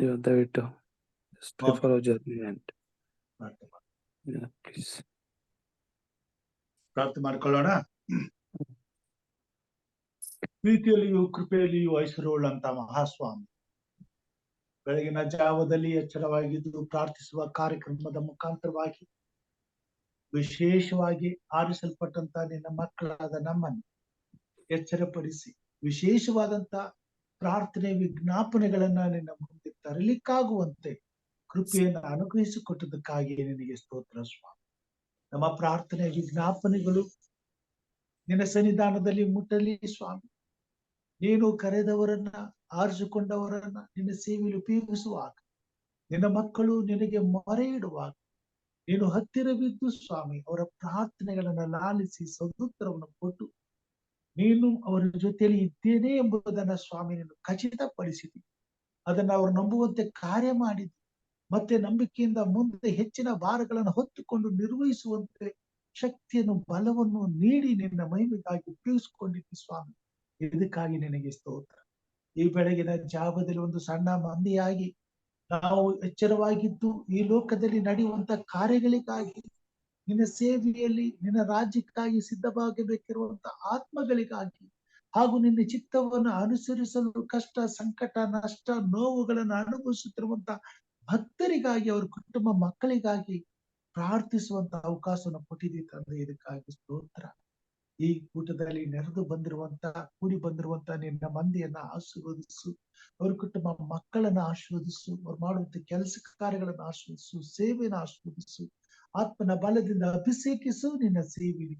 ಇವತ್ತು ದಯವಿಟ್ಟು ಜರ್ನಿ ಅಂಡ್ ಪ್ಲೀಸ್ ಪ್ರಾರ್ಥನೆ ಮಾಡ್ಕೊಳ್ಳೋಣ. ಪ್ರೀತಿಯಲ್ಲಿಯೂ ಕೃಪೆಯಲ್ಲಿಯೂ ಐಶ್ವರ್ಯವುಳ್ಳಂತ ಮಹಾಸ್ವಾಮಿ, ಬೆಳಗಿನ ಜಾವದಲ್ಲಿ ಎಚ್ಚರವಾಗಿದ್ದು ಪ್ರಾರ್ಥಿಸುವ ಕಾರ್ಯಕ್ರಮದ ಮುಖಾಂತರವಾಗಿ ವಿಶೇಷವಾಗಿ ಆರಿಸಲ್ಪಟ್ಟಂತ ನಿನ್ನ ಮಕ್ಕಳಾದ ನಮ್ಮನ್ನು ಎಚ್ಚರಪಡಿಸಿ ವಿಶೇಷವಾದಂತ ಪ್ರಾರ್ಥನೆ ವಿಜ್ಞಾಪನೆಗಳನ್ನ ನಿನ್ನ ಮುಂದೆ ತರಲಿಕ್ಕಾಗುವಂತೆ ಕೃಪೆಯನ್ನು ಅನುಗ್ರಹಿಸಿಕೊಟ್ಟದಕ್ಕಾಗಿ ನಿನಗೆ ಸ್ತೋತ್ರ ಸ್ವಾಮಿ. ನಮ್ಮ ಪ್ರಾರ್ಥನೆ ವಿಜ್ಞಾಪನೆಗಳು ನಿನ್ನ ಸನ್ನಿಧಾನದಲ್ಲಿ ಮುಟ್ಟಲಿ ಸ್ವಾಮಿ. ನೀನು ಕರೆದವರನ್ನ ಆರಿಸಿಕೊಂಡವರನ್ನ ನಿನ್ನ ಸೇವೆಯಲ್ಲಿ ಉಪಯೋಗಿಸುವಾಗ ನಿನ್ನ ಮಕ್ಕಳು ನಿನಗೆ ಮೊರೆ ಇಡುವಾಗ ನೀನು ಹತ್ತಿರವಿದ್ದು ಸ್ವಾಮಿ ಅವರ ಪ್ರಾರ್ಥನೆಗಳನ್ನ ಲಾಲಿಸಿ ಸದುತ್ತರವನ್ನು ಕೊಟ್ಟು ನೀನು ಅವರ ಜೊತೆಯಲ್ಲಿ ಇದ್ದೇನೆ ಎಂಬುದನ್ನ ಸ್ವಾಮಿ ನೀನು ಖಚಿತಪಡಿಸಿದಿ. ಅದನ್ನ ಅವರು ನಂಬುವಂತೆ ಕಾರ್ಯ ಮಾಡಿದಿ. ಮತ್ತೆ ನಂಬಿಕೆಯಿಂದ ಮುಂದೆ ಹೆಚ್ಚಿನ ಭಾರಗಳನ್ನು ಹೊತ್ತುಕೊಂಡು ನಿರ್ವಹಿಸುವಂತೆ ಶಕ್ತಿಯನ್ನು ಬಲವನ್ನು ನೀಡಿ ನಿನ್ನ ಮಹಿಮೆಗಾಗಿ ಉಪಯೋಗಿಸಿಕೊಂಡಿದ್ದಿ ಸ್ವಾಮಿ. ಇದಕ್ಕಾಗಿ ನಿನಗೆ ಸ್ತೋತ್ರ. ಈ ಬೆಳಗಿನ ಜಾವದಲ್ಲಿ ಒಂದು ಸಣ್ಣ ಮಂದಿಯಾಗಿ ನಾವು ಎಚ್ಚರವಾಗಿದ್ದು ಈ ಲೋಕದಲ್ಲಿ ನಡೆಯುವಂತ ಕಾರ್ಯಗಳಿಗಾಗಿ ನಿನ್ನ ಸೇವೆಯಲ್ಲಿ ನಿನ್ನ ರಾಜ್ಯಕ್ಕಾಗಿ ಸಿದ್ಧವಾಗಬೇಕಿರುವಂತ ಆತ್ಮಗಳಿಗಾಗಿ ಹಾಗೂ ನಿನ್ನ ಚಿತ್ತವನ್ನು ಅನುಸರಿಸಲು ಕಷ್ಟ ಸಂಕಟ ನಷ್ಟ ನೋವುಗಳನ್ನು ಅನುಭವಿಸುತ್ತಿರುವಂತ ಭಕ್ತರಿಗಾಗಿ ಅವರ ಕುಟುಂಬ ಮಕ್ಕಳಿಗಾಗಿ ಪ್ರಾರ್ಥಿಸುವಂತ ಅವಕಾಶವನ್ನು ಕೊಟ್ಟಿದ್ದೀವಿ ತಂದೆ. ಇದಕ್ಕಾಗಿ ಸ್ತೋತ್ರ. ಈ ಕೂಟದಲ್ಲಿ ನೆರೆದು ಕೂಡಿ ಬಂದಿರುವಂತ ನಿನ್ನ ಮಂದಿಯನ್ನ ಆಶೀರ್ವದಿಸು. ಅವ್ರ ಕುಟುಂಬ ಮಕ್ಕಳನ್ನ ಆಶೀರ್ವದಿಸು. ಅವ್ರು ಮಾಡುವಂತ ಕೆಲಸ ಕಾರ್ಯಗಳನ್ನ ಆಶೀರ್ವದಿಸು. ಸೇವೆಯನ್ನು ಆಶೀರ್ವದಿಸು. ಆತ್ಮನ ಬಲದಿಂದ ಅಭಿಷೇಕಿಸು. ನಿನ್ನ ಸೇವೆಯಲ್ಲಿ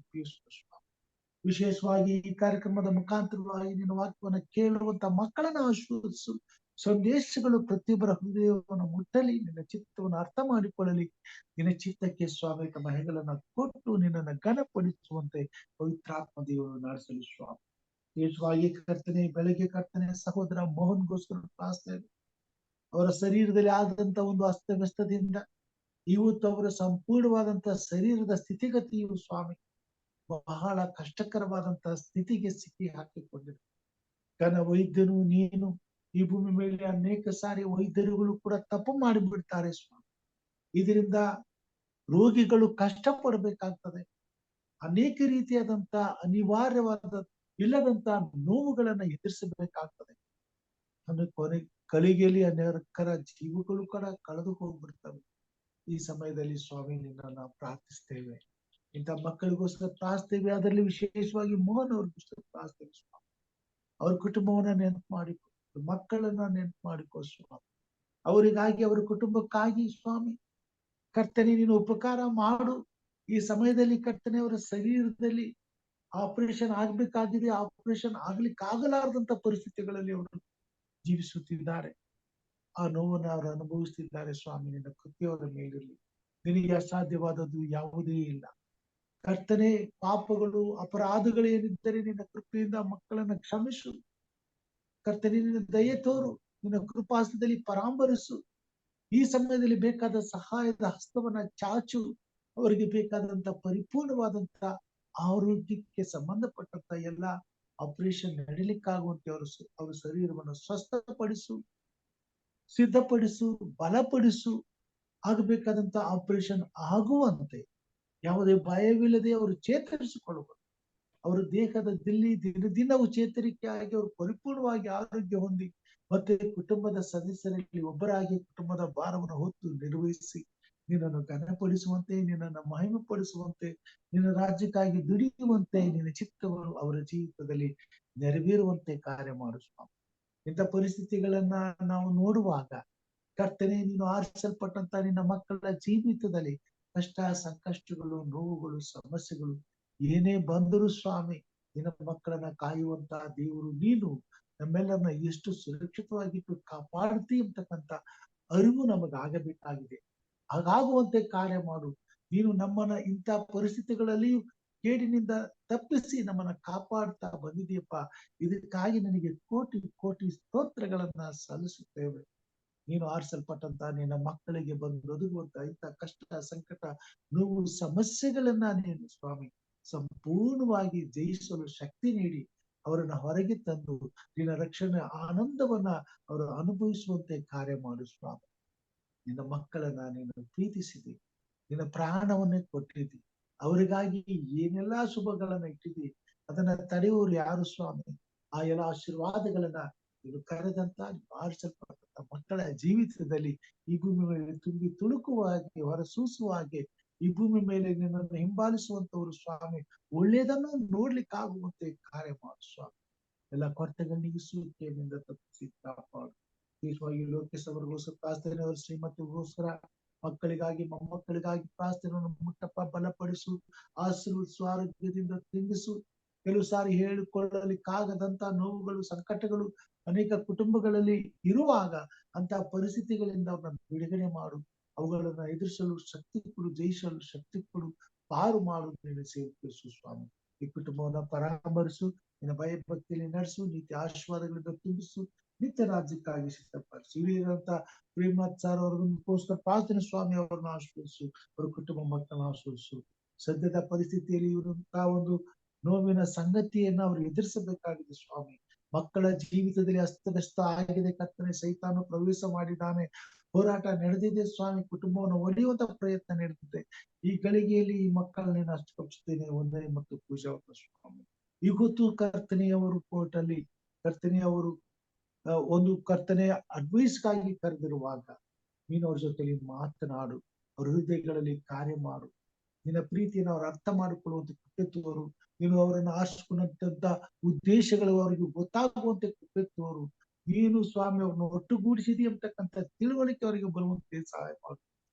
ವಿಶೇಷವಾಗಿ ಈ ಕಾರ್ಯಕ್ರಮದ ಮುಖಾಂತರವಾಗಿ ನಿನ್ನ ವಾಕ್ಯವನ್ನು ಕೇಳುವಂತ ಮಕ್ಕಳನ್ನ ಆಶೀರ್ವದಿಸು. ಸಂದೇಶಗಳು ಪ್ರತಿಯೊಬ್ಬರ ಹೃದಯವನ್ನು ಮುಟ್ಟಲಿ. ನಿನ್ನ ಚಿತ್ತವನ್ನು ಅರ್ಥ ಮಾಡಿಕೊಳ್ಳಲಿ. ನಿನ್ನ ಚಿತ್ತಕ್ಕೆ ಸ್ವಾಮಿ ತಮ್ಮ ಹೆಗಲನ್ನ ಕೊಟ್ಟು ನಿನ್ನನ್ನು ಘನಪಡಿಸುವಂತೆ ಪವಿತ್ರಾತ್ಮ ದೇವರು ನಡೆಸಲಿ ಸ್ವಾಮಿ. ವಿಶೇಷವಾಗಿ ಕರ್ತನೆ ಬೆಳಗ್ಗೆ ಕರ್ತನೆ ಸಹೋದರ ಮೋಹನ್ಗೋಸ್ಕರ ಪ್ರಾರ್ಥನೆ. ಅವರ ಶರೀರದಲ್ಲಿ ಆದಂತ ಒಂದು ಅಸ್ತವ್ಯಸ್ತದಿಂದ ಇವತ್ತು ಅವರ ಸಂಪೂರ್ಣವಾದಂತ ಶರೀರದ ಸ್ಥಿತಿಗತಿಯು ಸ್ವಾಮಿ ಬಹಳ ಕಷ್ಟಕರವಾದಂತಹ ಸ್ಥಿತಿಗೆ ಸಿಕ್ಕಿ ಹಾಕಿಕೊಂಡಿದೆ. ಘನ ವೈದ್ಯನು ನೀನು. ಈ ಭೂಮಿ ಮೇಲೆ ಅನೇಕ ಸಾರಿ ವೈದ್ಯರುಗಳು ಕೂಡ ತಪ್ಪು ಮಾಡಿಬಿಡ್ತಾರೆ ಸ್ವಾಮಿ. ಇದರಿಂದ ರೋಗಿಗಳು ಕಷ್ಟ ಪಡಬೇಕಾಗ್ತದೆ. ಅನೇಕ ರೀತಿಯಾದಂತ ಅನಿವಾರ್ಯವಾದ ಇಲ್ಲದಂತ ನೋವುಗಳನ್ನ ಎದುರಿಸಬೇಕಾಗ್ತದೆ. ಕೊನೆ ಕಲಿಗೆಯಲ್ಲಿ ಅನೇಕರ ಜೀವಗಳು ಕೂಡ ಕಳೆದು ಹೋಗ್ಬಿಡ್ತವೆ. ಈ ಸಮಯದಲ್ಲಿ ಸ್ವಾಮಿ ನಿನ್ನನ್ನ ಪ್ರಾರ್ಥಿಸ್ತೇವೆ. ಇಂಥ ಮಕ್ಕಳಿಗೋಸ್ಕರ ಪ್ರಾರ್ಥಿಸ್ತೇವೆ. ಅದರಲ್ಲಿ ವಿಶೇಷವಾಗಿ ಮೋಹನ್ ಅವ್ರಿಗೋಸ್ಕರ ಪ್ರಾರ್ಥಿಸ್ತೇವೆ ಸ್ವಾಮಿ. ಅವ್ರ ಕುಟುಂಬವನ್ನ ನೆನಪು ಮಾಡಿಕೊ, ಮಕ್ಕಳನ್ನ ನೆನಪು ಮಾಡಿಕೊ ಸ್ವಾಮಿ. ಅವರಿಗಾಗಿ ಅವರ ಕುಟುಂಬಕ್ಕಾಗಿ ಸ್ವಾಮಿ ಕರ್ತನೆ ನೀನು ಉಪಕಾರ ಮಾಡು. ಈ ಸಮಯದಲ್ಲಿ ಕರ್ತನೆ ಅವರ ಶರೀರದಲ್ಲಿ ಆಪರೇಷನ್ ಆಗ್ಬೇಕಾಗಿದೆ. ಆಪರೇಷನ್ ಆಗ್ಲಿಕ್ಕಾಗಲಾರದಂತ ಪರಿಸ್ಥಿತಿಗಳಲ್ಲಿ ಅವರು ಜೀವಿಸುತ್ತಿದ್ದಾರೆ. ಆ ನೋವನ್ನು ಅವರು ಅನುಭವಿಸುತ್ತಿದ್ದಾರೆ ಸ್ವಾಮಿ. ನಿನ್ನ ಕೃತ್ಯವರ ಮೇಲಿರಲಿ. ನಿನಗೆ ಅಸಾಧ್ಯವಾದದ್ದು ಯಾವುದೇ ಇಲ್ಲ ಕರ್ತನೆ. ಪಾಪಗಳು ಅಪರಾಧಗಳೇನಿದ್ದರೆ ನಿನ್ನ ಕೃಪೆಯಿಂದ ಮಕ್ಕಳನ್ನ ಕ್ಷಮಿಸು ಕರ್ತನೆ. ನಿನ್ನ ದಯೆ ತೋರು. ನಿನ್ನ ಕೃಪಾಸನದಲ್ಲಿ ಪರಾಂಬರಿಸು. ಈ ಸಮಯದಲ್ಲಿ ಬೇಕಾದ ಸಹಾಯದ ಹಸ್ತವನ್ನ ಚಾಚು. ಅವರಿಗೆ ಬೇಕಾದಂತ ಪರಿಪೂರ್ಣವಾದಂತ ಆರೋಗ್ಯಕ್ಕೆ ಸಂಬಂಧಪಟ್ಟಂತ ಎಲ್ಲ ಆಪರೇಷನ್ ನಡೀಲಿಕ್ಕಾಗುವಂತೆ ಅವರ ಶರೀರವನ್ನು ಸ್ವಸ್ಥಪಡಿಸು, ಸಿದ್ಧಪಡಿಸು, ಬಲಪಡಿಸು. ಆಗಬೇಕಾದಂತ ಆಪರೇಷನ್ ಆಗುವಂತೆ ಯಾವುದೇ ಭಯವಿಲ್ಲದೆ ಅವರು ಚೇತರಿಸಿಕೊಳ್ಳಬಹುದು. ಅವರ ದೇಹದ ದಿನ ದಿನವೂ ಚೇತರಿಕೆಯಾಗಿ ಅವರು ಪರಿಪೂರ್ಣವಾಗಿ ಆರೋಗ್ಯ ಹೊಂದಿ ಮತ್ತೆ ಕುಟುಂಬದ ಸದಸ್ಯರಲ್ಲಿ ಒಬ್ಬರಾಗಿ ಕುಟುಂಬದ ಭಾರವನ್ನು ಹೊತ್ತು ನಿರ್ವಹಿಸಿ ನಿನ್ನನ್ನು ಘನಪಡಿಸುವಂತೆ, ನಿನ್ನನ್ನು ಮಹಿಮೆಪಡಿಸುವಂತೆ, ನಿನ್ನ ರಾಜ್ಯಕ್ಕಾಗಿ ದುಡಿಯುವಂತೆ ನಿನ್ನ ಚಿತ್ತಗಳು ಅವರ ಜೀವಿತದಲ್ಲಿ ನೆರವೇರುವಂತೆ ಕಾರ್ಯ ಮಾಡು ಸ್ವಾಮಿ. ಇಂಥ ಪರಿಸ್ಥಿತಿಗಳನ್ನ ನಾವು ನೋಡುವಾಗ ಕರ್ತನೆ ನೀನು ಆರಿಸಲ್ಪಟ್ಟಂತ ನಿನ್ನ ಮಕ್ಕಳ ಜೀವಿತದಲ್ಲಿ ಕಷ್ಟ ಸಂಕಷ್ಟಗಳು ನೋವುಗಳು ಸಮಸ್ಯೆಗಳು ಏನೇ ಬಂದರೂ ಸ್ವಾಮಿ ನಿನ್ನ ಮಕ್ಕಳನ್ನ ಕಾಯುವಂತ ದೇವರು ನೀನು. ನಮ್ಮೆಲ್ಲರನ್ನ ಎಷ್ಟು ಸುರಕ್ಷಿತವಾಗಿಟ್ಟು ಕಾಪಾಡ್ತಿ ಅಂತಕ್ಕಂಥ ಅರಿವು ನಮಗಾಗಬೇಕಾಗಿದೆ. ಹಾಗಾಗುವಂತೆ ಕಾರ್ಯ ಮಾಡು. ನೀನು ನಮ್ಮನ್ನ ಇಂಥ ಪರಿಸ್ಥಿತಿಗಳಲ್ಲಿಯೂ ಕೇಡಿನಿಂದ ತಪ್ಪಿಸಿ ನಮ್ಮನ್ನ ಕಾಪಾಡ್ತಾ ಬಂದಿದೆಯಪ್ಪ. ಇದಕ್ಕಾಗಿ ನನಗೆ ಕೋಟಿ ಕೋಟಿ ಸ್ತೋತ್ರಗಳನ್ನ ಸಲ್ಲಿಸುತ್ತೇವೆ. ನೀನು ಆರಿಸಲ್ಪಟ್ಟಂತ ನಿನ್ನ ಮಕ್ಕಳಿಗೆ ಒದಗುವಂತ ಇಂಥ ಕಷ್ಟ ಸಂಕಟ ನೋವು ಸಮಸ್ಯೆಗಳನ್ನ ನೀನು ಸ್ವಾಮಿ ಸಂಪೂರ್ಣವಾಗಿ ಜಯಿಸಲು ಶಕ್ತಿ ನೀಡಿ ಅವರನ್ನ ಹೊರಗೆ ತಂದು ನಿನ್ನ ರಕ್ಷಣೆ ಆನಂದವನ್ನ ಅವರು ಅನುಭವಿಸುವಂತೆ ಕಾರ್ಯ ಮಾಡು ಸ್ವಾಮಿ. ನಿನ್ನ ಮಕ್ಕಳನ್ನ ನೀನು ಪ್ರೀತಿಸಿದಿ, ನಿನ್ನ ಪ್ರಾಣವನ್ನೇ ಕೊಟ್ಟಿದ್ದಿ, ಅವರಿಗಾಗಿ ಏನೆಲ್ಲಾ ಶುಭಗಳನ್ನ ಇಟ್ಟಿದ್ದಿ. ಅದನ್ನ ತಡೆಯುವರು ಯಾರು ಸ್ವಾಮಿ? ಆ ಎಲ್ಲ ಆಶೀರ್ವಾದಗಳನ್ನ ನೀನು ಕರೆದಂತ ಆರಿಸಲ್ಪಟ್ಟಂತ ಮಕ್ಕಳ ಜೀವಿತದಲ್ಲಿ ಈ ಭೂಮಿ ಮೇಲೆ ತುಂಬಿ ತುಳುಕುವ ಹಾಗೆ ಹೊರಸೂಸುವ ಹಾಗೆ ಈ ಭೂಮಿ ಮೇಲೆ ನಿನ್ನನ್ನು ಹಿಂಬಾಲಿಸುವಂತವರು ಸ್ವಾಮಿ ಒಳ್ಳೆಯದನ್ನು ನೋಡ್ಲಿಕ್ಕಾಗುವಂತೆ ಕಾರ್ಯ ಮಾಡು ಸ್ವಾಮಿ. ಎಲ್ಲ ಕೊರತೆಗಳ ನೀಗಿಸುವಿಕೆಯಿಂದ ತಪ್ಪಿಸಿ ಕಾಪಾಡು. ವಿಶೇಷವಾಗಿ ಲೋಕೇಶ್ ಅವರಿಗೋಸ್ಕರ ಪ್ರಾರ್ಥನೆ, ಅವರ ಶ್ರೀಮತಿಗೋಸ್ಕರ ಮಕ್ಕಳಿಗಾಗಿ ಮೊಮ್ಮಕ್ಕಳಿಗಾಗಿ ಪ್ರಾರ್ಥನೆಯನ್ನು ಮುಟ್ಟಪ್ಪ, ಬಲಪಡಿಸು, ಆಶೀರ್ವದಿಸು, ಆರೋಗ್ಯದಿಂದ ತಿಂಗಿಸು. ಕೆಲವು ಸಾರಿ ಹೇಳಿಕೊಳ್ಳಲಿಕ್ಕಾಗದಂತ ನೋವುಗಳು ಸಂಕಟಗಳು ಅನೇಕ ಕುಟುಂಬಗಳಲ್ಲಿ ಇರುವಾಗ ಅಂತಹ ಪರಿಸ್ಥಿತಿಗಳಿಂದ ಅವ್ರನ್ನ ಬಿಡುಗಡೆ ಮಾಡು, ಅವುಗಳನ್ನ ಎದುರಿಸಲು ಶಕ್ತಿ ಕೊಡು, ಜಯಿಸಲು ಶಕ್ತಿ ಕೊಡು, ಪಾರು ಮಾಡು, ನೀನು ಸೇವಿಸು ಸ್ವಾಮಿ. ಈ ಕುಟುಂಬವನ್ನ ಪರಾಮರಿಸು, ನಿನ್ನ ಭಯ ಭಕ್ತಿಯಲ್ಲಿ ನಡೆಸು, ನೀತಿ ಆಶೀರ್ವಾದಗಳಿಂದ ತುಂಬಿಸು, ನಿತ್ಯ ರಾಜ್ಯಕ್ಕಾಗಿ ಸಿದ್ಧಪಡಿಸು. ಹಿರಿಯರಂತ ಪ್ರೇಮನಾಥ್ ಸರ್ ಅವ್ರಿಗೋಸ್ಕರ ಪ್ರಾರ್ಥನೆ ಸ್ವಾಮಿ, ಅವರನ್ನು ಆಶೀರ್ವದಿಸು, ಅವರ ಕುಟುಂಬ ಮಕ್ಕಳನ್ನ ಆಶೀರ್ವದಿಸು. ಸದ್ಯದ ಪರಿಸ್ಥಿತಿಯಲ್ಲಿ ಇರುವಂತಹ ಒಂದು ನೋವಿನ ಸಂಗತಿಯನ್ನ ಅವರು ಎದುರಿಸಬೇಕಾಗಿದೆ ಸ್ವಾಮಿ. ಮಕ್ಕಳ ಜೀವಿತದಲ್ಲಿ ಅಸ್ತವ್ಯಸ್ತ ಆಗಿದೆ ಕರ್ತನೆ, ಸೈತಾನು ಪ್ರವೇಶ ಮಾಡಿದ್ದಾನೆ, ಹೋರಾಟ ನಡೆದಿದೆ ಸ್ವಾಮಿ, ಕುಟುಂಬವನ್ನು ಒಡೆಯುವಂತ ಪ್ರಯತ್ನ ನಡೆದಿದೆ. ಈ ಗಳಿಗೆಯಲ್ಲಿ ಈ ಮಕ್ಕಳನ್ನ ಅಷ್ಟಪಡಿಸುತ್ತೇನೆ, ಒಂದನೇ ಮತ್ತು ಪೂಜಾ ಸ್ವಾಮಿ. ಇವತ್ತು ಕರ್ತನೆಯವರು ಕೋರ್ಟ್ ಅಲ್ಲಿ ಕರ್ತನೆಯವರು ಒಂದು ಕರ್ತನೆಯ ಅಡ್ವೈಸ್ಗಾಗಿ ಕರೆದಿರುವಾಗ ನೀನು ಅವ್ರ ಜೊತೆಲಿ ಮಾತನಾಡು, ಅವ್ರ ಹೃದಯಗಳಲ್ಲಿ ಕಾರ್ಯ ಮಾಡು, ನಿನ್ನ ಪ್ರೀತಿಯನ್ನು ಅವ್ರು ಅರ್ಥ ಮಾಡಿಕೊಳ್ಳುವಂತ ಕೃಪೆತ್ತವರು, ನೀನು ಅವರನ್ನು ಆರಿಸಿಕೊಂಡಂತ ಉದ್ದೇಶಗಳು ಅವರಿಗೆ ಗೊತ್ತಾಗುವಂತೆ ಕೃಪೆತ್ತವರು, ನೀನು ಸ್ವಾಮಿ ಅವ್ರನ್ನ ಒಟ್ಟುಗೂಡಿಸಿದಿ ಅಂತಕ್ಕಂಥ ತಿಳುವಳಿಕೆ ಅವರಿಗೆ ಬರುವಂತೆ ಸಹಾಯ ಮಾಡು.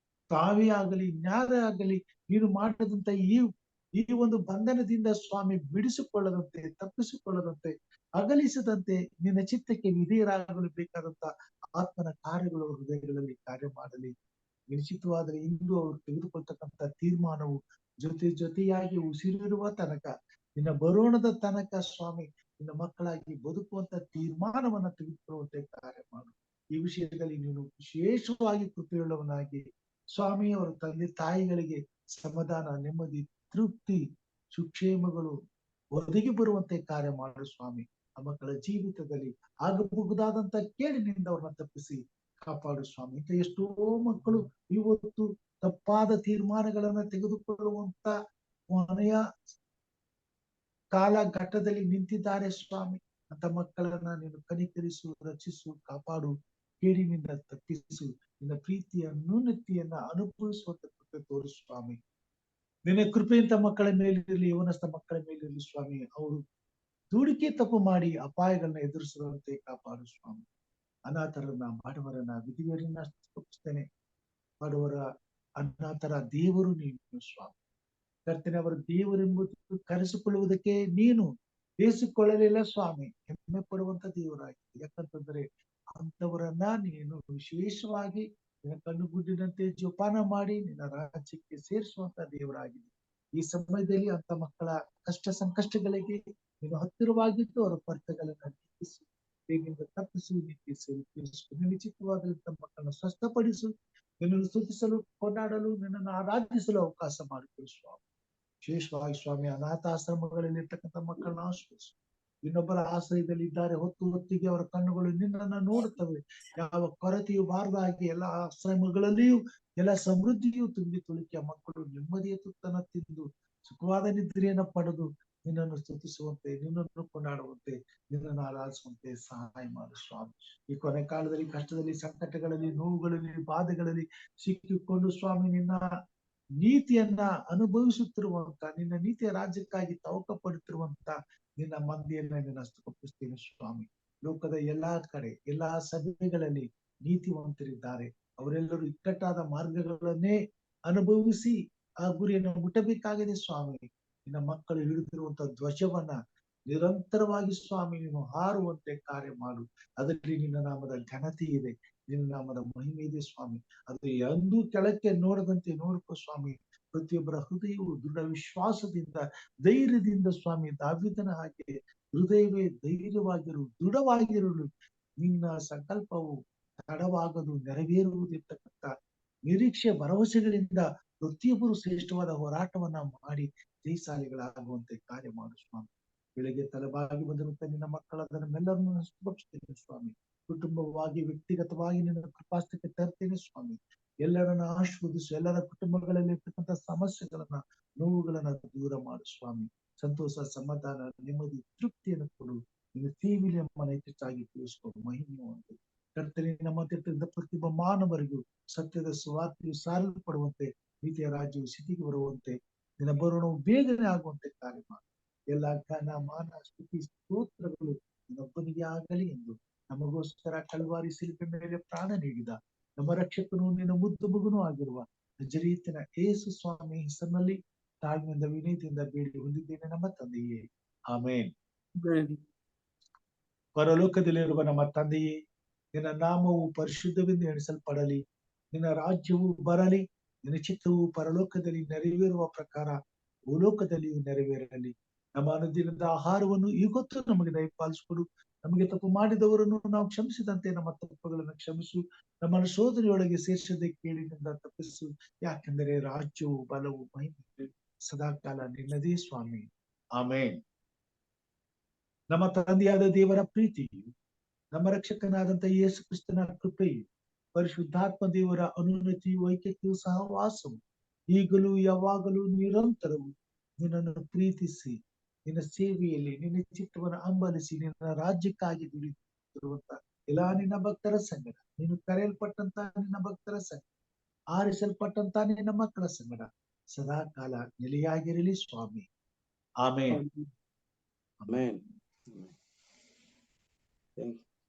ತಾವೇ ಆಗಲಿ ನ್ಯಾಯ ಆಗಲಿ ನೀನು ಮಾಡಿದಂತ ಈ ಒಂದು ಬಂಧನದಿಂದ ಸ್ವಾಮಿ ಬಿಡಿಸಿಕೊಳ್ಳದಂತೆ, ತಪ್ಪಿಸಿಕೊಳ್ಳದಂತೆ, ಅಗಲಿಸದಂತೆ ನಿನ್ನ ಚಿತ್ತಕ್ಕೆ ವಿಧೇಯರಾಗಲು ಬೇಕಾದಂತ ಆತ್ಮನ ಕಾರ್ಯಗಳು ಹೃದಯಗಳಲ್ಲಿ ಕಾರ್ಯ ಮಾಡಲಿ. ನಿಶ್ಚಿತವಾದರೆ ಇಂದು ಅವರು ತೆಗೆದುಕೊಳ್ತಕ್ಕಂಥ ತೀರ್ಮಾನವು ಜೊತೆಯಾಗಿ ಉಸಿರಿರುವ ತನಕ, ನಿನ್ನ ಬರೋಣದ ತನಕ ಸ್ವಾಮಿ ನಿನ್ನ ಮಕ್ಕಳಾಗಿ ಬದುಕುವಂತ ತೀರ್ಮಾನವನ್ನ ತೆಗೆದುಕೊಳ್ಳುವಂತೆ ಕಾರ್ಯ ಮಾಡು. ಈ ವಿಷಯದಲ್ಲಿ ನೀನು ವಿಶೇಷವಾಗಿ ಕೃಪೆಯುಳ್ಳವನಾಗಿ ಸ್ವಾಮಿ, ಅವರ ತಂದೆ ತಾಯಿಗಳಿಗೆ ಸಮಾಧಾನ, ನೆಮ್ಮದಿ, ತೃಪ್ತಿ, ಸುಕ್ಷೇಮಗಳು ಒದಗಿ ಬರುವಂತೆ ಕಾರ್ಯ ಮಾಡು ಸ್ವಾಮಿ. ಆ ಮಕ್ಕಳ ಜೀವಿತದಲ್ಲಿ ಆಗಬಹುದಾದಂತ ಕೇಳಿನಿಂದ ಅವ್ರನ್ನ ತಪ್ಪಿಸಿ ಕಾಪಾಡು ಸ್ವಾಮಿ. ಇಂಥ ಎಷ್ಟೋ ಮಕ್ಕಳು ಇವತ್ತು ತಪ್ಪಾದ ತೀರ್ಮಾನಗಳನ್ನ ತೆಗೆದುಕೊಳ್ಳುವಂತ ಕೊನೆಯ ಕಾಲಘಟ್ಟದಲ್ಲಿ ನಿಂತಿದ್ದಾರೆ ಸ್ವಾಮಿ. ಅಂತ ಮಕ್ಕಳನ್ನ ನೀನು ಕನಿಕರಿಸು, ರಕ್ಷಿಸು, ಕಾಪಾಡು, ಕೇಡಿನಿಂದ ತಪ್ಪಿಸು, ನಿನ್ನ ಪ್ರೀತಿಯ ನ್ಯೂನತೆಯನ್ನ ಅನುಭವಿಸುವಂತ ಕೃಪೆ ತೋರಿಸು ಸ್ವಾಮಿ. ನಿನ್ನ ಕೃಪೆಯಿಂದ ಮಕ್ಕಳ ಮೇಲಿರಲಿ, ಯವನಸ್ಥ ಮಕ್ಕಳ ಮೇಲಿರಲಿ ಸ್ವಾಮಿ. ಅವರು ದುಡುಕಿ ತಪ್ಪು ಮಾಡಿ ಅಪಾಯಗಳನ್ನ ಎದುರಿಸುವಂತೆ ಕಾಪಾಡು ಸ್ವಾಮಿ. ಅನಾಥರನ್ನ, ಬಡವರನ್ನ, ವಿಧಿವರನ್ನ ತಪ್ಪಿಸ್ತೇನೆ. ಬಡವರ ಅನಾಥರ ದೇವರು ನೀನು ಸ್ವಾಮಿ. ಕರ್ತನೆ, ಅವರ ದೇವರೆಂಬುದು ಕರೆಸಿಕೊಳ್ಳುವುದಕ್ಕೆ ನೀನು ಬೇಸಿಕೊಳ್ಳಲಿಲ್ಲ ಸ್ವಾಮಿ. ಹೆಮ್ಮೆ ಪಡುವಂತ ದೇವರಾಗಿದೆ. ಯಾಕಂತಂದ್ರೆ ಅಂತವರನ್ನ ನೀನು ವಿಶೇಷವಾಗಿ ನಿನ್ನ ಕಣ್ಣುಗುಡ್ಡಿನಂತೆ ಜೋಪಾನ ಮಾಡಿ ನಿನ್ನ ರಾಜ್ಯಕ್ಕೆ ಸೇರಿಸುವಂತ ದೇವರಾಗಿದೆ. ಈ ಸಮಯದಲ್ಲಿ ಅಂತ ಮಕ್ಕಳ ಕಷ್ಟ ಸಂಕಷ್ಟಗಳಿಗೆ ನೀನು ಹತ್ತಿರವಾಗಿದ್ದು ಅವರ ಪರ್ತಗಳನ್ನು ನೀಗಿಸು, ಬೇಗದಿಂದ ತಪ್ಪಿಸು, ನಿಶ್ಚಿತವಾದಂತ ಮಕ್ಕಳನ್ನ ಸ್ವಸ್ಥಪಡಿಸು, ನಿನ್ನನ್ನು ಸ್ತುತಿಸಲು, ಕೊಂಡಾಡಲು, ನಿನ್ನನ್ನು ಆರಾಧಿಸಲು ಅವಕಾಶ ಮಾಡಿಕೊಡು ಸ್ವಾಮಿ. ವಿಶೇಷವಾಗಿ ಸ್ವಾಮಿ, ಅನಾಥಾಶ್ರಮಗಳಲ್ಲಿ ಇರ್ತಕ್ಕಂಥ ಮಕ್ಕಳನ್ನ ಆಶ್ರಯಿಸು. ಇನ್ನೊಬ್ಬರ ಆಶ್ರಯದಲ್ಲಿ ಇದ್ದಾರೆ, ಹೊತ್ತಿಗೆ ಅವರ ಕಣ್ಣುಗಳು ನಿನ್ನನ್ನ ನೋಡುತ್ತವೆ. ಯಾವ ಕೊರತೆಯು ಬಾರದಾಗಿ ಎಲ್ಲ ಆಶ್ರಮಗಳಲ್ಲಿಯೂ ಎಲ್ಲ ಸಮೃದ್ಧಿಯು ತುಂಬಿ ತುಳುಕಿ ಆ ಮಕ್ಕಳು ನೆಮ್ಮದಿಯ ತುತ್ತನ್ನ ತಿಂದು ಸುಖವಾದ ನಿದ್ರೆಯನ್ನ ಪಡೆದು ನಿನ್ನನ್ನು ಸ್ತುತಿಸುವಂತೆ, ನಿನ್ನನ್ನು ಕೊಂಡಾಡುವಂತೆ, ನಿನ್ನನ್ನು ಆರಾಧಿಸುವಂತೆ ಸಹಾಯ ಮಾಡು ಸ್ವಾಮಿ. ಈ ಕೊನೆ ಕಾಲದಲ್ಲಿ ಕಷ್ಟದಲ್ಲಿ, ಸಂಕಟಗಳಲ್ಲಿ, ನೋವುಗಳಲ್ಲಿ, ಬಾಧೆಗಳಲ್ಲಿ ಸಿಕ್ಕಿಕೊಂಡು ಸ್ವಾಮಿ ನಿನ್ನ ನೀತಿಯನ್ನ ಅನುಭವಿಸುತ್ತಿರುವಂತ, ನಿನ್ನ ನೀತಿಯ ರಾಜ್ಯಕ್ಕಾಗಿ ತವಕ ಪಡುತ್ತಿರುವಂತ ನಿನ್ನ ಮಂದಿಯನ್ನ ನಿನ್ನ ಹಸ್ತಗೊಪ್ಪಿಸ್ತೀನಿ ಸ್ವಾಮಿ. ಲೋಕದ ಎಲ್ಲಾ ಕಡೆ, ಎಲ್ಲಾ ಸಭೆಗಳಲ್ಲಿ ನೀತಿವಂತರಿದ್ದಾರೆ. ಅವರೆಲ್ಲರೂ ಇಕ್ಕಟ್ಟಾದ ಮಾರ್ಗಗಳನ್ನೇ ಅನುಭವಿಸಿ ಆ ಗುರಿಯನ್ನು ಮುಟ್ಟಬೇಕಾಗಿದೆ ಸ್ವಾಮಿ. ನಿನ್ನ ಮಕ್ಕಳು ಹಿಡಿದಿರುವಂತ ಧ್ವಜವನ್ನ ನಿರಂತರವಾಗಿ ಸ್ವಾಮಿ ನೀನು ಹಾರುವಂತೆ ಕಾರ್ಯ ಮಾಡು. ಅದರಲ್ಲಿ ನಿನ್ನ ನಾಮದ ಘನತೆ ಇದೆ, ನಿನ್ನ ನಾಮದ ಮಹಿಮೆ ಇದೆ ಸ್ವಾಮಿ. ಅದು ಎಂದೂ ಕೆಳಕ್ಕೆ ನೋಡದಂತೆ ನೋಡ್ಕೋ ಸ್ವಾಮಿ. ಪ್ರತಿಯೊಬ್ಬರ ಹೃದಯವು ದೃಢ ವಿಶ್ವಾಸದಿಂದ, ಧೈರ್ಯದಿಂದ ಸ್ವಾಮಿ, ದಾವೀದನ ಹಾಗೆ ಹೃದಯವೇ ಧೈರ್ಯವಾಗಿರು, ದೃಢವಾಗಿರಲು. ನಿನ್ನ ಸಂಕಲ್ಪವು ತಡವಾಗದು, ನೆರವೇರುವುದಿರ್ತಕ್ಕಂಥ ನಿರೀಕ್ಷೆ ಭರವಸೆಗಳಿಂದ ಪ್ರತಿಯೊಬ್ಬರು ಶ್ರೇಷ್ಠವಾದ ಹೋರಾಟವನ್ನ ಮಾಡಿ ಜಯಶಾಲಿಗಳಾಗುವಂತೆ ಕಾರ್ಯ ಮಾಡು ಸ್ವಾಮಿ. ಬೆಳಗ್ಗೆ ತಲೆಬಾಗಿ ಬಂದಿರುವಂತ ನಿನ್ನ ಮಕ್ಕಳಾದ ನಮ್ಮೆಲ್ಲರನ್ನು ಸುರಕ್ಷಿಸ್ತೇನೆ ಸ್ವಾಮಿ. ಕುಟುಂಬವಾಗಿ, ವ್ಯಕ್ತಿಗತವಾಗಿ ನಿನ್ನ ಕೃಪಾಸ್ಥಕ್ಕೆ ತರ್ತೇನೆ ಸ್ವಾಮಿ. ಎಲ್ಲರನ್ನ ಆಶೀರ್ವದಿಸು. ಎಲ್ಲರ ಕುಟುಂಬಗಳಲ್ಲಿ ಇರ್ತಕ್ಕಂಥ ಸಮಸ್ಯೆಗಳನ್ನ, ನೋವುಗಳನ್ನ ದೂರ ಮಾಡು ಸ್ವಾಮಿ. ಸಂತೋಷ, ಸಮಾಧಾನ, ನೆಮ್ಮದಿ, ತೃಪ್ತಿಯನ್ನು ಕೊಡು. ನಿನ್ನ ಸೇವೆಯಲ್ಲಿ ನಮ್ಮನ್ನ ಹೆಚ್ಚಾಗಿ ತಿಳಿಸ್ಕೊಡು. ಮಹಿಮೆ ಒಂದು ಕರ್ತನೆ, ನಮ್ಮ ತೀರ್ಥದಿಂದ ಪ್ರತಿಯೊಬ್ಬ ಮಾನವರಿಗೂ ಸತ್ಯದ ಸುವಾರ್ತೆಯು ಸಾರಲ್ಪಡುವಂತೆ, ನೀತಿಯ ರಾಜ್ಯವು ಸ್ಥಿತಿಗೆ ಬರುವಂತೆ, ನಿನ್ನ ಬರೋಣವು ಬೇಗನೆ ಆಗುವಂತೆ ಕಾರ್ಯ ಮಾಡು. ಎಲ್ಲ ಘನ, ಮಾನ, ಸ್ತುತಿ, ಸ್ತೋತ್ರಗಳು ನಿನ್ನೊಬ್ಬನಿಗೆ ಆಗಲಿ ಎಂದು ನಮಗೋಸ್ಕರ ಕಲ್ವಾರಿ ಶಿಲುಬೆ ಮೇಲೆ ಪ್ರಾಣ ನೀಡಿದ ನಮ್ಮ ರಕ್ಷಕನು, ನಿನ್ನ ಮುದ್ದು ಮಗನೂ ಆಗಿರುವ ನಜರೇತಿನ ಯೇಸು ಸ್ವಾಮಿ ಹೆಸರಿನಲ್ಲಿ ತಾಳ್ಮೆಯಿಂದ, ವಿನಯದಿಂದ ಬೇಡಿ ಹೊಂದಿದ್ದೇನೆ ನಮ್ಮ ತಂದೆಯೇ. ಆಮೇನ್. ಪರಲೋಕದಲ್ಲಿರುವ ನಮ್ಮ ತಂದೆಯೇ, ನಿನ್ನ ನಾಮವು ಪರಿಶುದ್ಧವೆಂದು ಎಣಿಸಲ್ಪಡಲಿ. ನಿನ್ನ ರಾಜ್ಯವು ಬರಲಿ. ನಿನ್ನ ಚಿತ್ತವು ಪರಲೋಕದಲ್ಲಿ ನೆರವೇರುವ ಪ್ರಕಾರ ಭೂಲೋಕದಲ್ಲಿಯೂ ನೆರವೇರಲಿ. ನಮ್ಮ ಅನುದಿನದ ಆಹಾರವನ್ನು ಇವತ್ತು ನಮಗೆ ದಯಪಾಲಿಸಿಕೊಡು. ನಮಗೆ ತಪ್ಪು ಮಾಡಿದವರನ್ನು ನಾವು ಕ್ಷಮಿಸಿದಂತೆ ನಮ್ಮ ತಪ್ಪುಗಳನ್ನು ಕ್ಷಮಿಸು. ನಮ್ಮನ್ನು ಶೋಧನೆಯೊಳಗೆ ಸೇರಿಸದೆ ಕೇಳಿನಿಂದ ತಪ್ಪಿಸು. ಯಾಕೆಂದರೆ ರಾಜ್ಯವು, ಬಲವು, ಮಹಿಮೆ ಸದಾಕಾಲ ನಿನ್ನದೇ ಸ್ವಾಮಿ. ಆಮೇನ್. ನಮ್ಮ ತಂದೆಯಾದ ದೇವರ ಪ್ರೀತಿಯು, ನಮ್ಮ ರಕ್ಷಕನಾದಂತ ಯೇಸು ಕ್ರಿಸ್ತನ ಕೃಪೆಯು, ಪರಿಶುದ್ಧಾತ್ಮ ದೇವರ ಅನುನ್ನತಿಯು, ಐಕ್ಯತೆಯು, ಸಹವಾಸವು ಈಗಲೂ ಯಾವಾಗಲೂ ನಿರಂತರವು ನಿನ್ನನ್ನು ಪ್ರೀತಿಸಿ ನಿನ್ನ ಸೇವೆಯಲ್ಲಿ ನಿನ್ನ ಚಿತ್ತವನ್ನು ಹಂಬಲಿಸಿ ನಿನ್ನ ರಾಜ್ಯಕ್ಕಾಗಿ ದುಡಿದಿರುವಂತ ಎಲ್ಲಾ ನಿನ್ನ ಭಕ್ತರ ಸಂಗಡ, ನೀನು ಕರೆಯಲ್ಪಟ್ಟಂತ ನಿನ್ನ ಭಕ್ತರ ಸಂಗಡ, ಆರಿಸಲ್ಪಟ್ಟಂತ ನಿನ್ನ ಮಕ್ಕಳ ಸಂಗಡ ಸದಾ ಕಾಲ ನೆಲೆಯಾಗಿರಲಿ ಸ್ವಾಮಿ. ಆಮೇನ್. ಆಮೆನ್.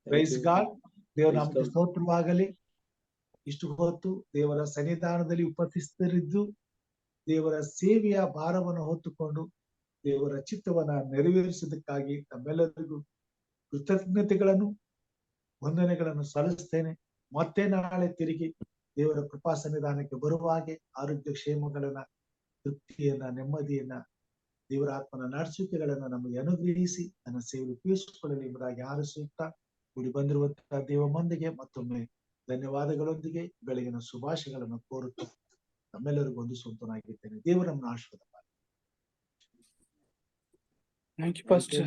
Praise God. ದೇವರ ನಾಮಕ್ಕೆ ಸ್ತೋತ್ರವಾಗಲಿ. ಇಷ್ಟು ಹೊತ್ತು ದೇವರ ಸನ್ನಿಧಾನದಲ್ಲಿ ಉಪಸ್ಥಿತರಿದ್ದು ದೇವರ ಸೇವೆಯ ಭಾರವನ್ನು ಹೊತ್ತುಕೊಂಡು ದೇವರ ಚಿತ್ತವನ್ನ ನೆರವೇರಿಸುವುದಕ್ಕಾಗಿ ತಮ್ಮೆಲ್ಲರಿಗೂ ಕೃತಜ್ಞತೆಗಳನ್ನು, ವಂದನೆಗಳನ್ನು ಸಲ್ಲಿಸ್ತೇನೆ. ಮತ್ತೆ ನಾಳೆ ತಿರುಗಿ ದೇವರ ಕೃಪಾ ಸನ್ನಿಧಾನಕ್ಕೆ ಬರುವ ಹಾಗೆ ಆರೋಗ್ಯ ಕ್ಷೇಮಗಳನ್ನ, ತೃಪ್ತಿಯನ್ನ, ನೆಮ್ಮದಿಯನ್ನ, ದೇವರ ಆತ್ಮನ ನಡೆಸುವಿಕೆಗಳನ್ನ ನಮಗೆ ಅನುಗ್ರಹಿಸಿ ನನ್ನ ಸೇವೆ ಉಪಯೋಗಿಸಿಕೊಳ್ಳಲಿ ಎಂಬುದಾಗಿ ಹಾರೈಸುತ್ತಾ ಕೂಡಿ ಬಂದಿರುವಂತಹ ದೇವ ಮಂದಿಗೆ ಮತ್ತೊಮ್ಮೆ ಧನ್ಯವಾದಗಳೊಂದಿಗೆ ಬೆಳಗಿನ ಶುಭಾಶಯಗಳನ್ನು ಕೋರುತ್ತಾ ನಮ್ಮೆಲ್ಲರಿಗೂ ಒಂದು ಸ್ವಂತನಾಗಿದ್ದೇನೆ. ದೇವರನ್ನು ಆಶೀರ್ವಾದ ಮಾಡಿ. Thank you, Pastor.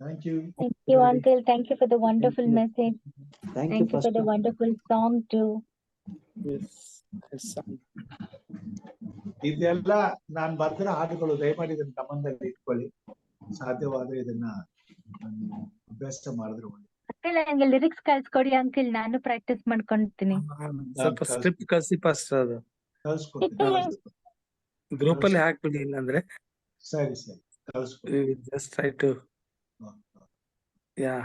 Thank you. Thank you, Uncle. Thank you for the wonderful message. Thank Thank you for the Pastor. wonderful song too. Yes. Yes. ಇದೆಲ್ಲ ನಾನ್ ಬರ್ದಿರೋ ಹಾಡುಗಳು. ದಯಮಾಡಿ ಇದನ್ನ ಗಮನದಲ್ಲಿ ಇಟ್ಕೊಳ್ಳಿ. ಸಾಧ್ಯವಾದ್ರೆ ಇದನ್ನ ಅಭ್ಯಾಸ ಮಾಡಿದ್ರೆ ಒಳ್ಳೆ. Uncle, ನಂಗೆ ಲಿರಿಕ್ಸ್ ಕಳ್ಸ್ಕೊಡಿ ಅಂಕಲ್, ನಾನು ಪ್ರಾಕ್ಟೀಸ್ ಮಾಡ್ಕೊಂತೀನಿ. ಸ್ವಲ್ಪ ಸ್ಕ್ರಿಪ್ಟ್ ಕಳ್ಸಿ ಪಾಸ್ಟರ್. ಅದು ಕಳ್ಸ್ಕೊಡ್ತೀನಿ. ಗ್ರೂಪ್ ಅಲ್ಲಿ ಹಾಕ್ಬಿಡಿ, ಇಲ್ಲಾಂದ್ರೆ ಸರಿ ಕಳ್ಸ್ಕೊಡ್ತೀನಿ. Just try to. Yeah,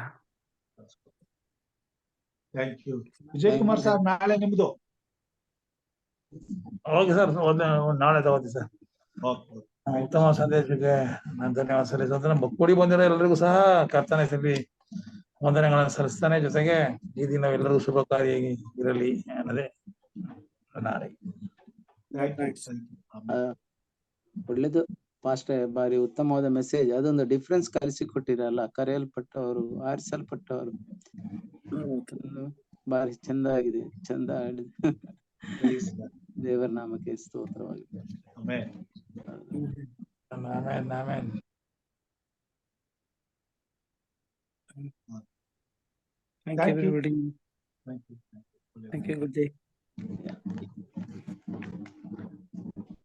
thank you. Vijay Kumar sir, ನಾಳೆ ನಿಮ್ದು. ಓಕೆ ಸರ್, ನಾಳೆ ತಗೋತೀವಿ ಸರ್. ಉತ್ತಮ ಸಂದೇಶಕ್ಕೆ ನಾನು ಧನ್ಯವಾದ ಸಲ್ಲಿಸುತ್ತೇನೆ. ಕೂಡಿ ಬಂದಿರೋ ಎಲ್ಲರಿಗೂ ಸಹ ಕರ್ತನ ಹೆಸರಲ್ಲಿ ವಂದನೆಗಳನ್ನು ಸಲ್ಲಿಸ್ತಾನೆ. ಜೊತೆಗೆ ಈ ದಿನ ಎಲ್ಲರಿಗೂ ಶುಭಕಾರಿಯಾಗಿ ಇರಲಿ ಅನ್ನೋದೇ ನಾಳೆ. ಒಳ್ಳೇದು ಪಾಸ್ಟರ್, ಬಾರಿ ಉತ್ತಮವಾದ ಮೆಸೇಜ್. ಅದೊಂದು ಡಿಫ್ರೆನ್ಸ್ ಕಲಿಸಿಕೊಟ್ಟಿರಲ್ಲ. ಕರೆಯಲ್ಪಟ್ಟವರು, ಆರಿಸಲ್ಪಟ್ಟವರು, ಬಾರಿ ಚಂದ ಆಗಿದೆ, ಚಂದ ಆಡಿದೆ. ದೇವರ ನಾಮಕ್ಕೆ ಸ್ತೋತ್ರವಾಗಿದೆ. Amen. Amen, amen. Thank you, everybody. Thank you. Thank you. Good day.